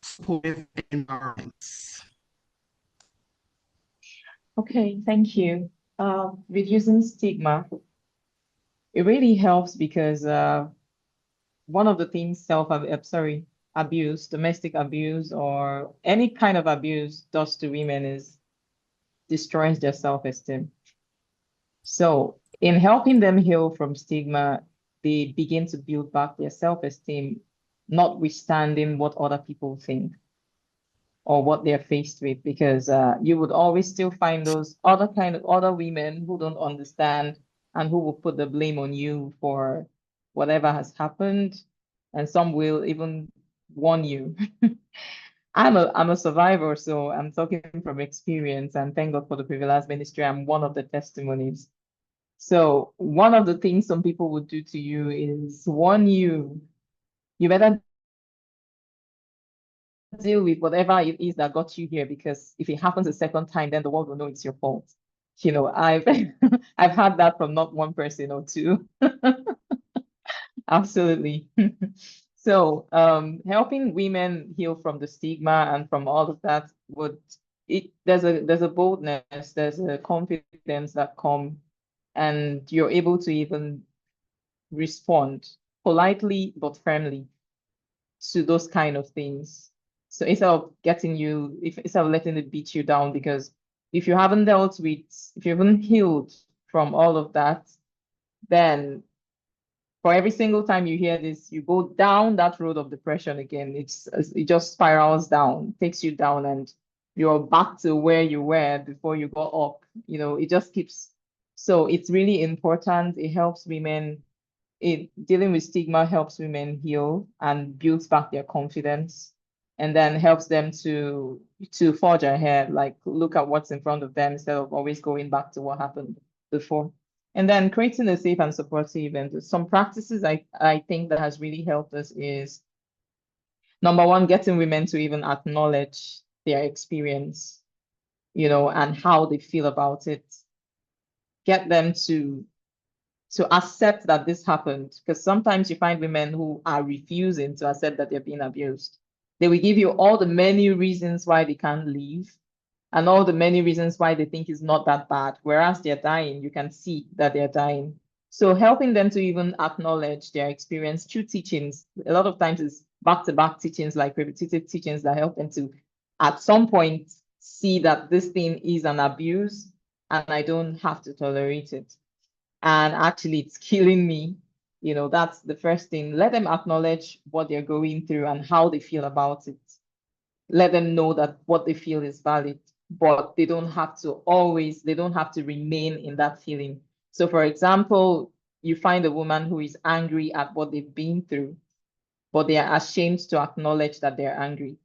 supportive environments? Okay, thank you. Reducing stigma, it really helps because one of the things abuse, domestic abuse, or any kind of abuse does to women is destroys their self-esteem. So in helping them heal from stigma, they begin to build back their self-esteem, notwithstanding what other people think or what they're faced with, because you would always still find those other women who don't understand and who will put the blame on you for whatever has happened, and some will even warn you. I'm a survivor, so I'm talking from experience, and thank God for the Prevailers Ministry. I'm one of the testimonies. So one of the things some people would do to you is warn you. You better deal with whatever it is that got you here, because if it happens a second time, then the world will know it's your fault. You know, I've I've had that from not one person or two. Absolutely. So helping women heal from the stigma and from all of that there's a boldness, there's a confidence that come, and you're able to even respond politely but firmly to those kind of things. So instead of letting it beat you down, because if you haven't healed from all of that, then for every single time you hear this, you go down that road of depression again. It just spirals down, takes you down, and you're back to where you were before you got up. You know, it just keeps. So it's really important. It helps women. Dealing with stigma helps women heal and builds back their confidence, and then helps them to forge ahead, like look at what's in front of them instead of always going back to what happened before. And then creating a safe and supportive, and some practices I think that has really helped us is, number one, getting women to even acknowledge their experience, you know, and how they feel about it. Get them to accept that this happened, because sometimes you find women who are refusing to accept that they're being abused. They will give you all the many reasons why they can't leave and all the many reasons why they think it's not that bad, whereas they're dying. You can see that they're dying. So helping them to even acknowledge their experience through teachings, a lot of times it's back-to-back teachings, like repetitive teachings, that help them to, at some point, see that this thing is an abuse and I don't have to tolerate it. And actually, it's killing me. That's the first thing. Let them acknowledge what they're going through and how they feel about it. Let them know that what they feel is valid, but they don't have to remain in that feeling. So, for example, you find a woman who is angry at what they've been through, but they are ashamed to acknowledge that they're angry.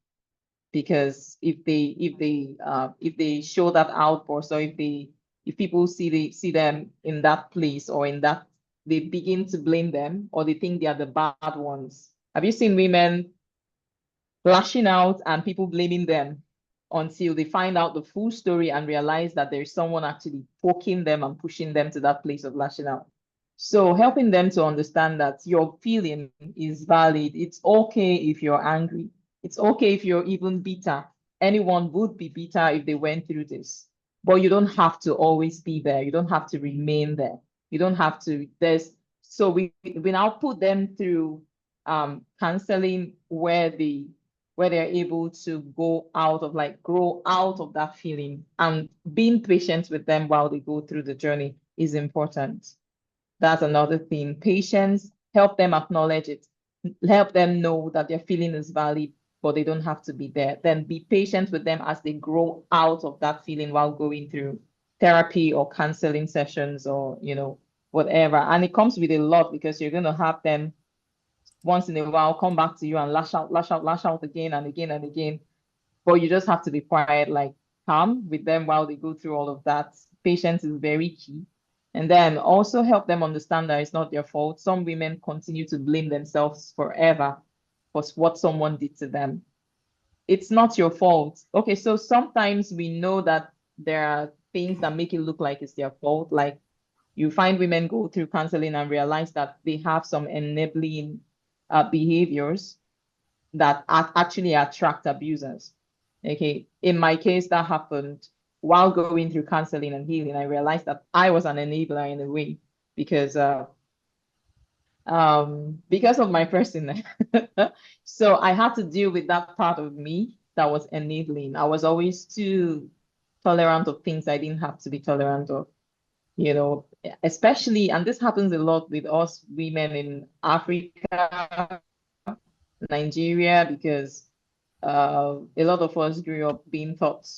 Because if they show that outburst, or if people see them in that place, or in that, they begin to blame them, or they think they are the bad ones. Have you seen women lashing out and people blaming them until they find out the full story and realize that there's someone actually poking them and pushing them to that place of lashing out? So helping them to understand that your feeling is valid. It's okay if you're angry. It's okay if you're even bitter. Anyone would be bitter if they went through this. But you don't have to always be there. You don't have to remain there. You don't have to. So we now put them through counseling where they're able to grow out of that feeling, and being patient with them while they go through the journey is important. That's another thing. Patience, help them acknowledge it. Help them know that their feeling is valid, but they don't have to be there. Then be patient with them as they grow out of that feeling while going through therapy or counseling sessions, or, whatever. And it comes with a lot, because you're going to have them once in a while come back to you and lash out again and again and again. But you just have to be quiet, like calm with them while they go through all of that. Patience is very key. And then also help them understand that it's not their fault. Some women continue to blame themselves forever for what someone did to them. It's not your fault. Okay, so sometimes we know that there are things that make it look like it's their fault. Like, you find women go through counseling and realize that they have some enabling behaviors that actually attract abusers. Okay, in my case, that happened while going through counseling and healing. I realized that I was an enabler in a way, because of my person. So I had to deal with that part of me that was enabling. I was always too tolerant of things I didn't have to be tolerant of. Especially, and this happens a lot with us women in Africa, Nigeria, because a lot of us grew up being taught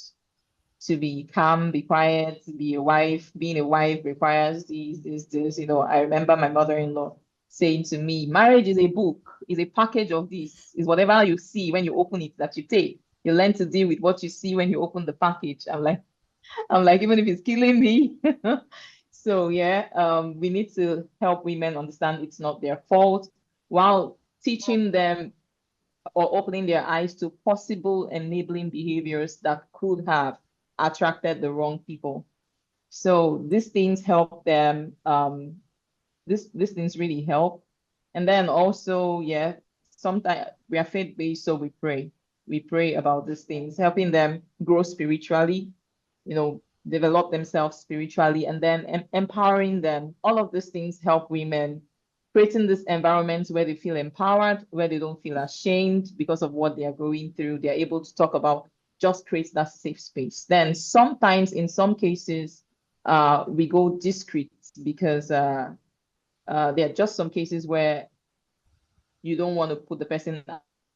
to be calm, be quiet, be a wife. Being a wife requires this. I remember my mother-in-law saying to me, marriage is a book, is a package of this, is whatever you see when you open it that you take. You learn to deal with what you see when you open the package. I'm like, even if it's killing me. So yeah, we need to help women understand it's not their fault, while teaching them or opening their eyes to possible enabling behaviors that could have attracted the wrong people. So these things help them. These things really help. And then also, yeah, sometimes we are faith-based, so we pray. We pray about these things, helping them grow spiritually, develop themselves spiritually, and then empowering them. All of these things help women, creating this environment where they feel empowered, where they don't feel ashamed because of what they are going through. They're able to talk about, just create that safe space. Then sometimes, in some cases, we go discreet, because there are just some cases where you don't want to put the person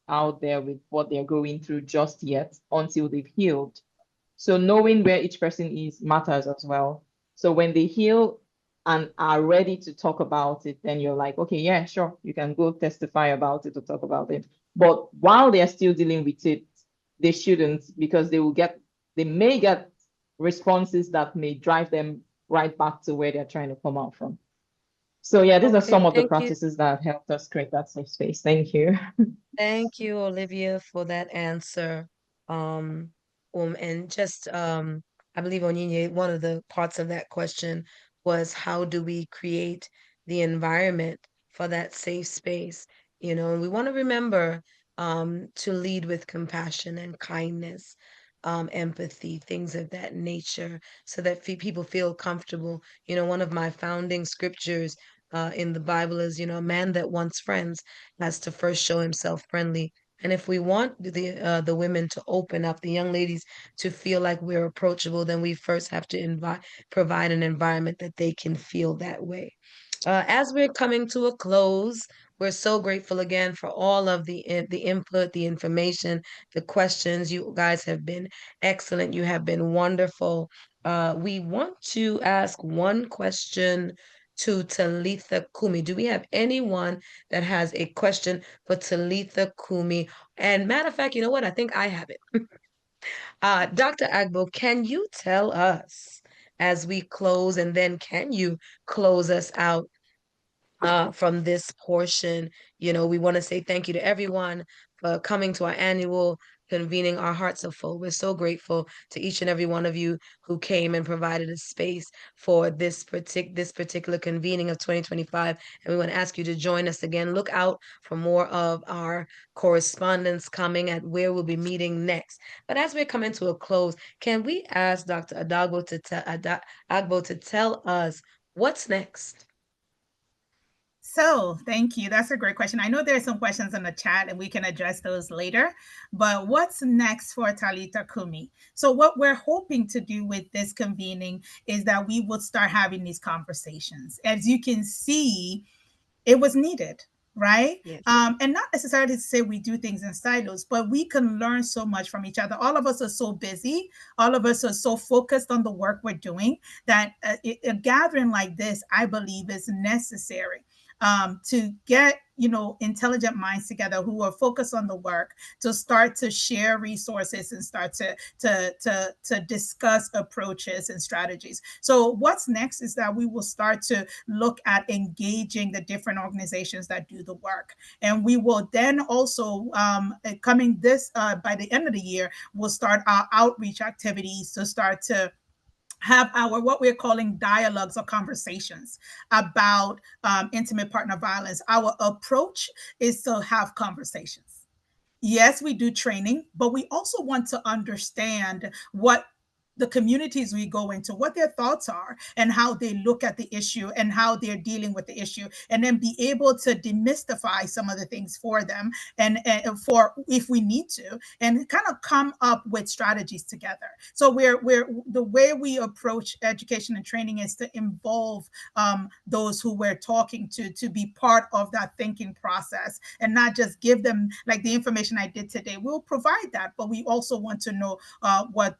out there with what they're going through just yet until they've healed. So knowing where each person is matters as well. So when they heal and are ready to talk about it, then you're like, okay, yeah, sure, you can go testify about it or talk about it. But while they're still dealing with it, they shouldn't, because they may get responses that may drive them right back to where they're trying to come out from. So yeah, these are some of the practices that have helped us create that safe space. Thank you. Thank you, Olivia, for that answer. Um, and just I believe Onyinye, one of the parts of that question was, how do we create the environment for that safe space? And we want to remember to lead with compassion and kindness, empathy, things of that nature, so that people feel comfortable. One of my founding scriptures in the Bible is, a man that wants friends has to first show himself friendly And if we want the women to open up, the young ladies to feel like we're approachable, then we first have to provide an environment that they can feel that way. As we're coming to a close, we're so grateful again for all of the input, the information, the questions. You guys have been excellent. You have been wonderful. We want to ask one question to Talitha Cumi. Do we have anyone that has a question for Talitha Cumi? And matter of fact, you know what? I think I have it. Dr. Agbo, can you tell us as we close, and then can you close us out from this portion? You know, we want to say thank you to everyone for coming to our annual convening. Our hearts are full. We're so grateful to each and every one of you who came and provided a space for this particular convening of 2025. And we want to ask you to join us again. Look out for more of our correspondence coming at where we'll be meeting next. But as we're coming to a close, can we ask Dr. Agbo to tell us what's next? So thank you. That's a great question. I know there's some questions in the chat and we can address those later, but what's next for Talitha Cumi? So what we're hoping to do with this convening is that we will start having these conversations. As you can see, it was needed, right? Yes. And not necessarily to say we do things in silos, but we can learn so much from each other. All of us are so busy. All of us are so focused on the work we're doing that a gathering like this, I believe, is necessary to get intelligent minds together who are focused on the work, to start to share resources and start to discuss approaches and strategies. So what's next is that we will start to look at engaging the different organizations that do the work. And we will then also, coming this by the end of the year, we'll start our outreach activities to start to have our what we're calling dialogues or conversations about intimate partner violence. Our approach is to have conversations. Yes, we do training, but we also want to understand what the communities we go into, what their thoughts are and how they look at the issue and how they're dealing with the issue, and then be able to demystify some of the things for them and for if we need to, and kind of come up with strategies together. So we're the way we approach education and training is to involve those who we're talking to be part of that thinking process and not just give them like the information I did today. We'll provide that, but we also want to know what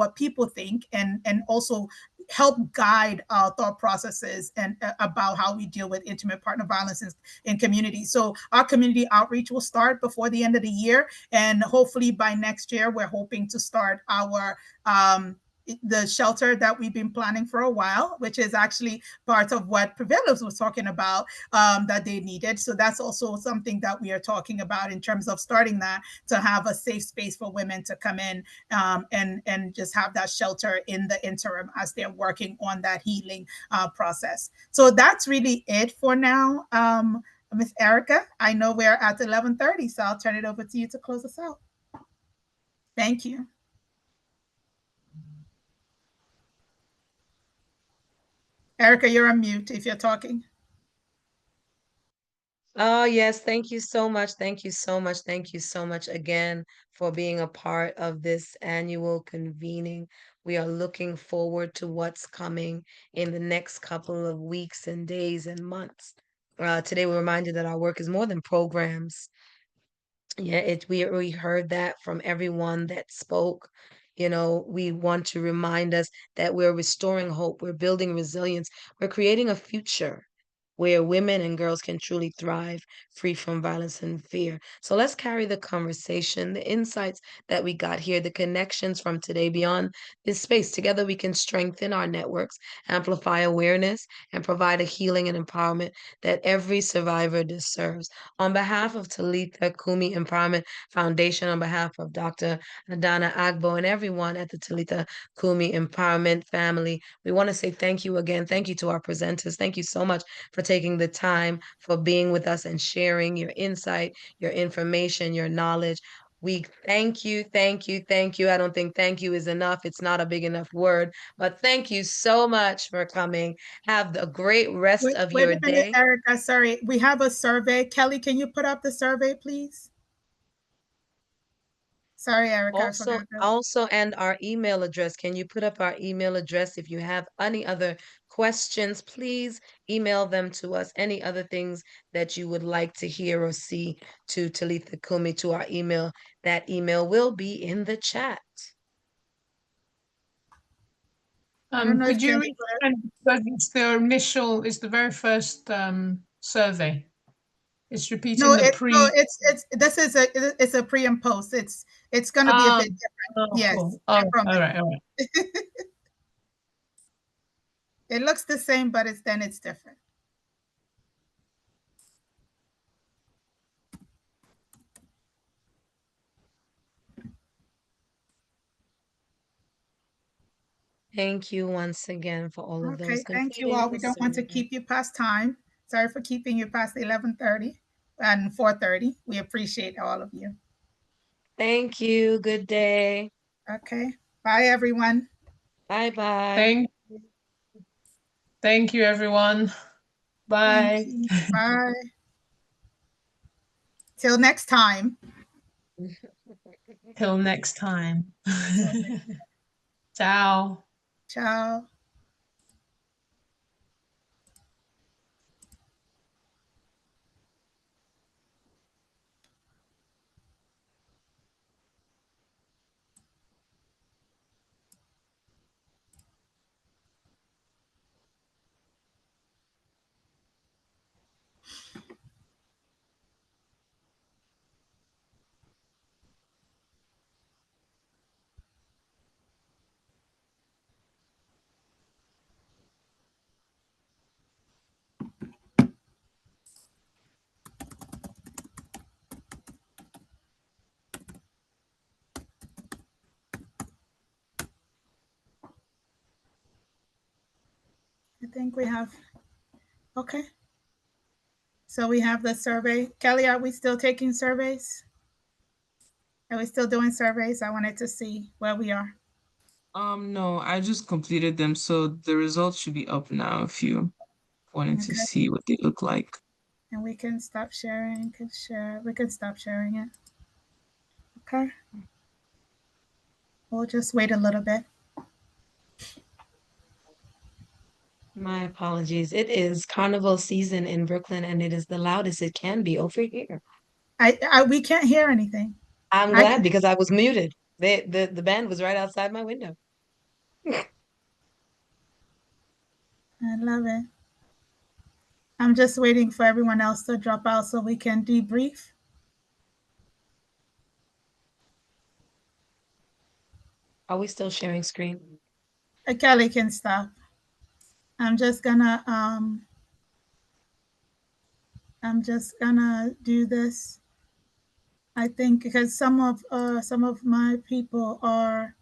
what people think and also help guide our thought processes and about how we deal with intimate partner violence in communities. So our community outreach will start before the end of the year, and hopefully by next year we're hoping to start our the shelter that we've been planning for a while, which is actually part of what Prevailers was talking about that they needed. So that's also something that we are talking about in terms of starting that, to have a safe space for women to come in and just have that shelter in the interim as they're working on that healing process. So that's really it for now. Miss Erica, I know we're at 11:30, so I'll turn it over to you to close us out. Thank you. Erica, you're on mute if you're talking. Oh, yes. Thank you so much. Thank you so much. Thank you so much again for being a part of this annual convening. We are looking forward to what's coming in the next couple of weeks and days and months. Today, we're reminded that our work is more than programs. Yeah, we heard that from everyone that spoke. You know, we want to remind us that we're restoring hope, we're building resilience, we're creating a future where women and girls can truly thrive free from violence and fear. So let's carry the conversation, the insights that we got here, the connections from today beyond this space. Together, we can strengthen our networks, amplify awareness, and provide a healing and empowerment that every survivor deserves. On behalf of Talitha Cumi Empowerment Foundation, on behalf of Dr. Adana Agbo and everyone at the Talitha Cumi Empowerment family, we want to say thank you again. Thank you to our presenters. Thank you so much for taking the time, for being with us and sharing your insight, your information, your knowledge. We thank you, thank you, thank you. I don't think thank you is enough. It's not a big enough word, but thank you so much for coming. Have a great rest of Wait your a minute, day. Erica. Sorry, we have a survey. Kelly, can you put up the survey, please? Sorry, Erica, I forgot that. Also, and our email address. Can you put up our email address? If you have any other questions, please email them to us. Any other things that you would like to hear or see to Talitha Cumi to our email. That email will be in the chat. Could you because it's the very first survey. It's repeating it's a pre and post. It's gonna be a bit different. Yes. Cool. All right. It looks the same, but it's different. Thank you once again for all of those. Thank you all. We don't want to keep you past time. Sorry for keeping you past 11:30 and 4:30. We appreciate all of you. Thank you. Good day. Okay. Bye, everyone. Bye-bye. Thank you, everyone. Bye. Bye. Till next time. Till next time. Ciao. Ciao. I think we have, okay. So we have the survey. Kelly, are we still taking surveys? Are we still doing surveys? I wanted to see where we are. No, I just completed them, so the results should be up now if you wanted to see what they look like. And we can stop sharing, we can stop sharing it. Okay. We'll just wait a little bit. My apologies. It is carnival season in Brooklyn, and it is the loudest it can be over here. We can't hear anything. I'm glad because I was muted. The band was right outside my window. I love it. I'm just waiting for everyone else to drop out so we can debrief. Are we still sharing screen? Kelly can stop. I'm just gonna do this. I think because some of my people are